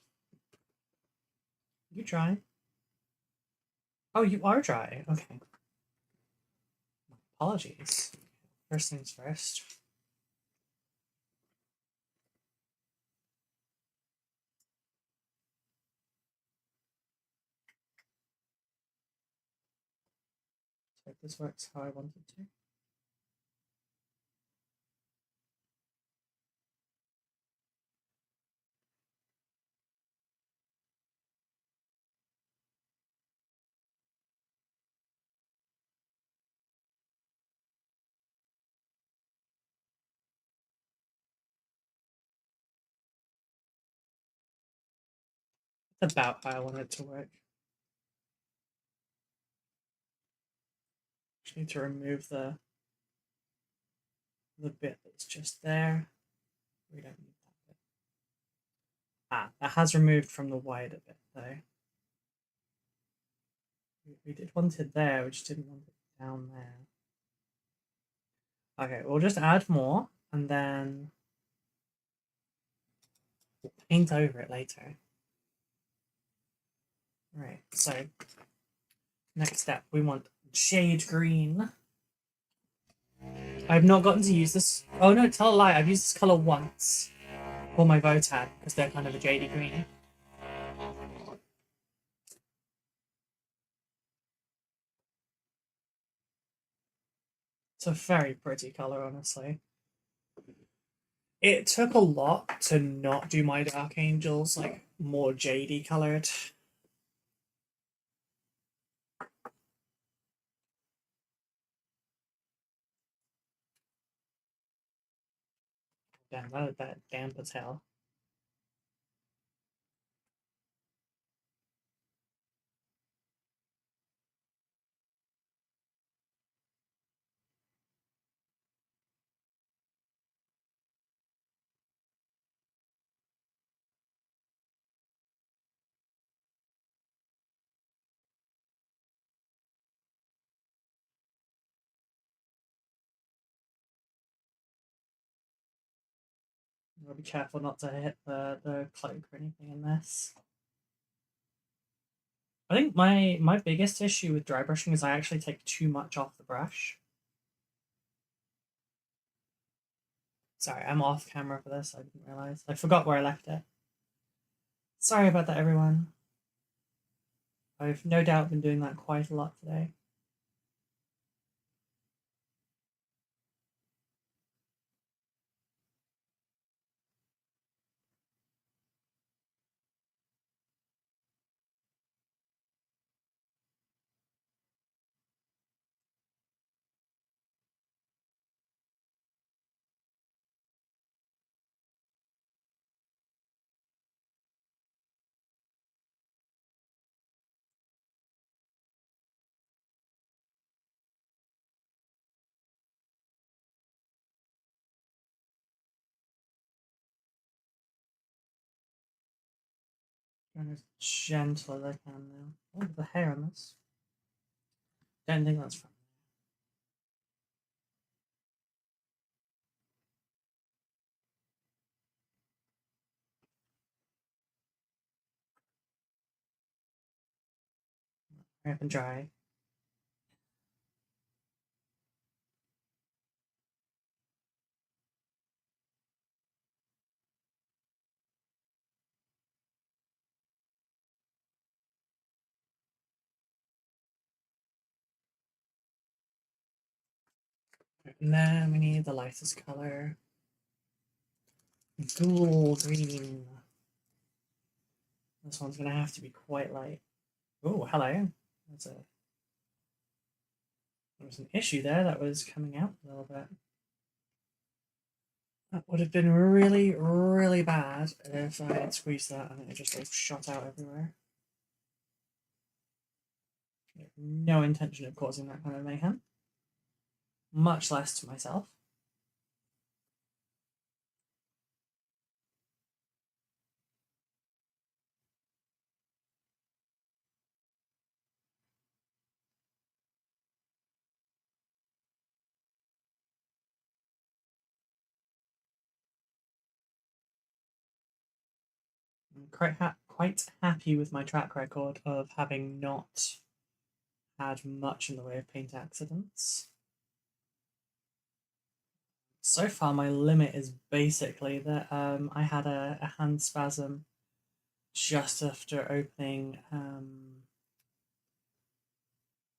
You dry? Oh, you are dry. Okay. Apologies. First things first. So if this works how I want it to. It's about how I want it to work. Just need to remove the bit that's just there. We don't need that bit. Ah, that has removed from the wider bit though. We did want it there, we just didn't want it down there. Okay, we'll just add more and then we'll paint over it later. Right, so next step, we want shade green. I've not gotten to use this. Oh no, tell a lie, I've used this color once for my Votan because they're kind of a jady green. It's a very pretty color, honestly. It took a lot to not do my Dark Angels like more jady colored. Damn, that damp as hell. I'll be careful not to hit the cloak or anything in this. I think my biggest issue with dry brushing is I actually take too much off the brush. Sorry, I'm off camera for this. I didn't realize. I forgot where I left it. Sorry about that, everyone. I've no doubt been doing that quite a lot today. Going as gentle as I can now. Oh, the hair on this. Don't think that's from. Hurry up and dry. And then we need the lightest color. Ghoul green. This one's gonna have to be quite light. Oh, hello. There was an issue there that was coming out a little bit. That would have been really, really bad if I had squeezed that and it just like shot out everywhere. No intention of causing that kind of mayhem. Much less to myself. quite happy with my track record of having not had much in the way of paint accidents. So far, my limit is basically that I had a hand spasm just after opening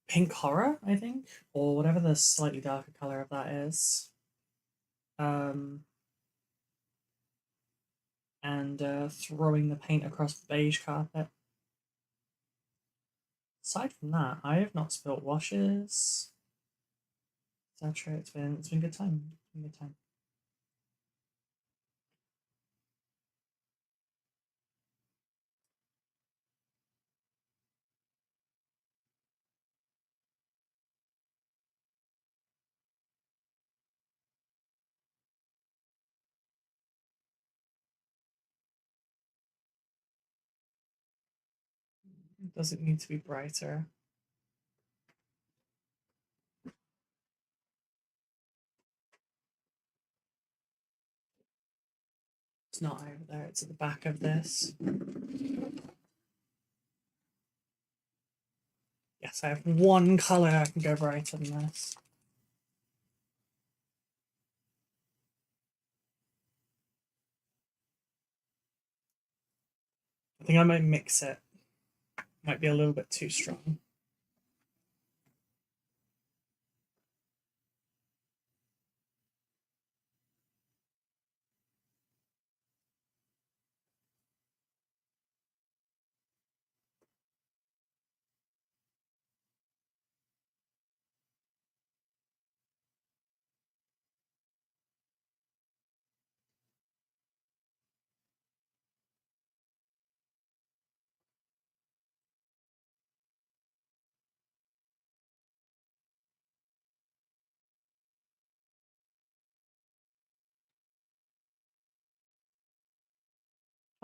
Pink Horror, I think, or whatever the slightly darker color of that is. And throwing the paint across the beige carpet. Aside from that, I have not spilt washes. Etc. It's been a good time. It's been a good time. It doesn't need to be brighter. It's not over there, it's at the back of this. Yes, I have one colour I can go brighter than this. I think I might mix it. Might be a little bit too strong.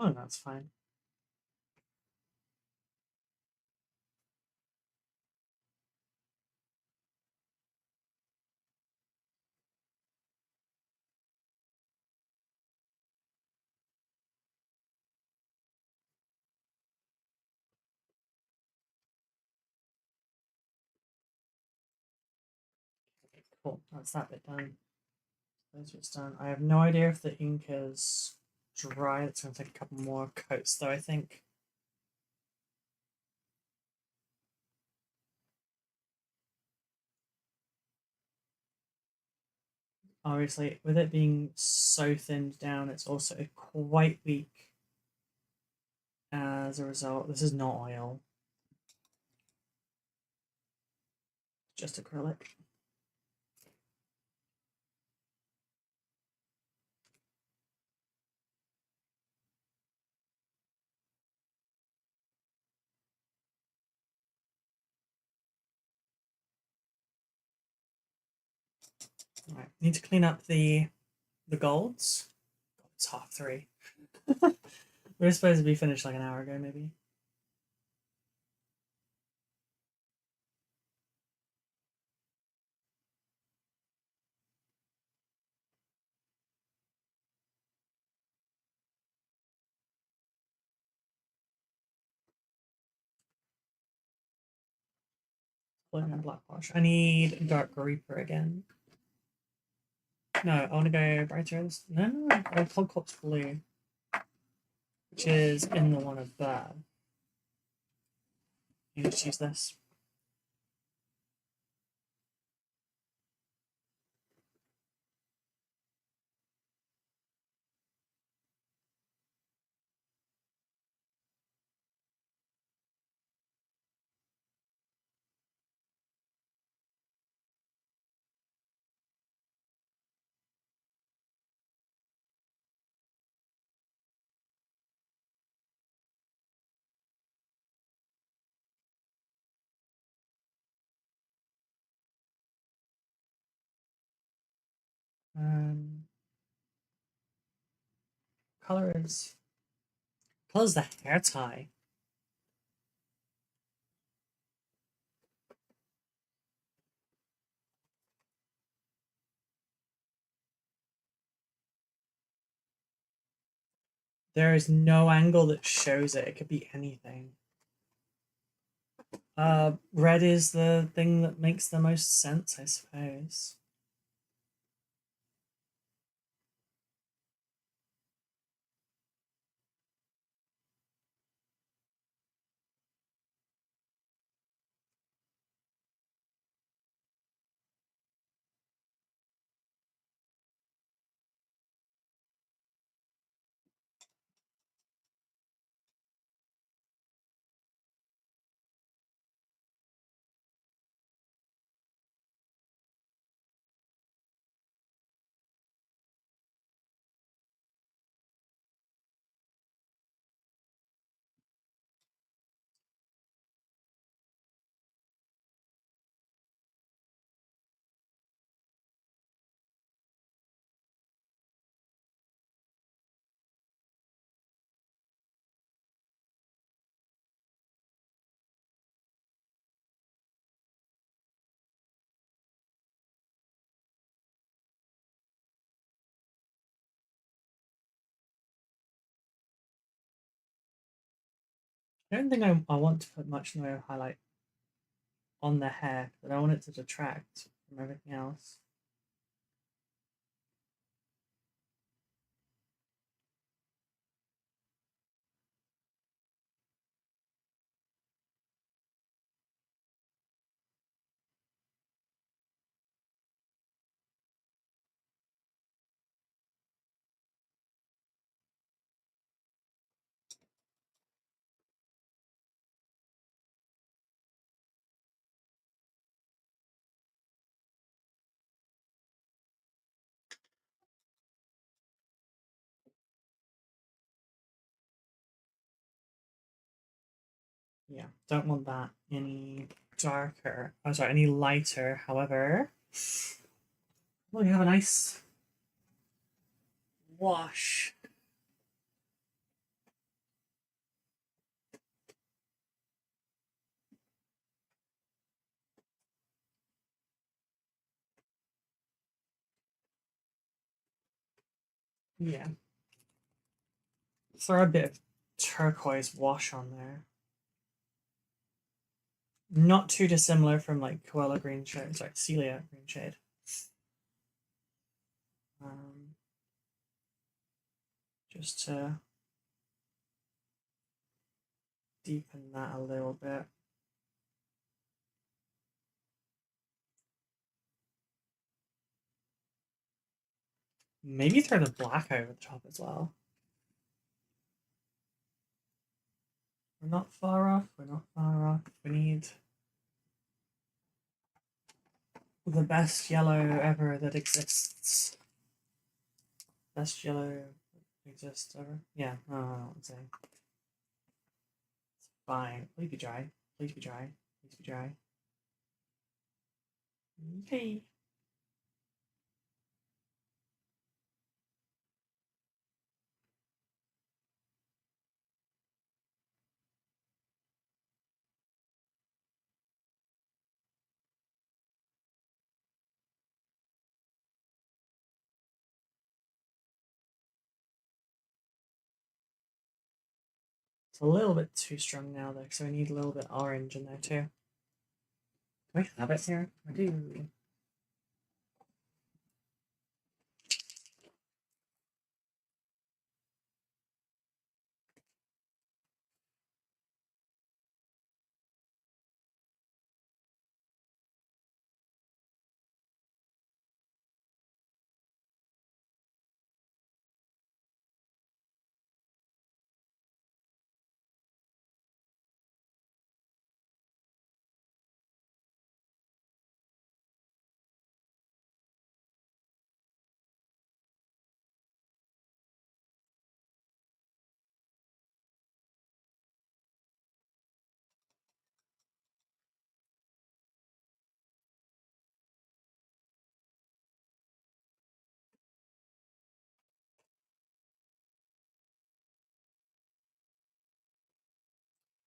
Oh, that's fine. Cool, that's that bit done. Those bits done. I have no idea if the ink is dry. It's going to take a couple more coats, though, I think. Obviously, with it being so thinned down, it's also quite weak. As a result, this is not oil, just acrylic. All right, need to clean up the golds. It's 3:30. We were supposed to be finished like an hour ago, maybe. Blue and black wash. I need dark Reaper again. No, I want to go brighter. No, I Cold Corpse Blue, which is in the one above. You just use this. Um, colors. Colors the hair tie. There is no angle that shows it. It could be anything. Red is the thing that makes the most sense, I suppose. I don't think I want to put much in the way of highlight on the hair, but I want it to detract from everything else. Yeah, don't want that any darker. Oh, sorry, any lighter. However, we have a nice wash. Yeah. Throw a bit of turquoise wash on there. Not too dissimilar from like Koala green shade, sorry, Celia green shade. Just to deepen that a little bit. Maybe throw the black over the top as well. We're not far off. We're not far off. We need the best yellow ever that exists. Best yellow that exists ever. Yeah, I don't know what I'm saying. It's fine. Please be dry. Please be dry. Please be dry. Okay. It's a little bit too strong now though, so I need a little bit orange in there too. Do I have it here? I do.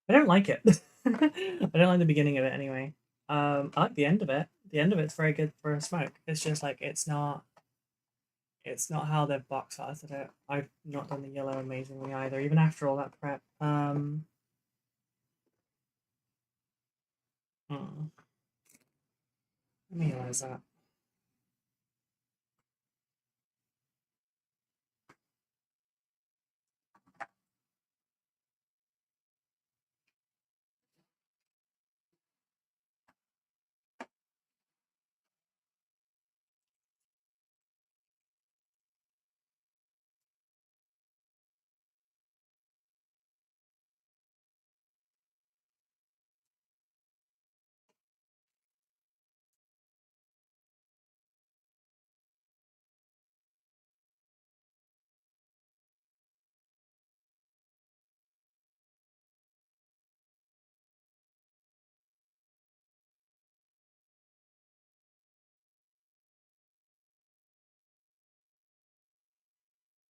I don't like it. I don't like the beginning of it anyway. I like the end of it. The end of it's very good for a smoke. It's just like it's not. It's not how they've box arted it. I've not done the yellow amazingly either, even after all that prep. Let me realize that.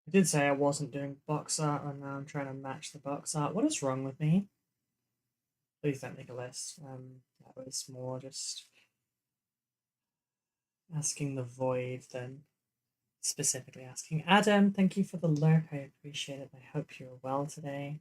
I did say I wasn't doing box art, and now I'm trying to match the box art. What is wrong with me? Please don't make a list. That was more just asking the void than specifically asking. Adam, thank you for the lurk. I appreciate it. I hope you're well today.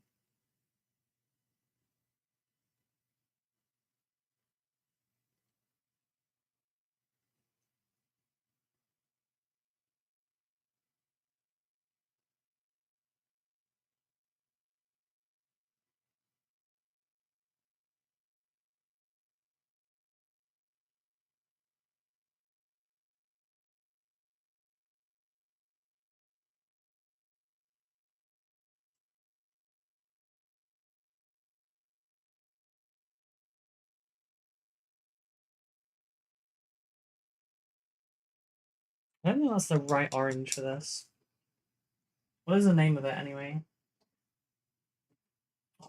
I don't think that's the right orange for this. What is the name of it anyway?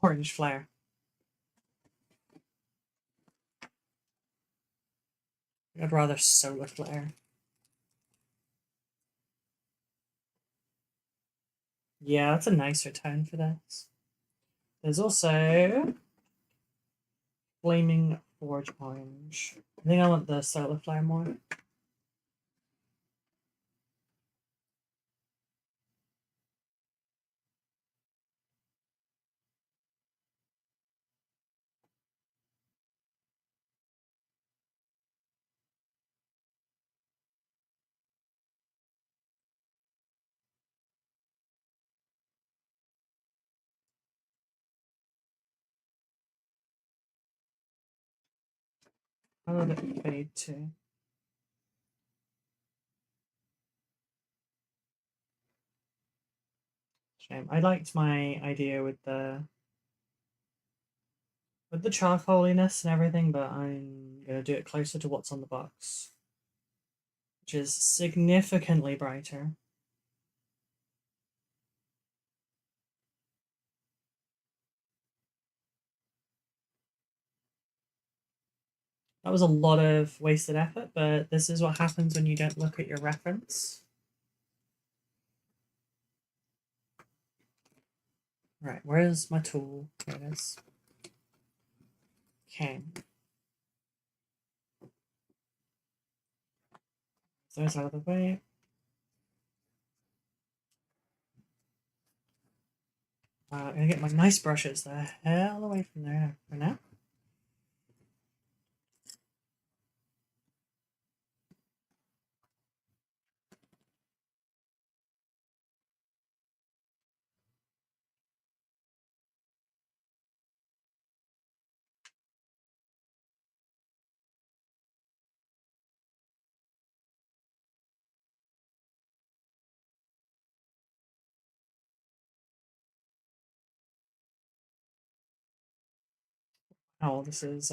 Orange flare. I'd rather solar flare. Yeah, that's a nicer tone for this. There's also Flaming Forge Orange. I think I want the solar flare more. I love it fade too. Shame. I liked my idea with the charcoaliness and everything, but I'm gonna do it closer to what's on the box, which is significantly brighter. That was a lot of wasted effort, but this is what happens when you don't look at your reference. Right, where's my tool? There it is. Okay. Those out of the way. I'm gonna get my nice brushes the hell away from there for now. Oh, this is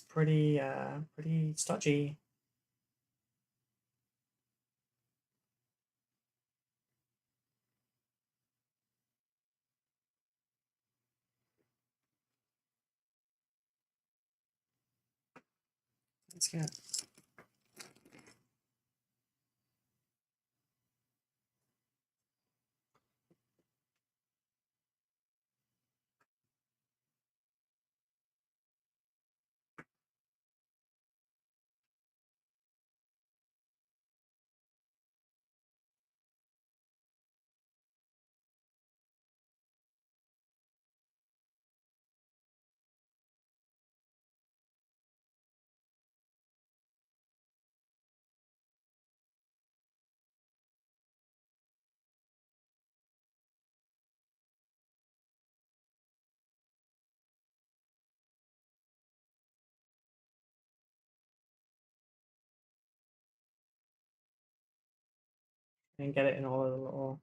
pretty pretty stodgy. Let's get and get it in all of the little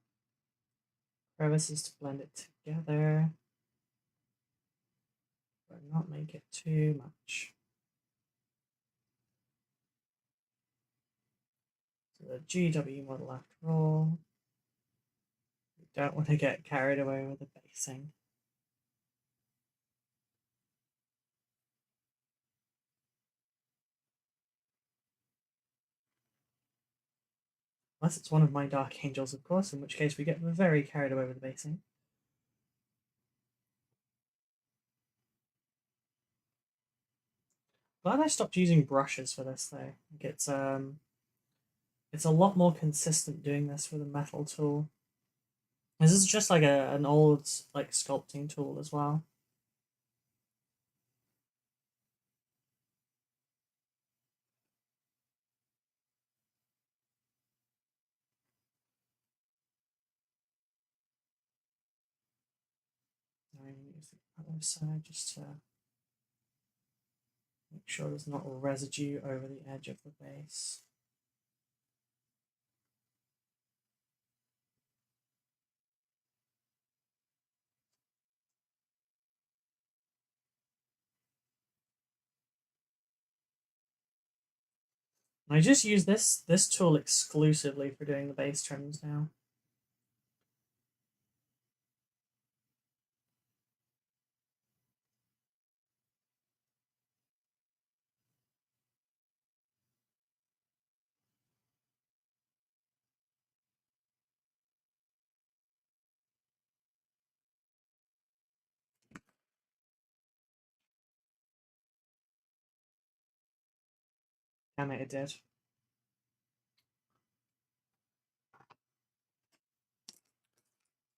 crevices to blend it together, but not make it too much. So the GW model after all. We don't want to get carried away with the basing. Unless it's one of my Dark Angels, of course, in which case we get very carried away with the basing. Glad I stopped using brushes for this though. Like it's a lot more consistent doing this with a metal tool. This is just like an old like sculpting tool as well. I'm going to use the other side just to make sure there's not residue over the edge of the base. I just use this tool exclusively for doing the base trims now. Damn it, it did.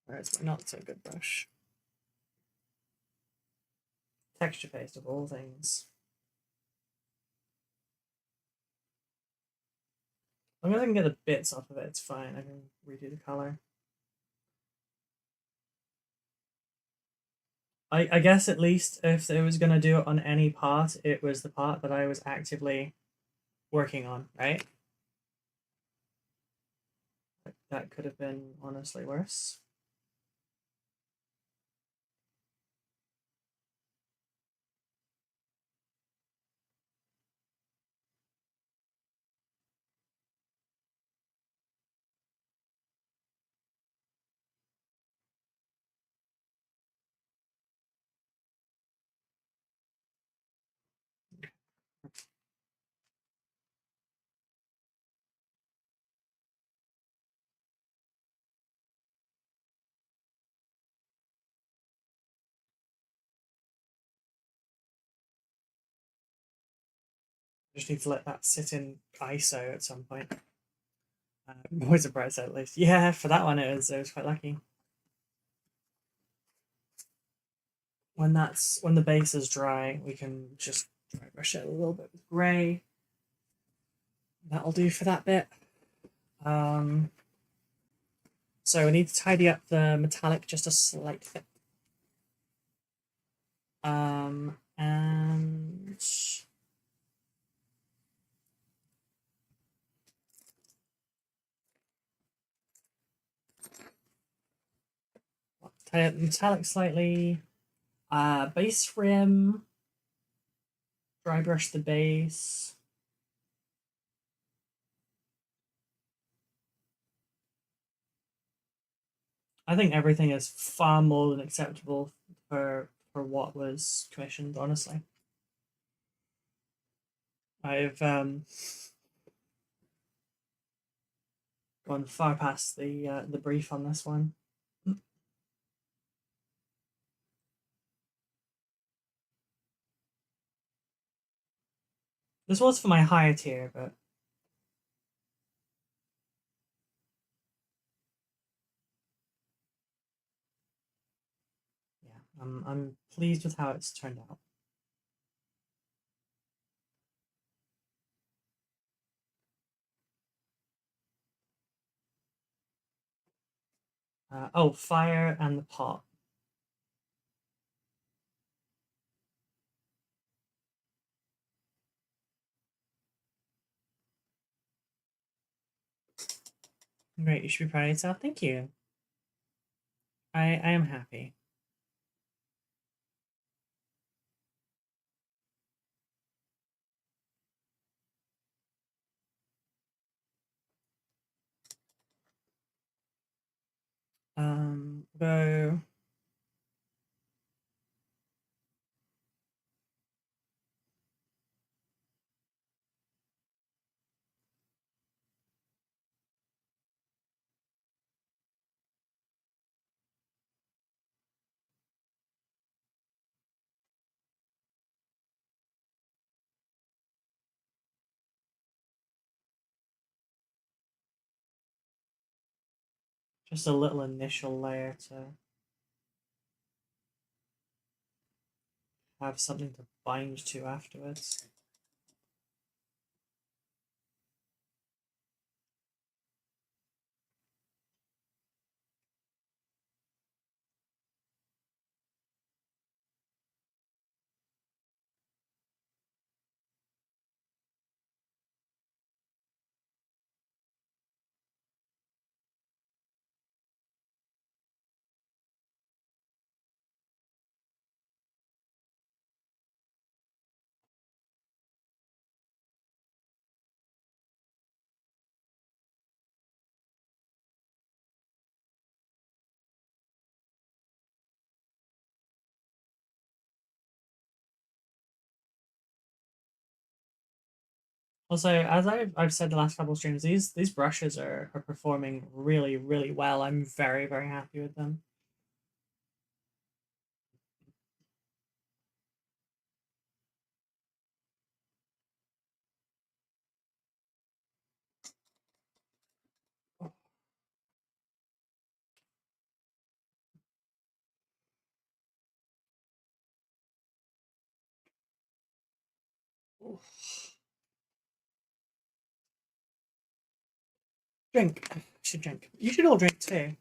Where's my not so good brush? Texture paste of all things. As long as I can get the bits off of it, it's fine. I can redo the color. I guess at least if it was going to do it on any part, it was the part that I was actively working on, right? That could have been honestly worse. Just need to let that sit in ISO at some point. I'm always surprised at least. Yeah, for that one it was quite lucky. When the base is dry, we can just dry brush it a little bit with grey. That'll do for that bit. So we need to tidy up the metallic just a slight bit. And tidy up the metallic slightly. Base rim. Dry brush the base. I think everything is far more than acceptable for what was commissioned, honestly. I've gone far past the brief on this one. This was for my higher tier, but yeah, I'm pleased with how it's turned out. Oh, fire and the pot. Great, you should be proud of yourself. Thank you. I am happy. Go. Just a little initial layer to have something to bind to afterwards. Also, as I've said the last couple of streams, these brushes are performing really, really well. I'm very, very happy with them. Drink. I should drink. You should all drink too.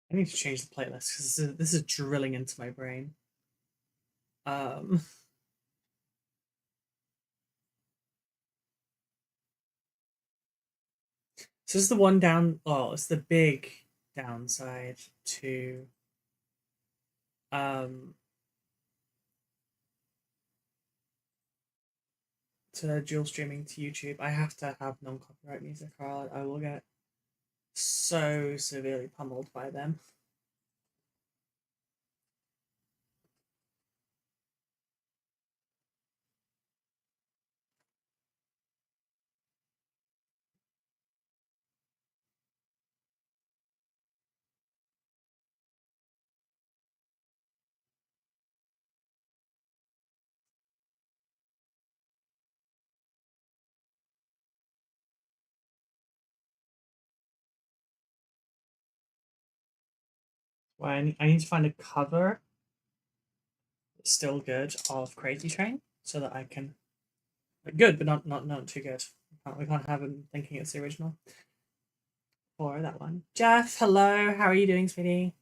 I need to change the playlist because this is drilling into my brain. So this is the one down. Oh, it's the big downside to um dual streaming to YouTube. I have to have non-copyright music, or I will get so severely pummeled by them. Well, I need to find a cover that's still good of Crazy Train so that I can Good, but not too good. We can't have him thinking it's the original. Or that one. Jeff, hello. How are you doing, sweetie?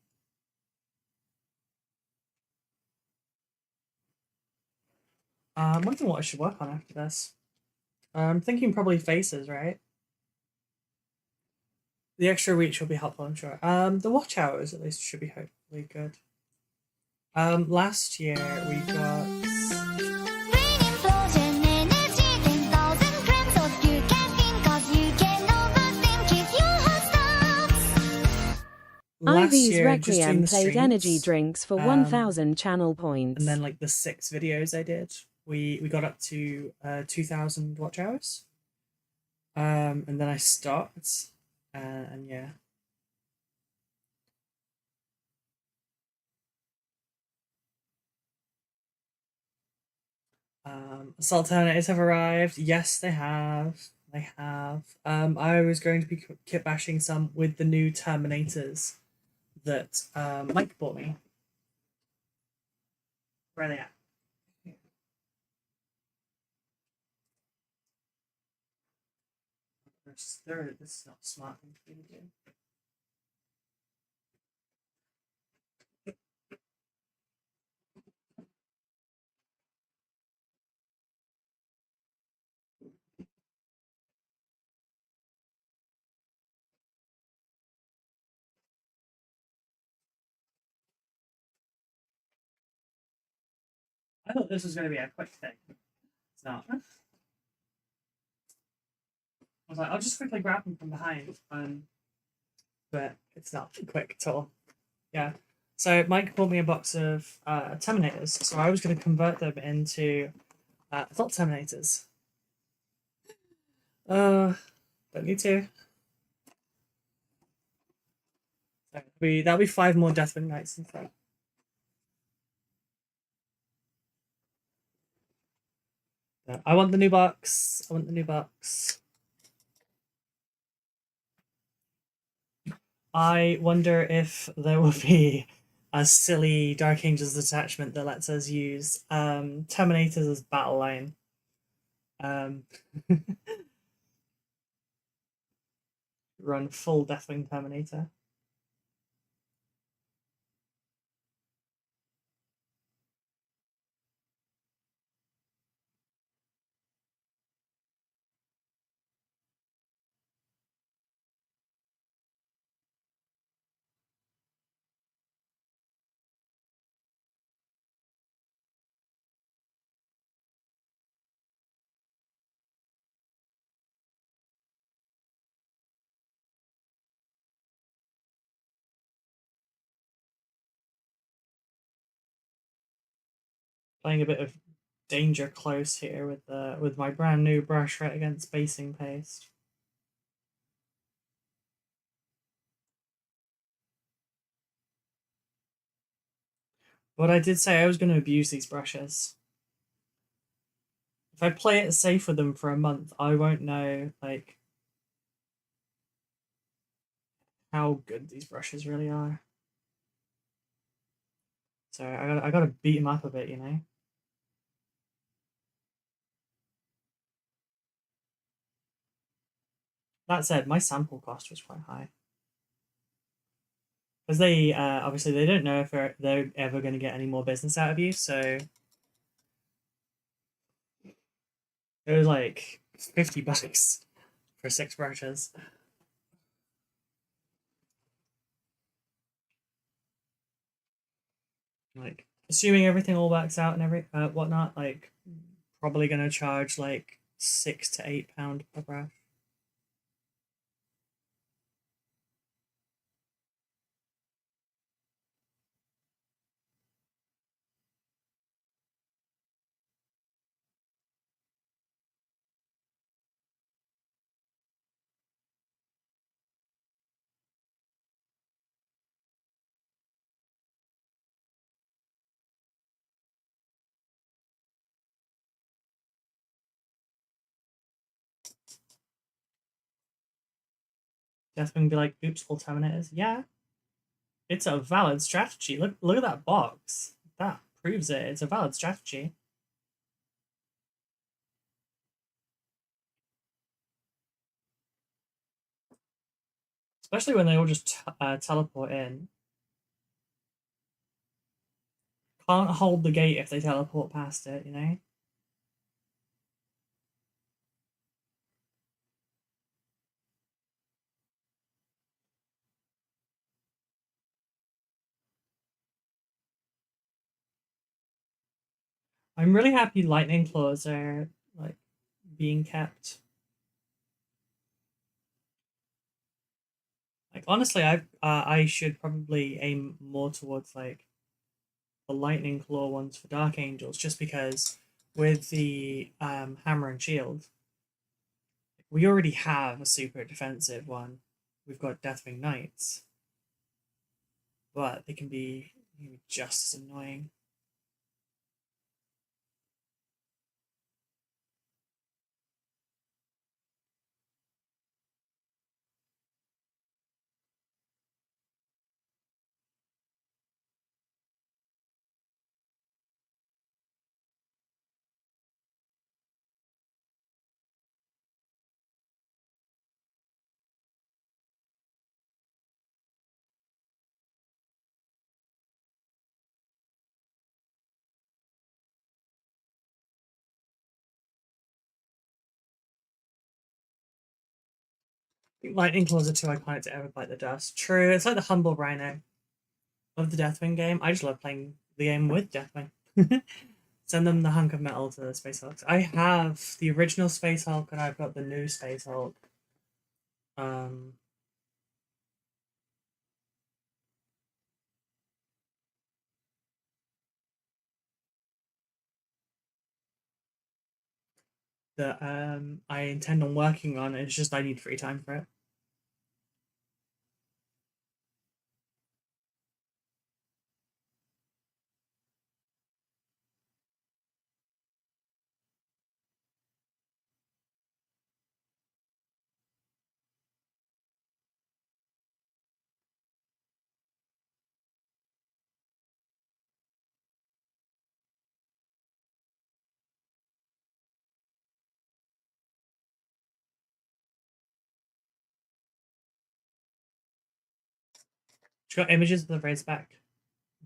I'm wondering what I should work on after this. I'm thinking probably faces, right? The extra reach will be helpful, I'm sure. The watch hours at least should be hopefully good. Last year we got Ivy's Requiem played energy drinks for 1,000 channel points. And then like the 6 videos I did, we got up to 2,000 watch hours. And then I stopped, and yeah. Assault Terminators have arrived. Yes, they have. They have. I was going to be kit bashing some with the new Terminators that Mike bought me. Where are they at? This is not a smart thing for me to do. I thought this was going to be a quick thing. It's not. I was like, I'll just quickly grab them from behind, but it's not quick at all. Yeah. So Mike bought me a box of Terminators, so I was going to convert them into adult Terminators. Don't need to. That'll be 5 more Deathwing Knights in front. I want the new box. I want the new box. I wonder if there will be a silly Dark Angels attachment that lets us use Terminators as battle line. Run full Deathwing Terminator. Playing a bit of danger close here with my brand new brush right against basing paste. But I did say I was going to abuse these brushes. If I play it safe with them for a month, I won't know like how good these brushes really are. So I gotta beat them up a bit, you know. That said, my sample cost was quite high. Because they obviously they don't know if they're ever going to get any more business out of you, so it was like $50 for 6 brushes. Like assuming everything all works out and whatnot, like probably going to charge like £6 to £8 per brush. Definitely be like, oops, all Terminators. Yeah, it's a valid strategy. Look at that box. That proves it. It's a valid strategy. Especially when they all just teleport in. Can't hold the gate if they teleport past it, you know? I'm really happy lightning claws are like being kept. Like honestly, I should probably aim more towards like the lightning claw ones for Dark Angels, just because with the hammer and shield, we already have a super defensive one. We've got Deathwing Knights, but they can be just as annoying. Lightning claws are too iconic to ever bite the dust. True, it's like the humble rhino of the Deathwing game. I just love playing the game with Deathwing. Send them the hunk of metal to the Space Hulks. I have the original Space Hulk and I've got the new Space Hulk. Um, that I intend on working on. It's just I need free time for it. She's got images of the Razorback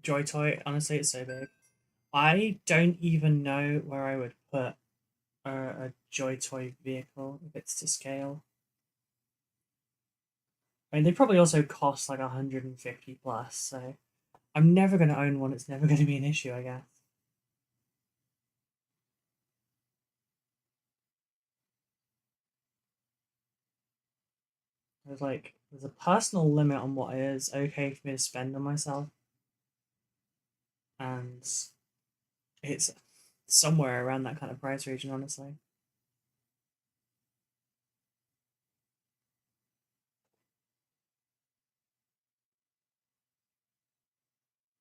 Joy Toy. Honestly, it's so big. I don't even know where I would put a Joy Toy vehicle if it's to scale. I mean, they probably also cost like 150 plus, so I'm never going to own one. It's never going to be an issue, I guess. There's a personal limit on what it is okay for me to spend on myself, and it's somewhere around that kind of price region, honestly.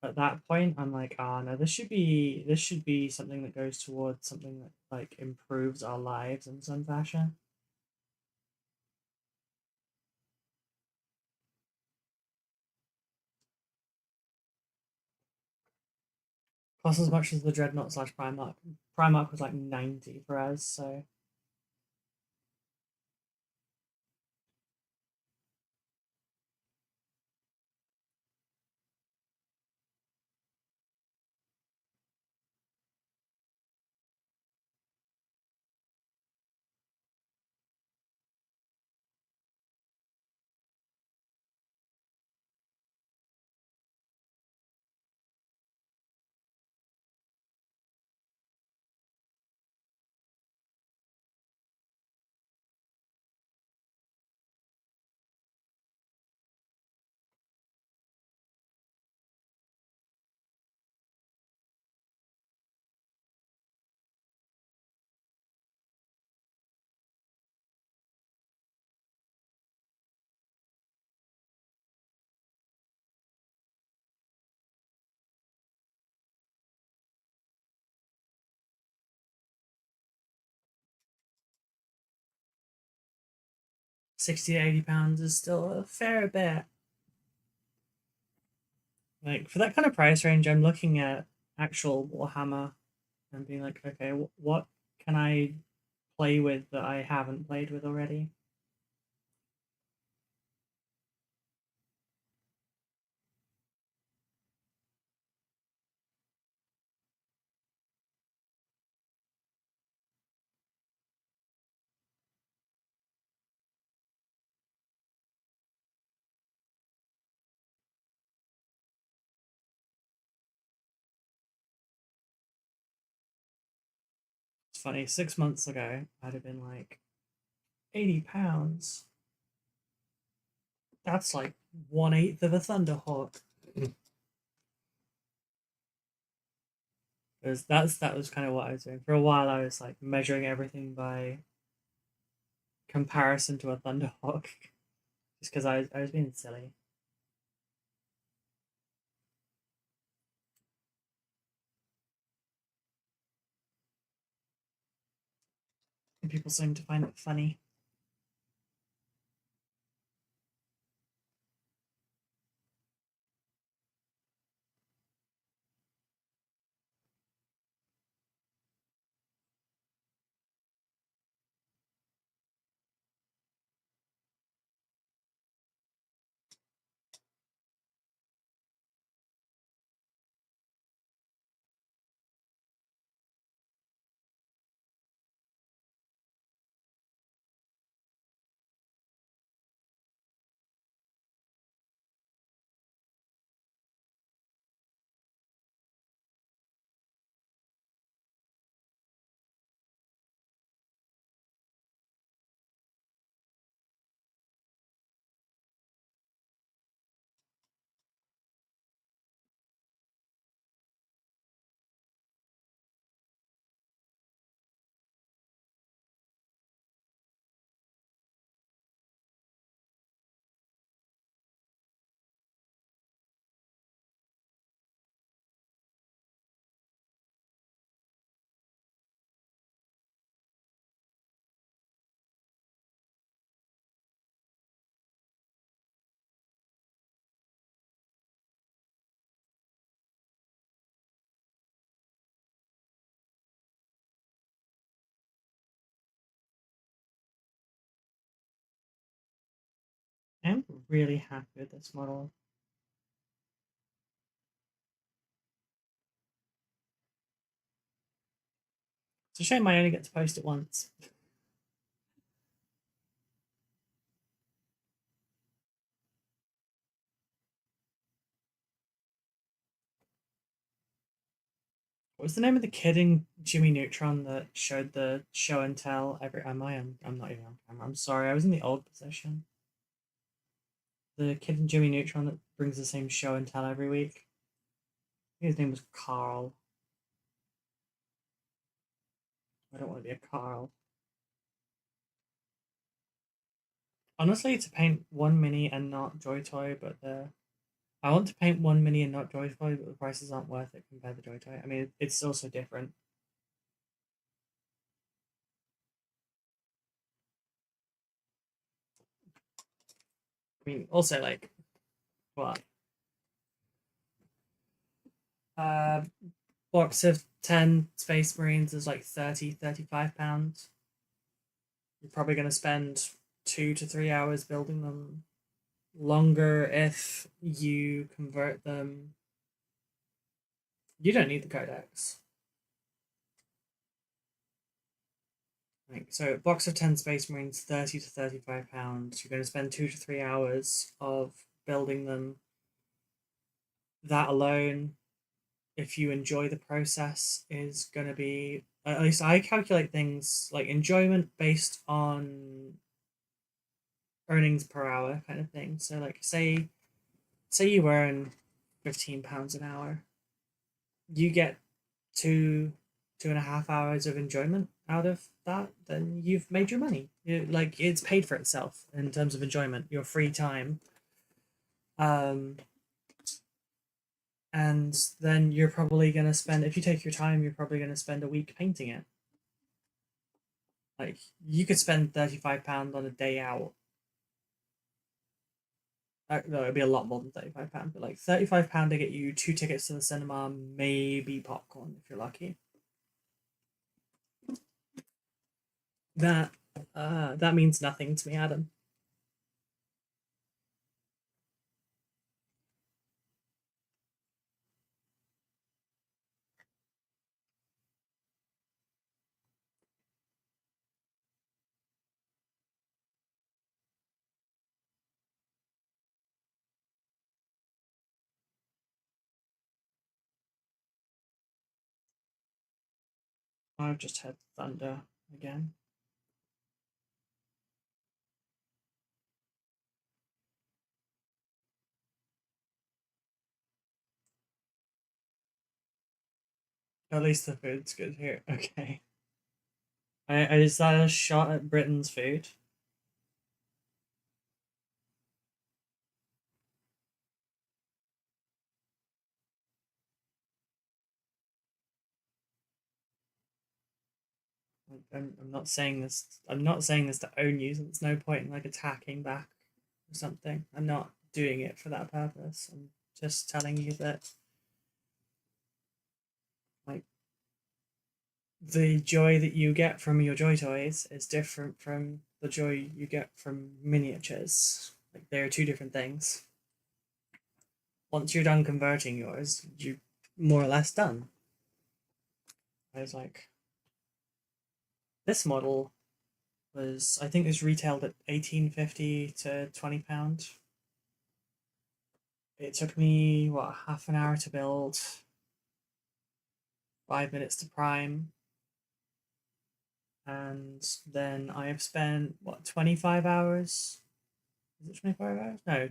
At that point, I'm like, ah, no, this should be something that goes towards something that like improves our lives in some fashion. Costs as much as the Dreadnought slash Primarch. Primarch was like 90 for us, so 60 to 80 pounds is still a fair bit. Like for that kind of price range, I'm looking at actual Warhammer and being like, okay, what can I play with that I haven't played with already? funny. 6 months ago, I'd have been like £80. That's like 1/8 of a Thunderhawk. Because that was kind of what I was doing. For a while I was like measuring everything by comparison to a Thunderhawk. Just because I was being silly. And people seem to find it funny. I'm really happy with this model. It's a shame I only get to post it once. What was the name of the kid in Jimmy Neutron that showed the show and tell every? I'm not even on camera. I'm sorry. I was in the old position. The kid in Jimmy Neutron that brings the same show and tell every week. I think his name was Carl. I don't want to be a Carl. Honestly, to paint one mini and not Joy Toy, but I want to paint one mini and not Joy Toy, but the prices aren't worth it compared to Joy Toy. I mean, it's also different. I mean, also like what? Uh, box of 10 Space Marines is like 35 pounds. You're probably going to spend 2 to 3 hours building them. Longer if you convert them. You don't need the codex. Like, so box of 10 Space Marines, 30 to 35 pounds. You're going to spend 2 to 3 hours of building them. That alone, if you enjoy the process, is going to be, at least I calculate things like enjoyment based on earnings per hour kind of thing. So like say you earn £15 an hour, you get 2.5 hours of enjoyment out of that, then you've made your money. Like it's paid for itself in terms of enjoyment, your free time. And then you're probably gonna spend, if you take your time, you're probably gonna spend a week painting it. Like you could spend £35 on a day out. No, it'd be a lot more than £35, but like £35 to get you 2 tickets to the cinema, maybe popcorn if you're lucky. That means nothing to me, Adam. I've just had thunder again. At least the food's good here. Okay. Is that a shot at Britain's food? I'm not saying this. I'm not saying this to own you. So there's no point in like attacking back or something. I'm not doing it for that purpose. I'm just telling you that like the joy that you get from your Joy Toys is different from the joy you get from miniatures. Like they're two different things. Once you're done converting yours, you're more or less done. I was like, this model was, I think, it was retailed at £18.50 to £20. It took me what, half an hour to build, 5 minutes to prime, and then I have spent what, 25 hours? Is it 25 hours? No,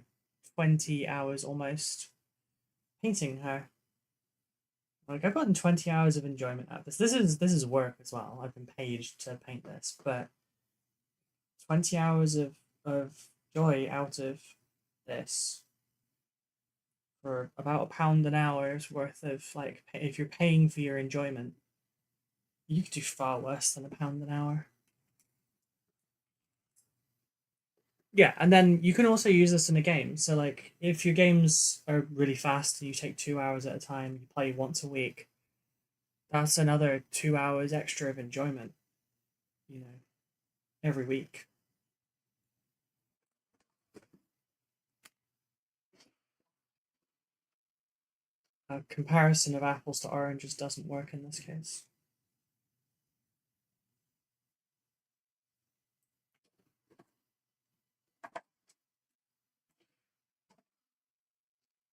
20 hours almost painting her. Like I've gotten 20 hours of enjoyment out of this. This is work as well. I've been paid to paint this, but 20 hours of joy out of this for about £1 an hour's worth of, like, if you're paying for your enjoyment, you could do far worse than £1 an hour. Yeah, and then you can also use this in a game. So like if your games are really fast and you take 2 hours at a time, you play once a week, that's another 2 hours extra of enjoyment, you know, every week. A comparison of apples to oranges doesn't work in this case.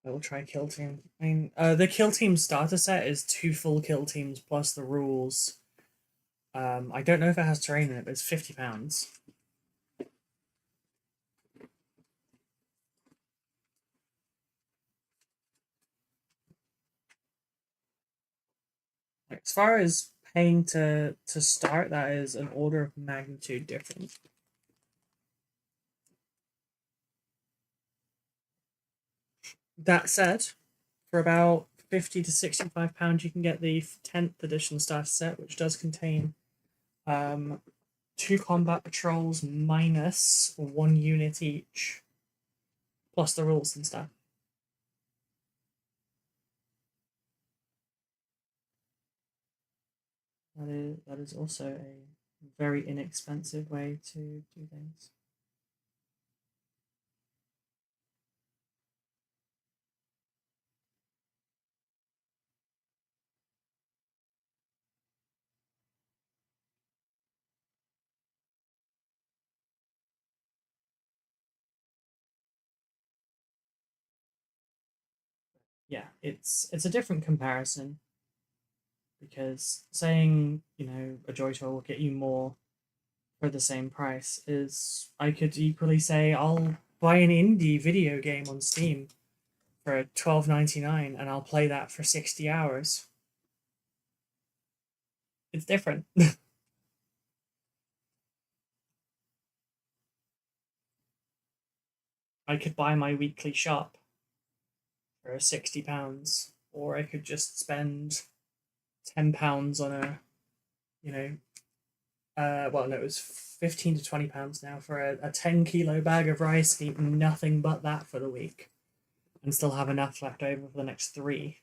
I will try Kill Team. I mean, the Kill Team starter set is 2 full Kill Teams plus the rules. I don't know if it has terrain in it, but it's £50. As far as paying to start, that is an order of magnitude different. That said, for about £50 to £65, you can get the 10th edition starter set, which does contain 2 combat patrols minus 1 unit each, plus the rules and stuff. That is also a very inexpensive way to do things. Yeah, it's a different comparison, because saying, you know, a Joy Toy will get you more for the same price is, I could equally say I'll buy an indie video game on Steam for $12.99 and I'll play that for 60 hours. It's different. I could buy my weekly shop for £60, or I could just spend £10 on a, you know, well, no, it was £15 to £20 now for a 10-kilo bag of rice and eat nothing but that for the week, and still have enough left over for the next 3.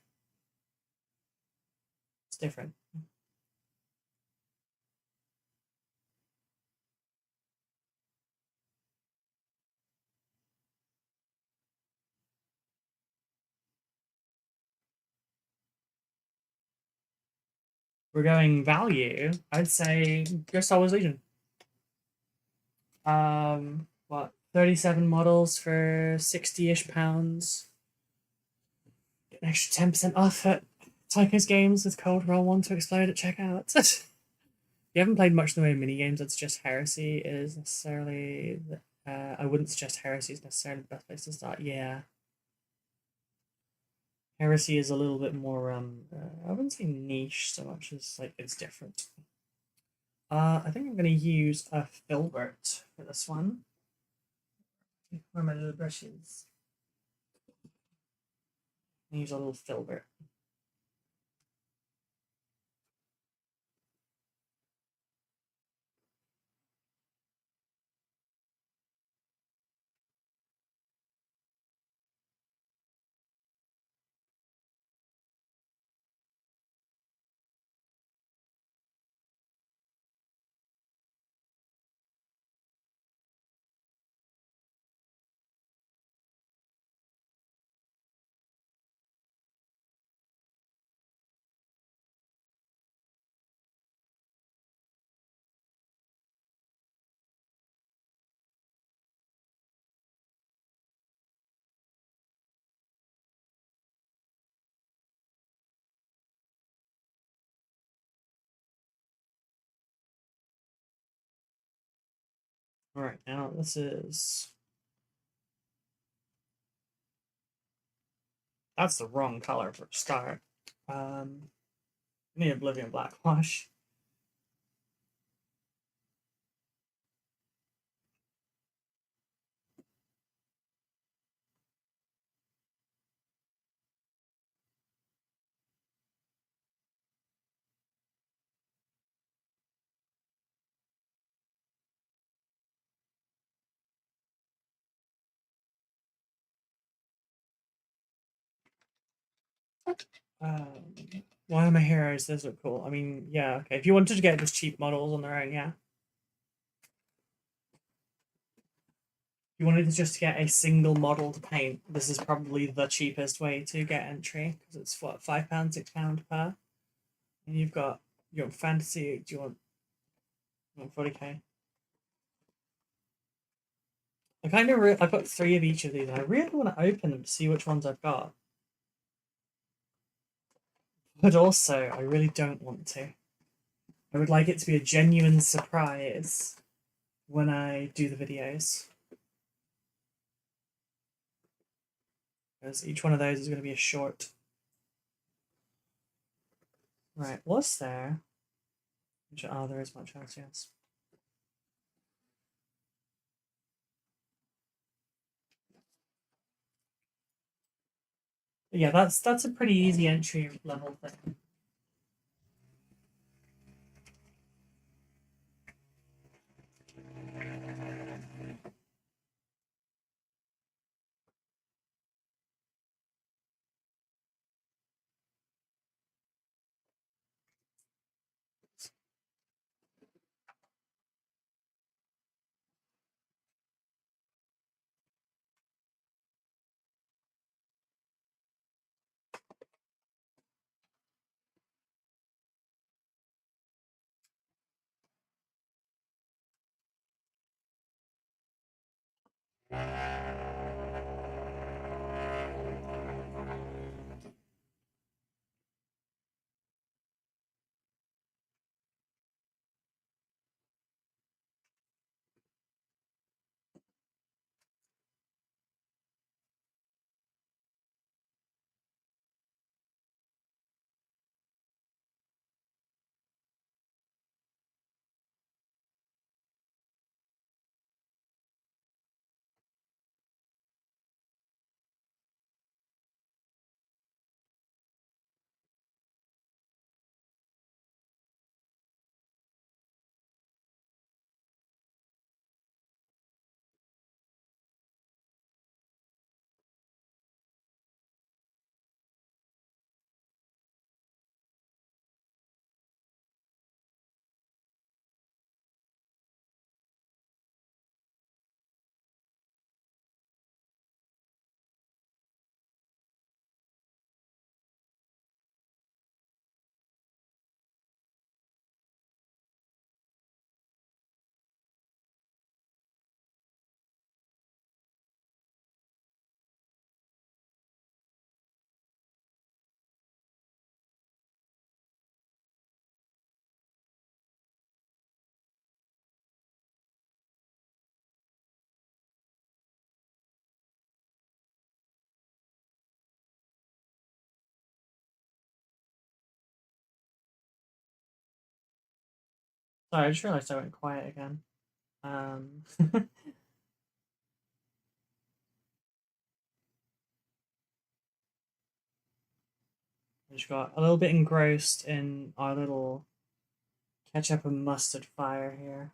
It's different. We're going value. I'd say go Star Wars Legion. What, 37 models for 60-ish pounds. Get an extra 10% off at Tycho's Games with code Roll1 to explode at checkout. you haven't played much in the way of minigames, I'd suggest Heresy is necessarily. I wouldn't suggest Heresy is necessarily the best place to start. Yeah. Heresy is a little bit more, I wouldn't say niche so much as like it's different. I think I'm going to use a filbert for this one. Where are my little brushes? Use a little filbert. All right, now this is. That's the wrong color for a start. I need Oblivion Blackwash. Why are my heroes? Those look cool. I mean, yeah, okay. If you wanted to get just cheap models on their own, yeah. If you wanted to just get a single model to paint, this is probably the cheapest way to get entry because it's what, £5, £6 per. And you've got your fantasy. Do you want 40k? I kind of I've got 3 of each of these. And I really want to open them to see which ones I've got. But also, I really don't want to. I would like it to be a genuine surprise when I do the videos. Because each one of those is going to be a short. Right, what's there? Oh, there is much else, yes. But yeah, that's a pretty easy entry level thing. Sorry, I just realized I went quiet again. I just got a little bit engrossed in our little ketchup and mustard fire here.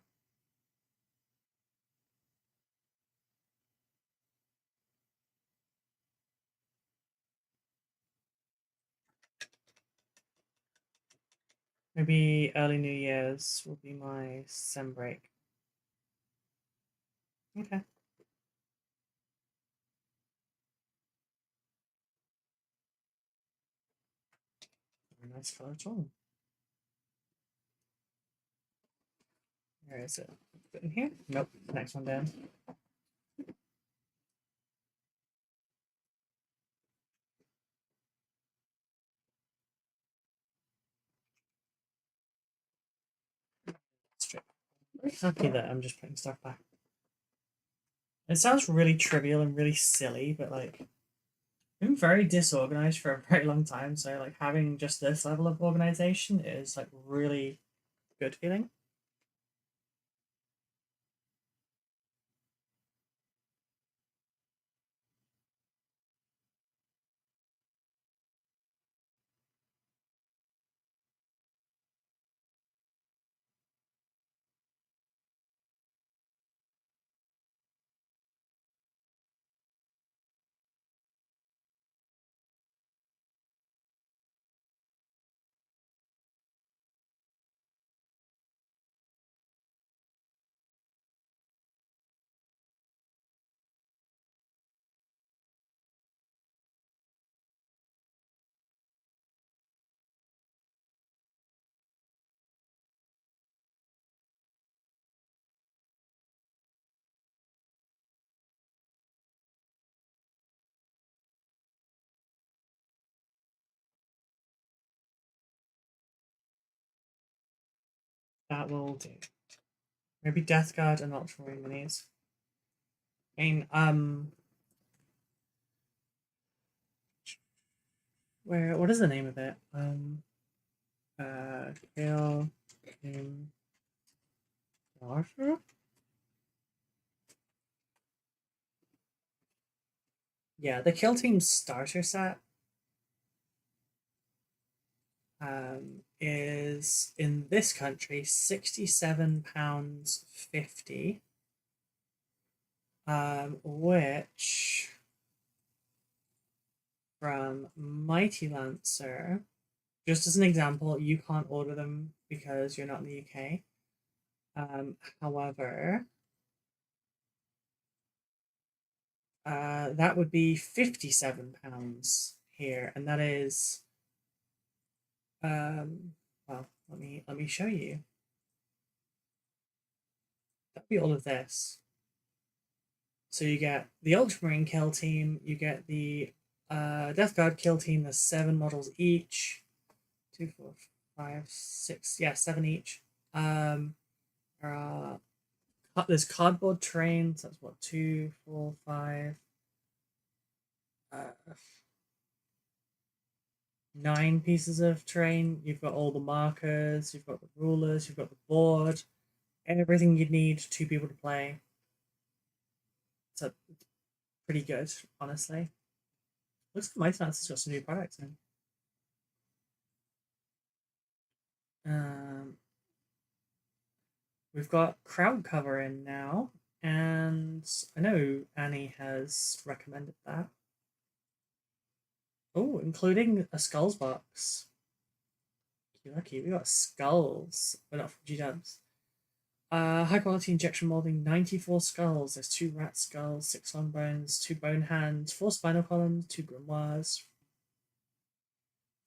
Maybe early New Year's will be my sem break. Okay. Very nice color tone. Where is it? Put in here? Nope. Next one down. Straight. Very happy that I'm just putting stuff back. It sounds really trivial and really silly, but like I've been very disorganized for a very long time, so like having just this level of organization is like really good feeling. That will do. Maybe Death Guard and Ultramarine minis. I mean, what is the name of it? Kill King Arthur? Yeah, the Kill Team starter set is in this country £67.50, which from Mighty Lancer, just as an example, you can't order them because you're not in the UK. However, that would be £57 here, and that is well, let me show you. That'd be all of this. So you get the Ultramarine kill team, you get the Death Guard kill team. There's 7 models each. 2, 4, 5, 6. Yeah, 7 each. There's cardboard trains. That's what, 2, 4, 5. 9 pieces of train. You've got all the markers. You've got the rulers. You've got the board. Everything you'd need to be able to play. So it's pretty good, honestly. Looks like Mighty Lancer's got some new products in. We've got crowd cover in now, and I know Annie has recommended that. Oh, including a skulls box. Lucky, we got skulls, but not from G-Dubs. High quality injection molding, 94 skulls. There's 2 rat skulls, 6 long bones, 2 bone hands, 4 spinal columns, 2 grimoires,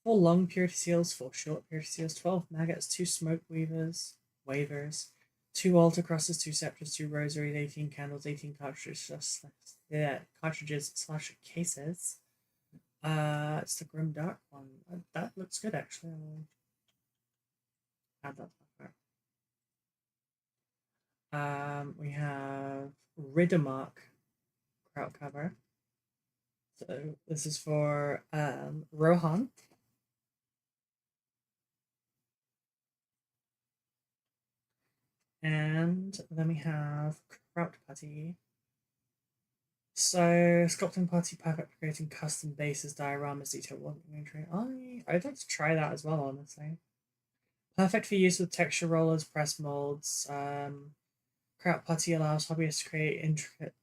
4 long purity seals, 4 short purity seals, 12 maggots, 2 smoke weavers, 2 altar crosses, 2 scepters, 2 rosaries, 18 candles, 18 cartridges, cartridges slash cases. It's the grim dark one. That looks good actually. I'll add that back. We have Riddermark crowd cover. So this is for Rohan. And then we have Kraut Putty. So, sculpting putty, perfect for creating custom bases, dioramas, detailed one. I'd like to try that as well, honestly. Perfect for use with texture rollers, press molds. Kraut Putty allows hobbyists to create intricate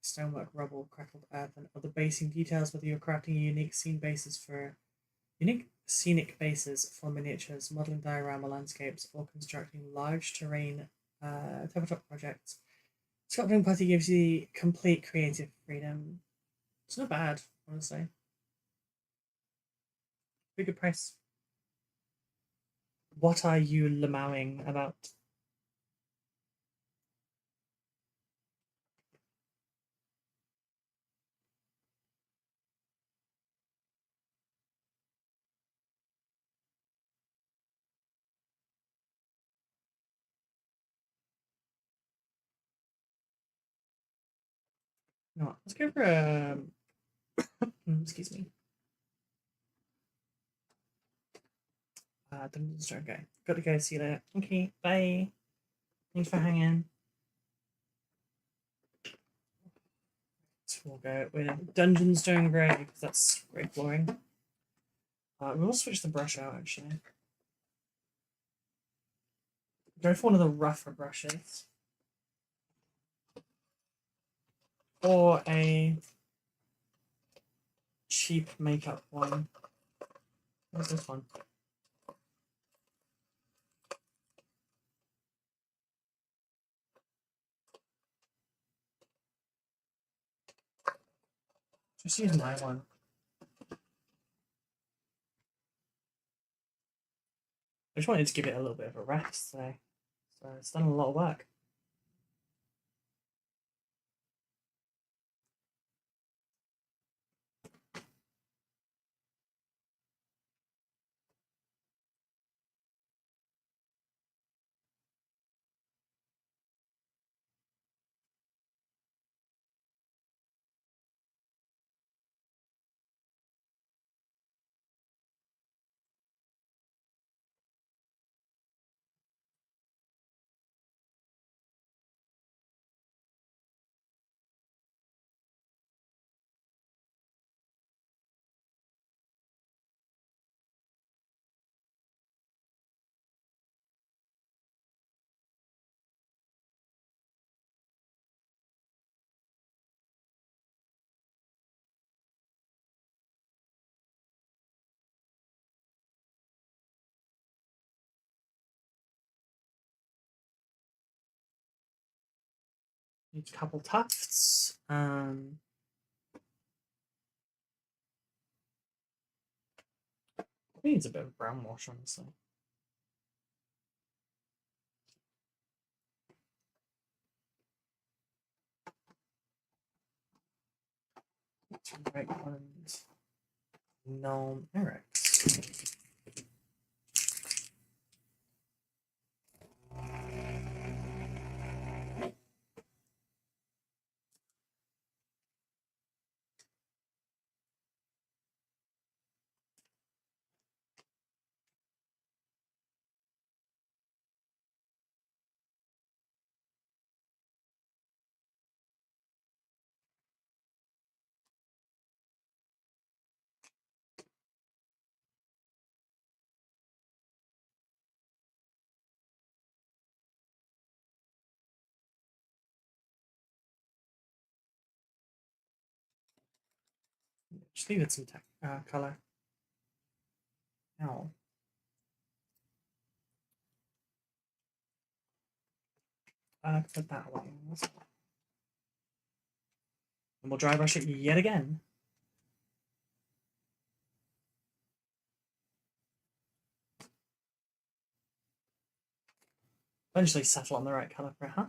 stonework, rubble, crackled earth, and other basing details, whether you're crafting unique scenic bases for miniatures, modeling diorama landscapes, or constructing large terrain tabletop projects. Sculpting Putty gives you complete creative freedom. It's not bad, honestly. Pretty good price. What are you lamowing about? No, let's go for excuse me. Dungeons Drone Guy. Got to go. See you later. Okay, bye. Thanks for hanging. So we'll go with Dungeon Stone Grey because that's great flooring. We'll switch the brush out actually. Go for one of the rougher brushes. Or a cheap makeup one. What's this one? Just use my one. I just wanted to give it a little bit of a rest today. So it's done a lot of work. Needs a couple tufts. Needs a bit of brown wash, honestly. Right ones. Gnome Eric's. Just leave it some color. Ow. Put that away. And we'll dry brush it yet again. Eventually settle on the right color for it, huh?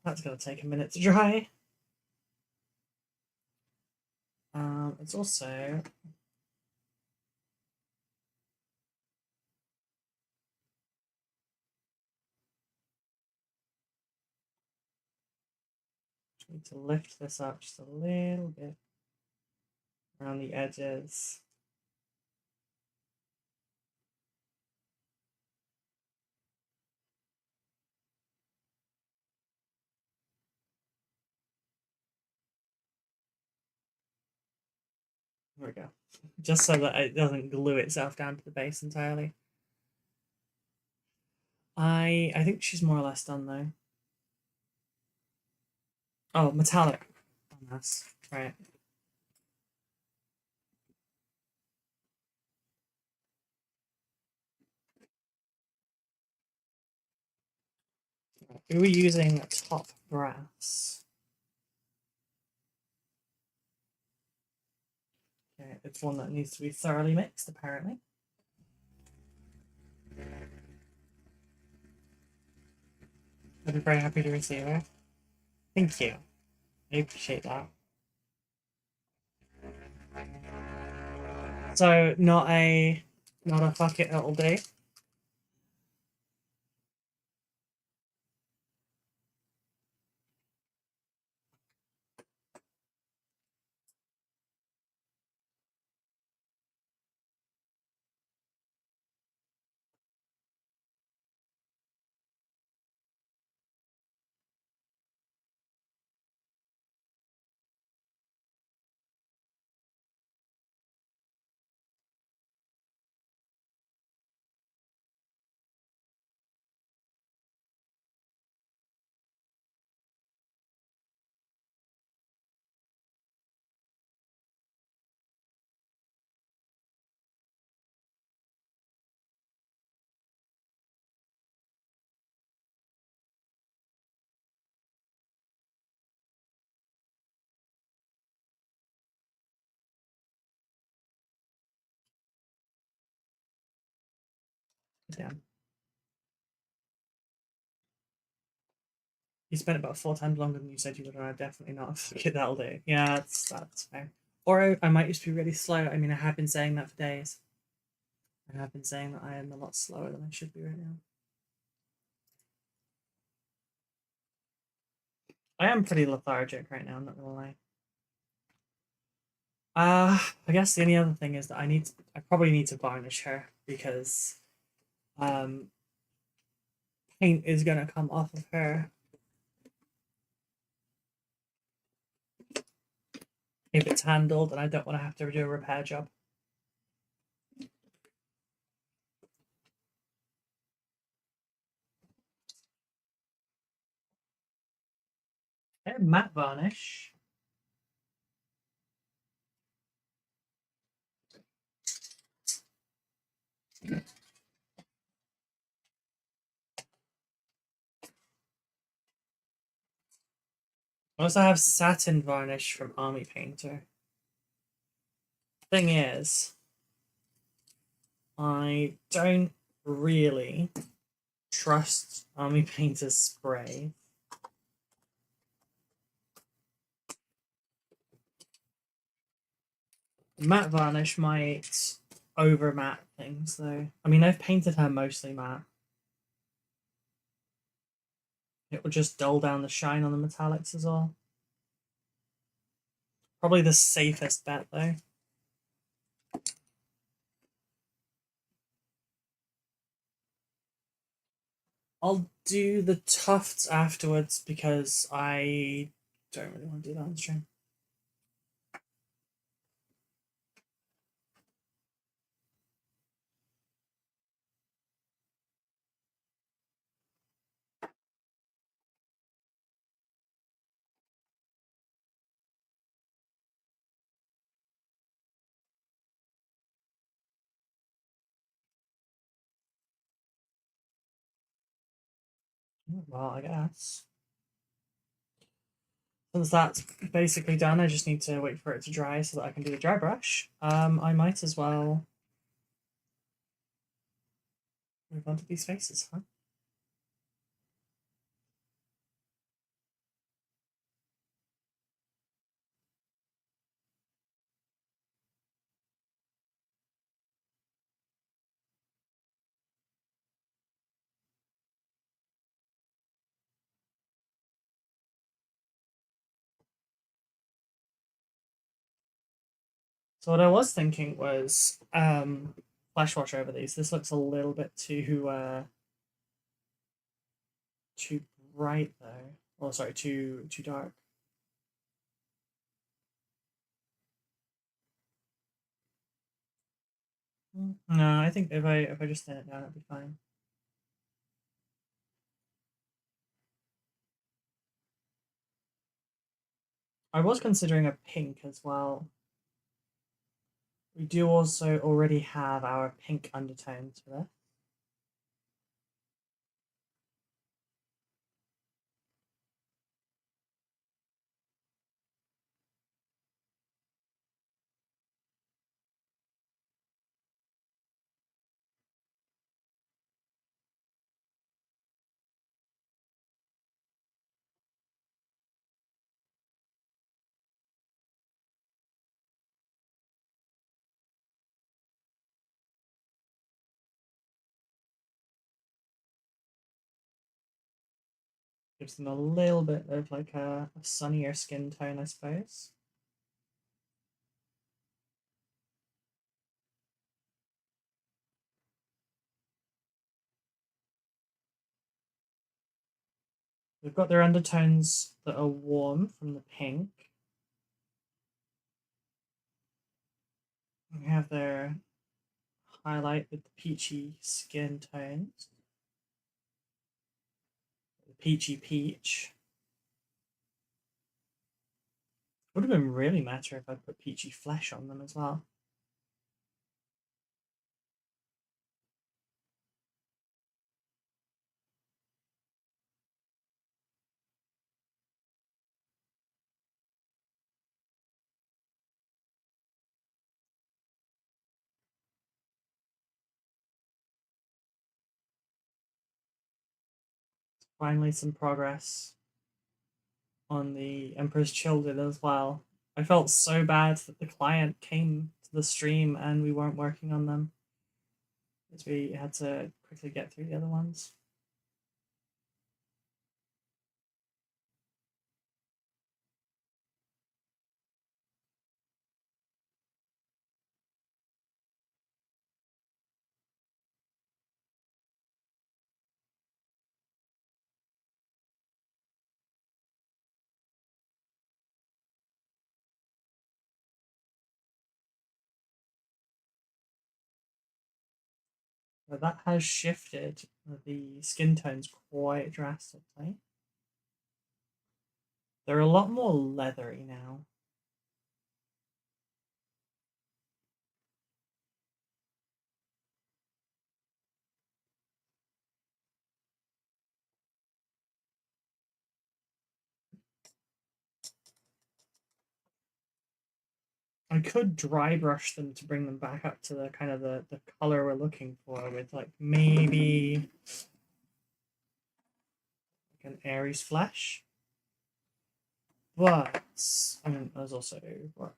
That's going to take a minute to dry. It's also need to lift this up just a little bit around the edges. There we go. Just so that it doesn't glue itself down to the base entirely. I think she's more or less done though. Oh, metallic on this. Right. We were using top brass. Okay, it's one that needs to be thoroughly mixed, apparently. I'd be very happy to receive it. Thank you. I appreciate that. So not a fuck it, it'll do. Damn. You spent about 4 times longer than you said you would, and I definitely not fuck it, that'll do. Yeah, that's fair. Or I might just be really slow. I mean, I have been saying that for days. I have been saying that I am a lot slower than I should be right now. I am pretty lethargic right now, I'm not gonna lie. I guess the only other thing is that I probably need to varnish her because paint is gonna come off of her if it's handled, and I don't want to have to do a repair job. Okay, matte varnish. I also have satin varnish from Army Painter. Thing is, I don't really trust Army Painter's spray. Matte varnish might over matte things though. I mean, I've painted her mostly matte. It will just dull down the shine on the metallics as well. Probably the safest bet though. I'll do the tufts afterwards because I don't really want to do that on stream. Well, I guess. Since that's basically done, I just need to wait for it to dry so that I can do the dry brush. I might as well move on to these faces, huh? So what I was thinking was flash wash over these. This looks a little bit too bright though. Oh, sorry, too dark. No, I think if I just thin it down, it'll be fine. I was considering a pink as well. We do also already have our pink undertones for this. Gives them a little bit of like a sunnier skin tone, I suppose. They've got their undertones that are warm from the pink. We have their highlight with the peachy skin tones. The peachy peach. Would have been really matter if I put peachy flesh on them as well. Finally, some progress on the Emperor's Children as well. I felt so bad that the client came to the stream and we weren't working on them, because we had to quickly get through the other ones. But that has shifted the skin tones quite drastically. They're a lot more leathery now. I could dry brush them to bring them back up to the kind of the color we're looking for, with like maybe like an Aries flesh. But I mean, there's also what,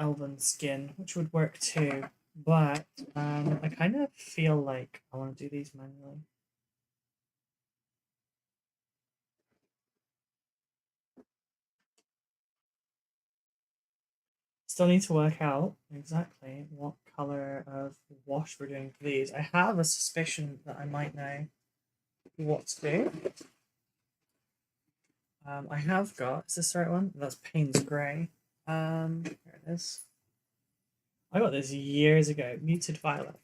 elven skin, which would work too. But I kind of feel like I want to do these manually. Still need to work out exactly what color of wash we're doing for these. I have a suspicion that I might know what to do. I have got, is this the right one? That's Payne's Grey. Here it is. I got this years ago, Muted Violet.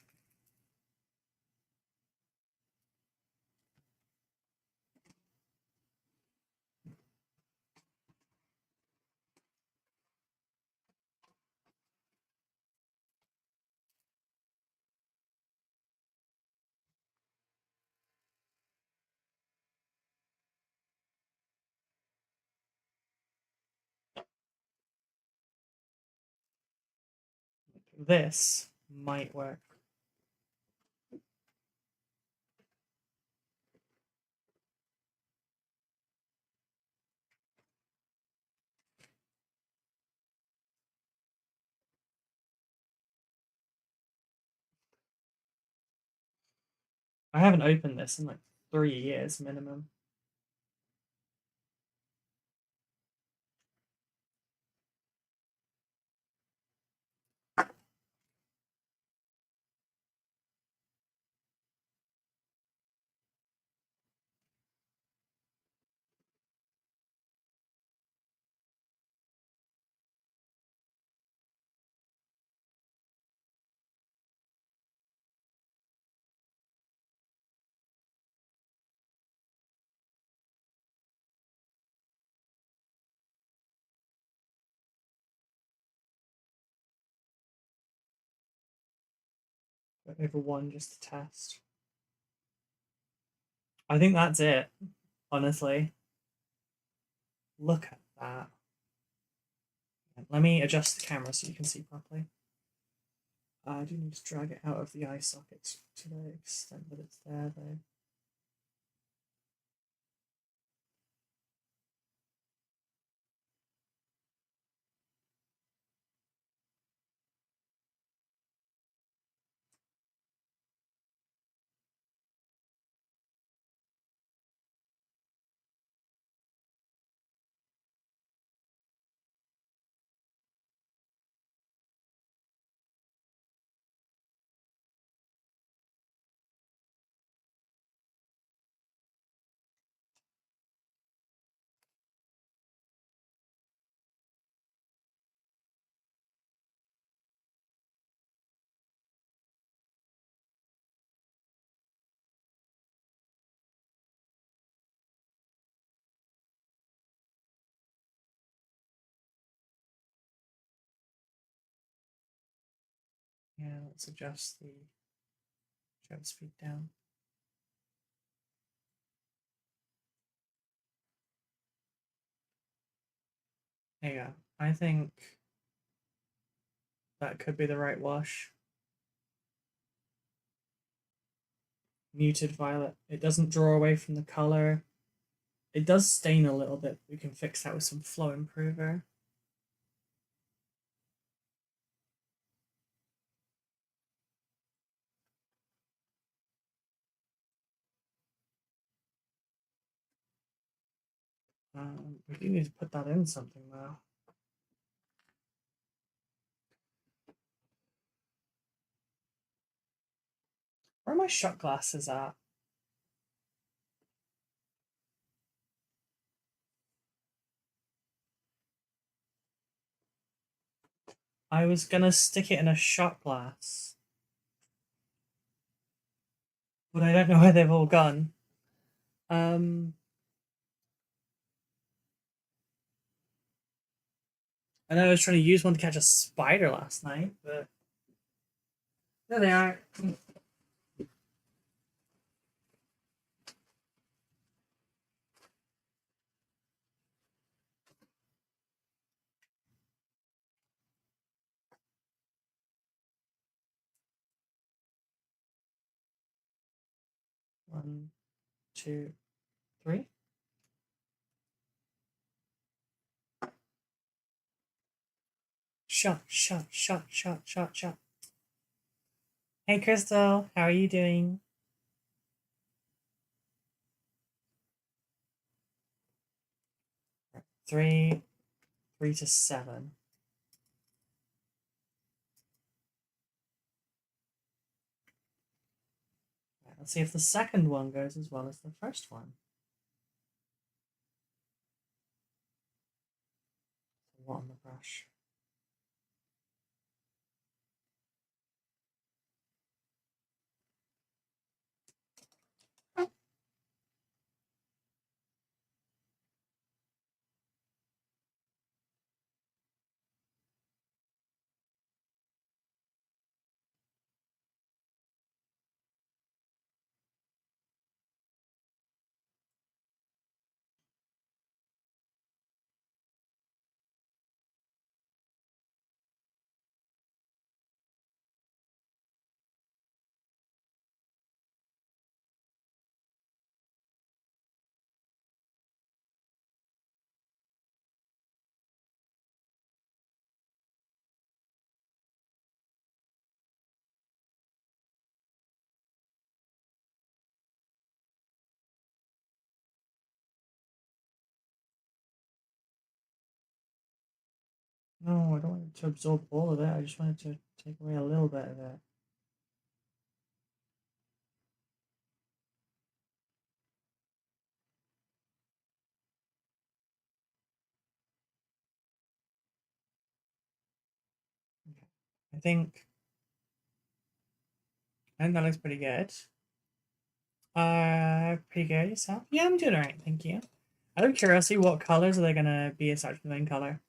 This might work. I haven't opened this in like 3 years minimum. over one just to test. I think that's it, honestly. Look at that. Let me adjust the camera so you can see properly. I do need to drag it out of the eye socket to the extent that it's there, though. Yeah, let's adjust the shutter speed down. There you go. I think that could be the right wash. Muted violet. It doesn't draw away from the color. It does stain a little bit. We can fix that with some flow improver. We do need to put that in something though. Where are my shot glasses at? I was gonna stick it in a shot glass, but I don't know where they've all gone. I know I was trying to use one to catch a spider last night, but there they are. 1, 2, 3. Shot, shot, shot, shot, shot, shot. Hey, Crystal, how are you doing? Three to 7. Right, let's see if the second one goes as well as the first one. What on the brush? No, I don't want it to absorb all of it. I just wanted to take away a little bit of it. Okay. I think that looks pretty good. Pretty good yourself? Yeah, I'm doing alright, thank you. Out of curiosity, what colors are they gonna be aside from the main color?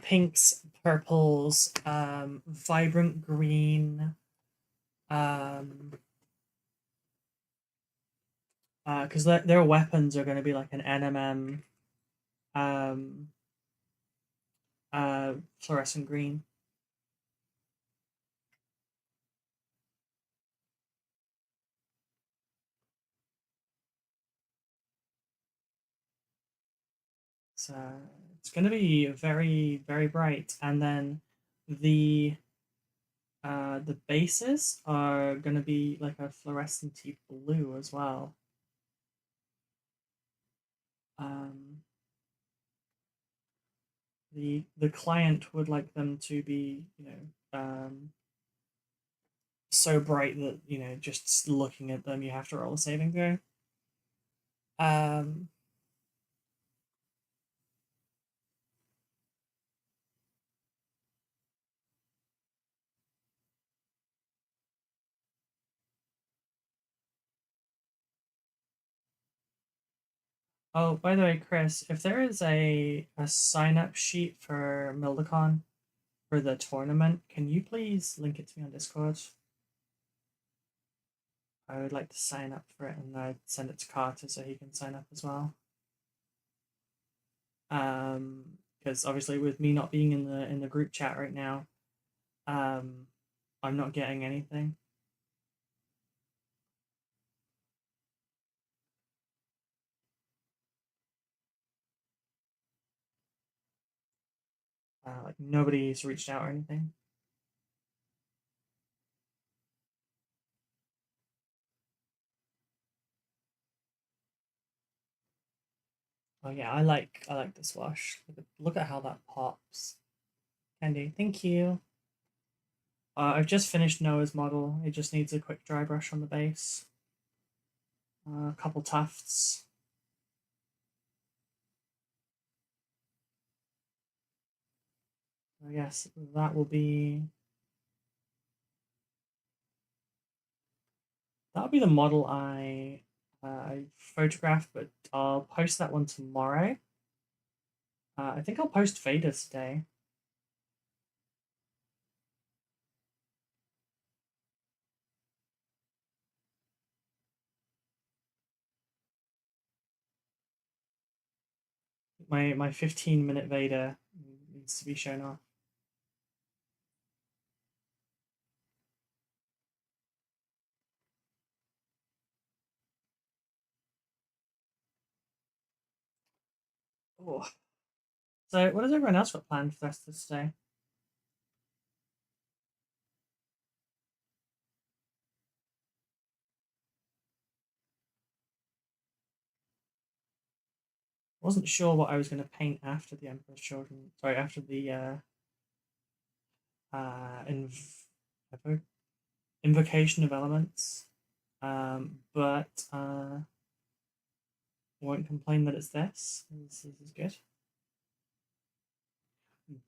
Pinks, purples, vibrant green, Because their weapons are going to be like an NMM, um, fluorescent green. So it's going to be very, very bright. And then the the bases are going to be like a fluorescent blue as well. Um, the client would like them to be, so bright that, just looking at them, you have to roll a saving throw. Um, Oh, by the way, Chris, if there is a sign up sheet for Mildacon for the tournament, can you please link it to me on Discord? I would like to sign up for it and I'd send it to Carter so he can sign up as well. Because obviously with me not being in the group chat right now, I'm not getting anything. Like nobody's reached out or anything. Oh yeah, I like this wash. Look at how that pops. Candy, thank you. I've just finished Noah's model. It just needs a quick dry brush on the base. A couple tufts. I guess that'll be the model I photographed, but I'll post that one tomorrow. I think I'll post Vader's today. My 15-minute Vader needs to be shown off. Oh. So what has everyone else got planned for the rest of this day? Wasn't sure what I was going to paint after the Emperor's Children. Sorry, after the Invocation of Elements. But won't complain that it's this. This is good.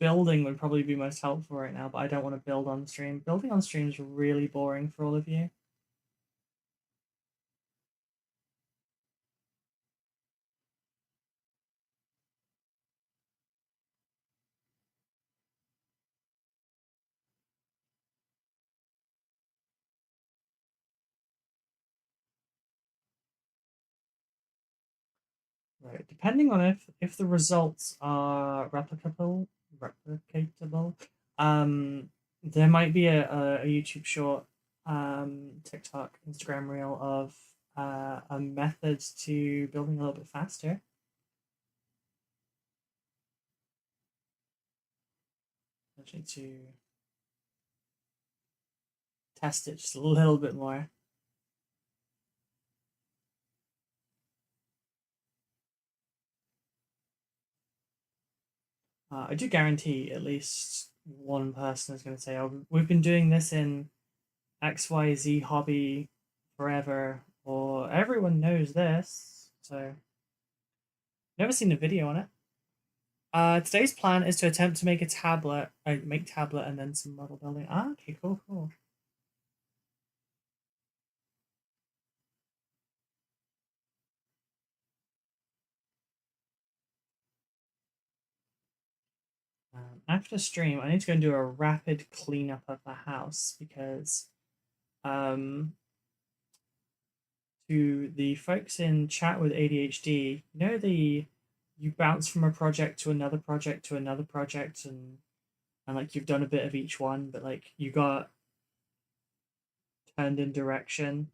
Building would probably be most helpful right now, but I don't want to build on stream. Building on stream is really boring for all of you. Right, depending on if the results are replicable, there might be a YouTube short, TikTok, Instagram reel of a method to building a little bit faster. Actually, to test it just a little bit more. I do guarantee at least one person is going to say, "Oh, we've been doing this in XYZ hobby forever," or "Everyone knows this." So, never seen a video on it. Today's plan is to attempt to make a tablet, make tablet, and then some model building. Okay, cool, cool. After stream, I need to go and do a rapid cleanup of the house because To the folks in chat with ADHD, you know, you bounce from a project to another project to another project, and like you've done a bit of each one, but like you got turned in direction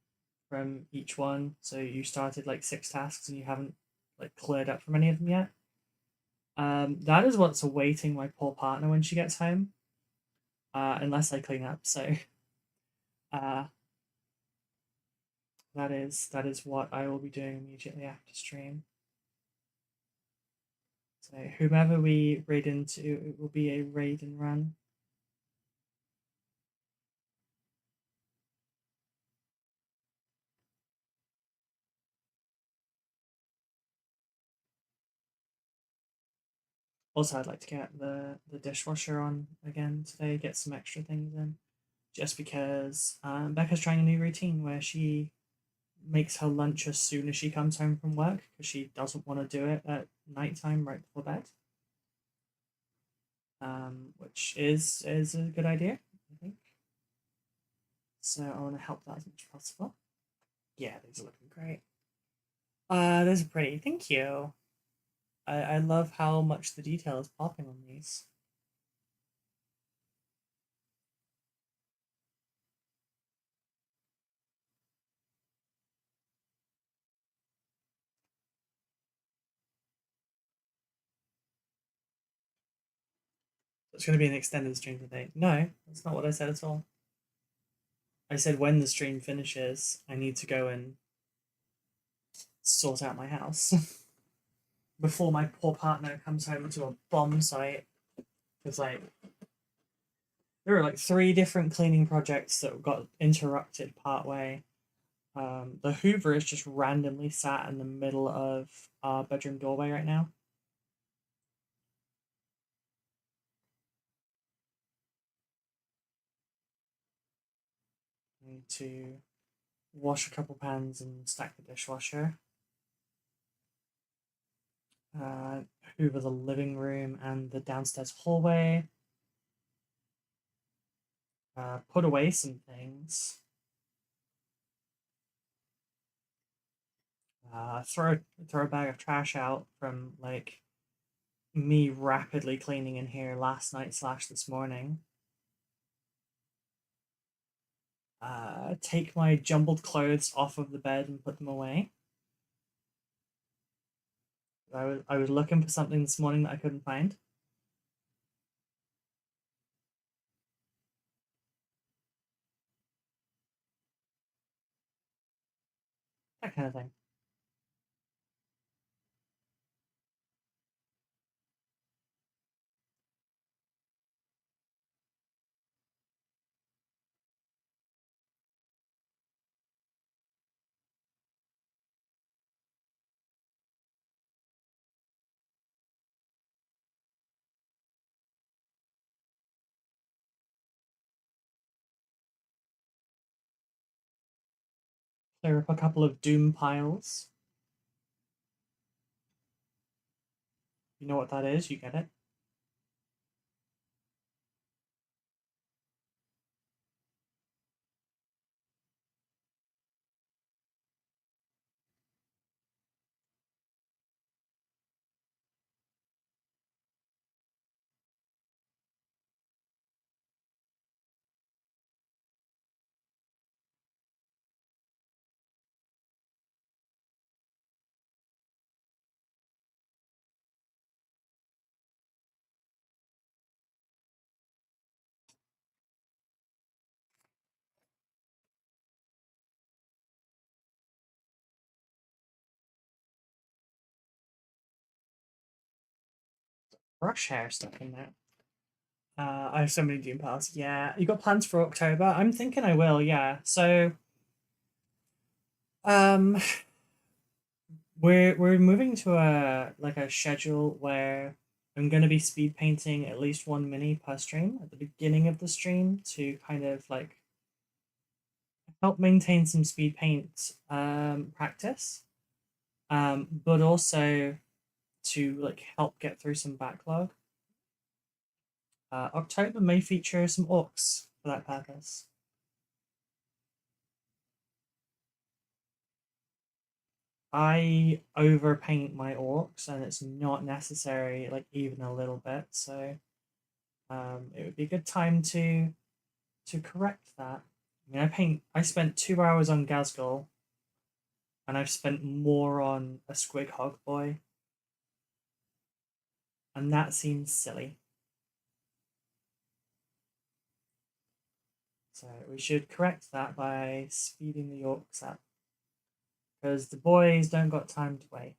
from each one, so you started like 6 tasks and you haven't like cleared up from any of them yet. That is what's awaiting my poor partner when she gets home, unless I clean up. So uh, that is what I will be doing immediately after stream. So whomever we raid into, it will be a raid and run. Also, I'd like to get the dishwasher on again today, get some extra things in, just because Becca's trying a new routine where she makes her lunch as soon as she comes home from work because she doesn't want to do it at nighttime right before bed. Which is a good idea, I think. So I want to help that as much as possible. Yeah, these are looking great. Those are pretty. Thank you. I love how much the detail is popping on these. It's going to be an extended stream today. No, that's not what I said at all. I said when the stream finishes, I need to go and sort out my house before my poor partner comes home to a bomb site. Because like there are like 3 different cleaning projects that got interrupted partway. The Hoover is just randomly sat in the middle of our bedroom doorway right now. I need to wash a couple pans and stack the dishwasher. Hoover the living room and the downstairs hallway. Put away some things. Throw a bag of trash out from like me rapidly cleaning in here last night / this morning. Take my jumbled clothes off of the bed and put them away. I was looking for something this morning that I couldn't find. That kind of thing. Clear up a couple of doom piles. You know what that is, you get it. Brush hair stuff in there. I have so many doom piles. Yeah, you got plans for October? I'm thinking I will. Yeah. So, um, we're moving to a schedule where I'm gonna be speed painting at least 1 mini per stream at the beginning of the stream to kind of like help maintain some speed paint practice, but also to like help get through some backlog. October may feature some orcs for that purpose. I overpaint my orcs, and it's not necessary, like even a little bit. So it would be a good time to correct that. I mean, I spent 2 hours on Gazgul, and I've spent more on a Squig Hog Boy, and that seems silly. So we should correct that by speeding the orcs up, because the boys don't got time to wait.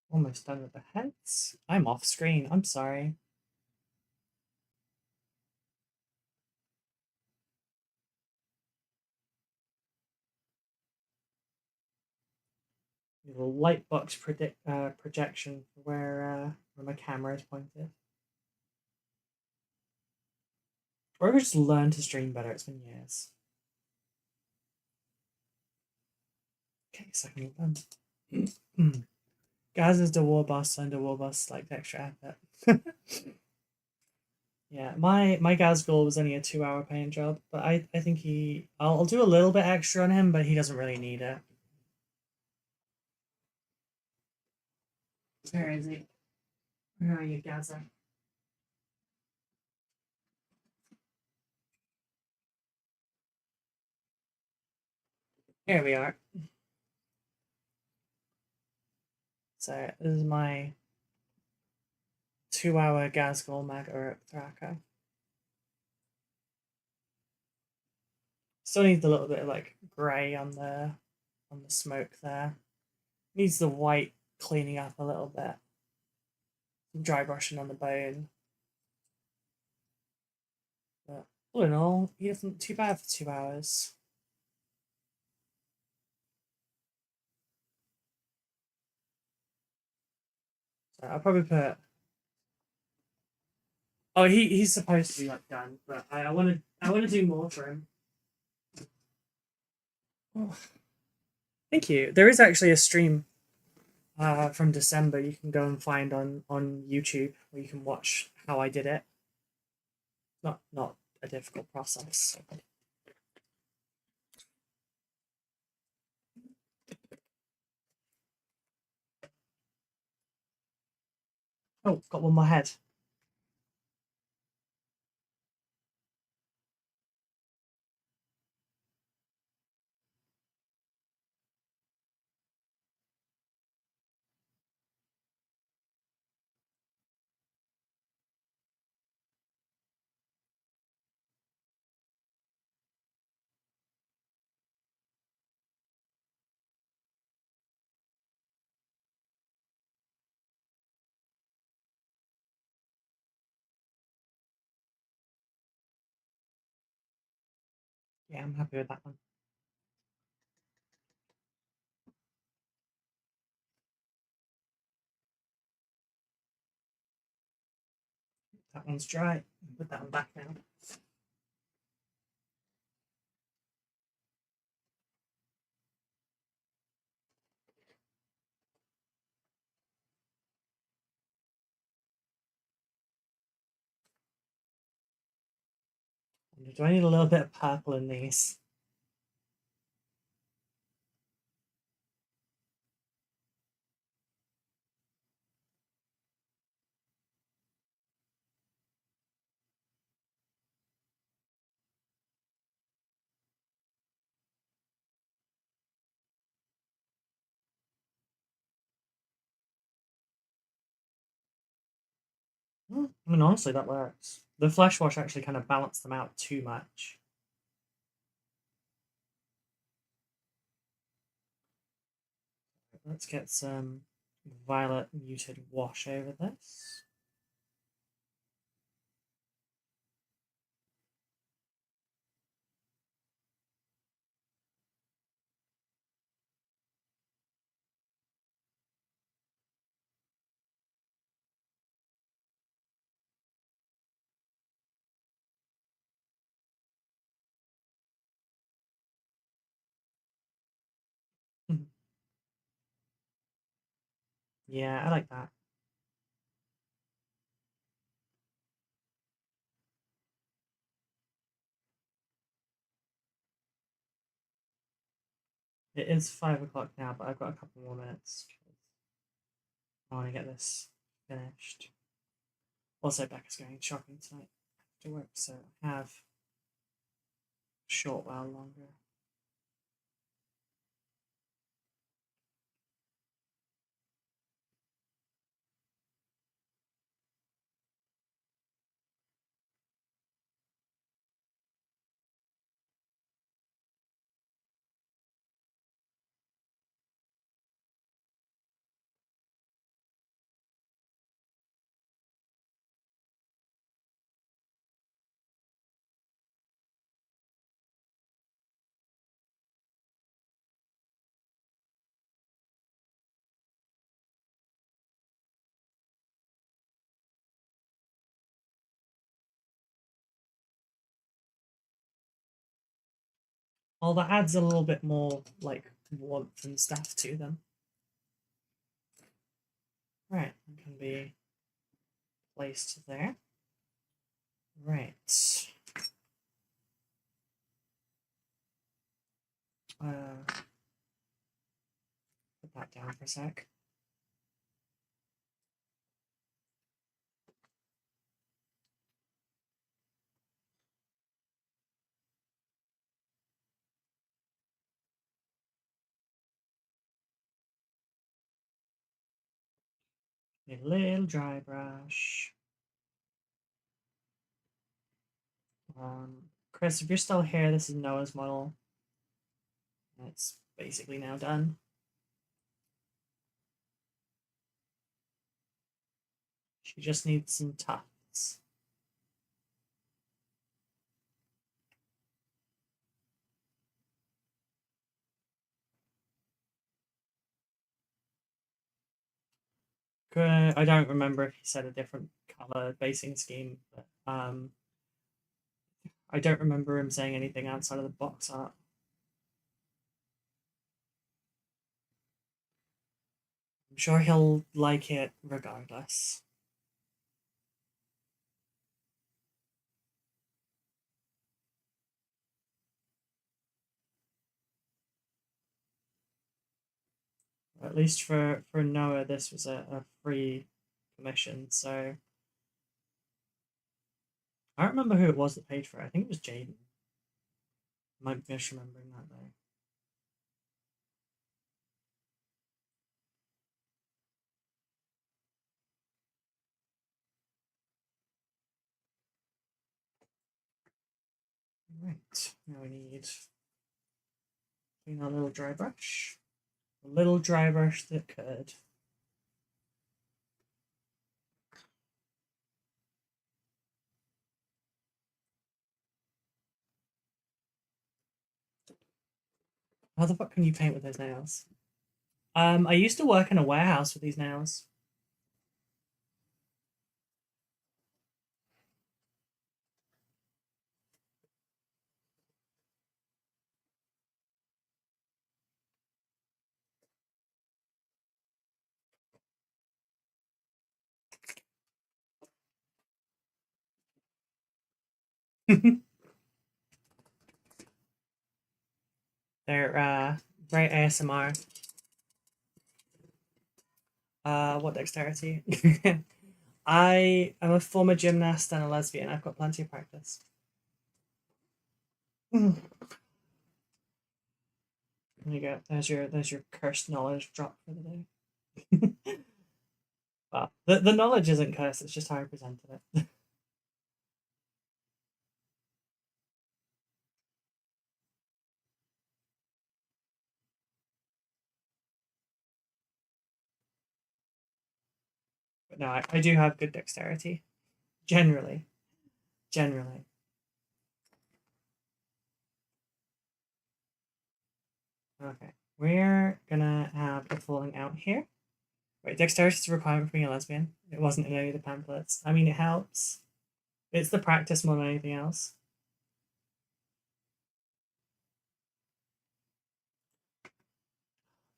Almost done with the heads. I'm off screen. I'm sorry. A little light box projection where my camera is pointed. Or I could just learn to stream better. It's been years. Okay, second one. Gaz is the war boss, and the war boss like extra effort. Yeah, my Gazgul was only a 2 hour paint job, but I think I'll do a little bit extra on him, but he doesn't really need it. Where is he? Where are you, Gaza? Here we are. So this is my 2 hour Gazgul Magoruk Thraka. Still needs a little bit of like grey on the smoke there. Needs the white cleaning up a little bit. Some dry brushing on the bone. But all in all, he isn't too bad for 2 hours. So I'll probably put. Oh, he's supposed to be like done, but I want to do more for him. Oh, thank you. There is actually a stream from December you can go and find on YouTube where you can watch how I did it. Not a difficult process. Oh, got one more head. Yeah, I'm happy with that one. That one's dry. Put that one back now. Do I need a little bit of purple in these? I mean, honestly, that works. The flesh wash actually kind of balanced them out too much. Let's get some violet muted wash over this. Yeah, I like that. It is 5 o'clock now, but I've got a couple more minutes. I want to get this finished. Also, Becca's going shopping tonight after work, so I have a short while longer. Well, that adds a little bit more like warmth and stuff to them. Right, that can be placed there. Right. Put that down for a sec. A little dry brush. Chris, if you're still here, this is Noah's model. It's basically now done. She just needs some tufts. I don't remember if he said a different color basing scheme, but I don't remember him saying anything outside of the box art. I'm sure he'll like it regardless. At least for Noah, this was a free commission, so I don't remember who it was that paid for it. I think it was Jaden. Might be misremembering that though. Right, now we need clean our little dry brush. A little dry brush that could. How the fuck can you paint with those nails? I used to work in a warehouse with these nails. They're very ASMR. What dexterity? I am a former gymnast and a lesbian. I've got plenty of practice. There you go. There's your cursed knowledge drop for the day. Well, the knowledge isn't cursed, it's just how I presented it. But no, I do have good dexterity. Generally. Generally. Okay. We're gonna have a falling out here. Wait, dexterity is a requirement for being a lesbian. It wasn't in any of the pamphlets. I mean, it helps. It's the practice more than anything else.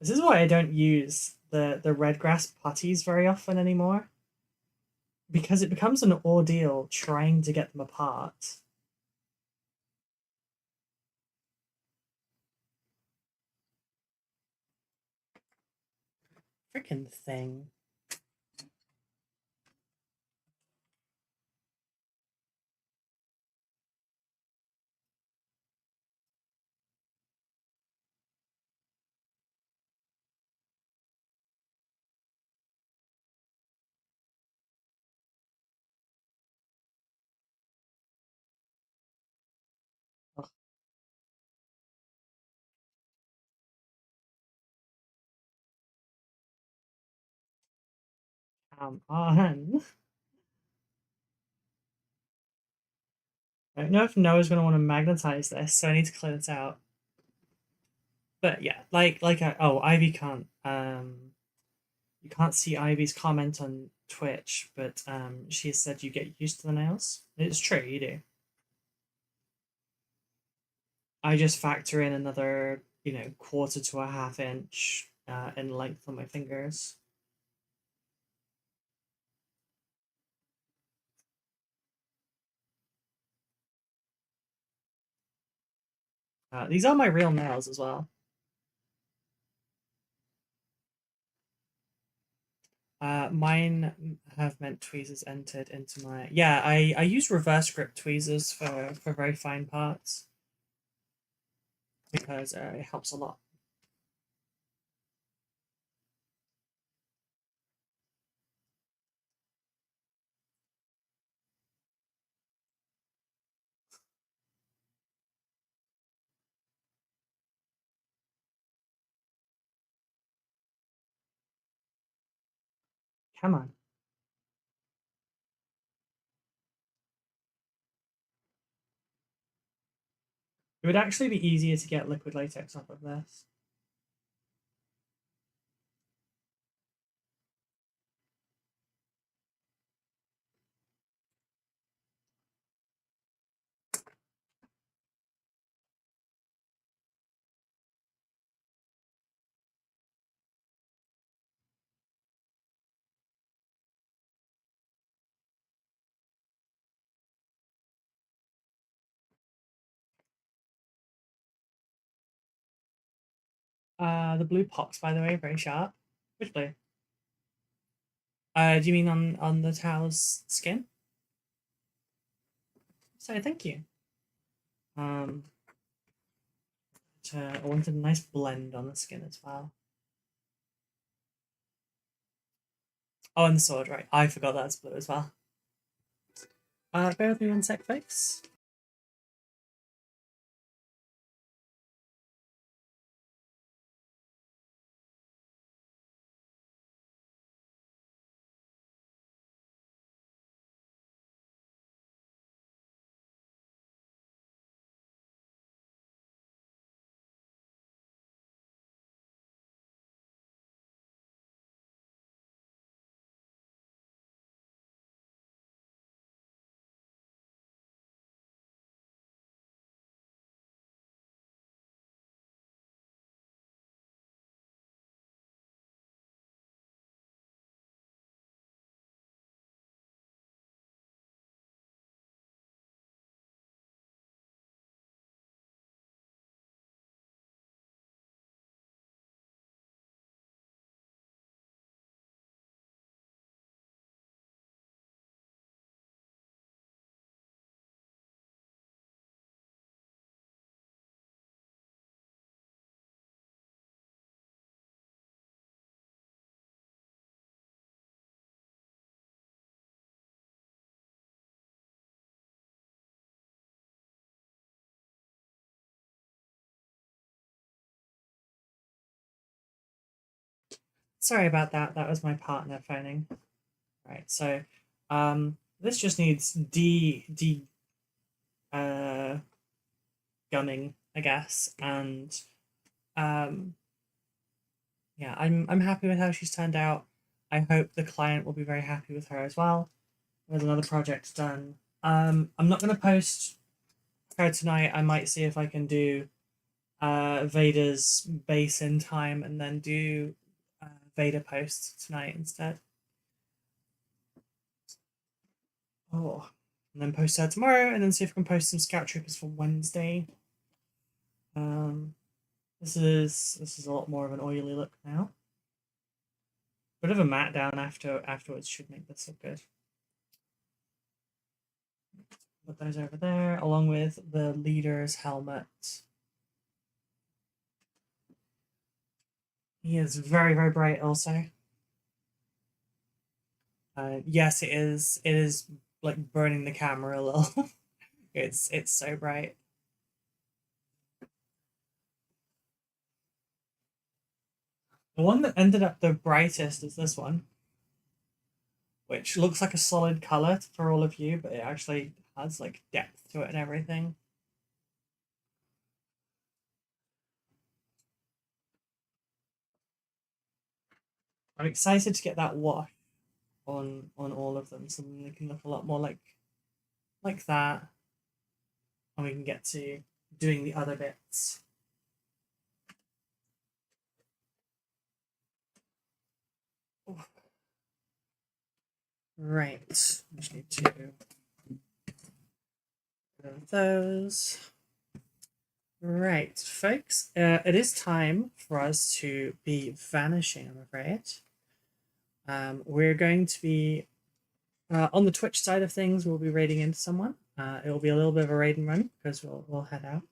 This is why I don't use the Redgrass putties very often anymore because it becomes an ordeal trying to get them apart. Freaking thing. Ugh, come on. I don't know if Noah's going to want to magnetize this, so I need to clear this out. But yeah, oh, Ivy can't you can't see Ivy's comment on Twitch, but she said you get used to the nails. It's true, you do. I just factor in another, quarter to a half inch in length on my fingers. These are my real nails as well. Mine have meant tweezers entered into my... Yeah, I use reverse grip tweezers for very fine parts because it helps a lot. Come on. It would actually be easier to get liquid latex off of this. The blue pops, by the way, very sharp. Which blue? Do you mean on the towel's skin? So thank you. I wanted a nice blend on the skin as well. Oh, and the sword, right. I forgot that's blue as well. Bear with me 1 sec, folks. Sorry about that. That was my partner phoning. Right, so this just needs gunning, I guess, and yeah, I'm happy with how she's turned out. I hope the client will be very happy with her as well. There's another project done. I'm not gonna post her tonight. I might see if I can do Vader's base in time and then do beta post tonight instead. Oh, and then post her tomorrow, and then see if we can post some Scout Troopers for Wednesday. This is a lot more of an oily look now. Bit of a matte down afterwards should make this look good. Put those over there, along with the leader's helmet. He is very, very bright also. Yes, it is. It is like burning the camera a little. It's so bright. The one that ended up the brightest is this one, which looks like a solid color for all of you, but it actually has like depth to it and everything. I'm excited to get that wash on all of them, so then they can look a lot more like that, and we can get to doing the other bits. Right, just need to go those. Right, folks, it is time for us to be vanishing, I'm afraid. We're going to be on the Twitch side of things. We'll be raiding into someone. It will be a little bit of a raid and run because we'll head out.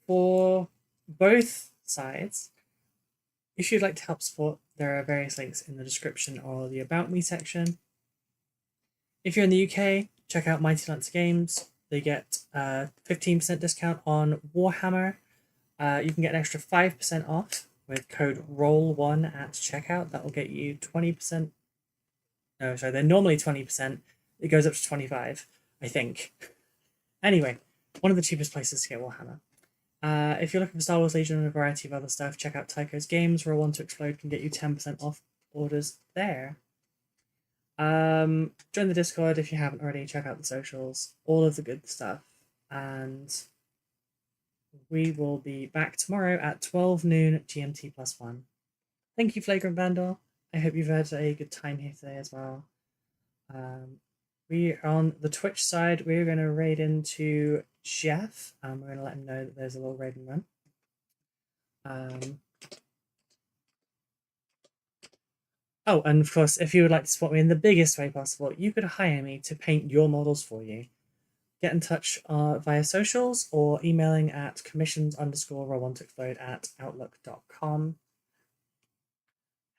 For both sides, if you'd like to help support, there are various links in the description or the About Me section. If you're in the UK, check out Mighty Lancer Games. They get 15% discount on Warhammer. You can get an extra 5% off with code ROLL1 at checkout. That will get you 20%. No, sorry, they're normally 20%. It goes up to 25%, I think. Anyway, one of the cheapest places to get Warhammer. If you're looking for Star Wars Legion and a variety of other stuff, check out Tycho's Games. Roll 1 to Explode can get you 10% off orders there. Join the Discord if you haven't already. Check out the socials, all of the good stuff, and we will be back tomorrow at 12 noon GMT +1. Thank you, Flagrant Vandal. I hope you've had a good time here today as well. We on the Twitch side, we're going to raid into Jeff. We're going to let him know that there's a little raid and run. Oh, and of course, if you would like to support me in the biggest way possible, you could hire me to paint your models for you. Get in touch via socials or emailing at commissions_roll1toexplode@outlook.com.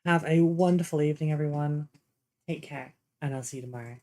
Have a wonderful evening, everyone. Take care, and I'll see you tomorrow.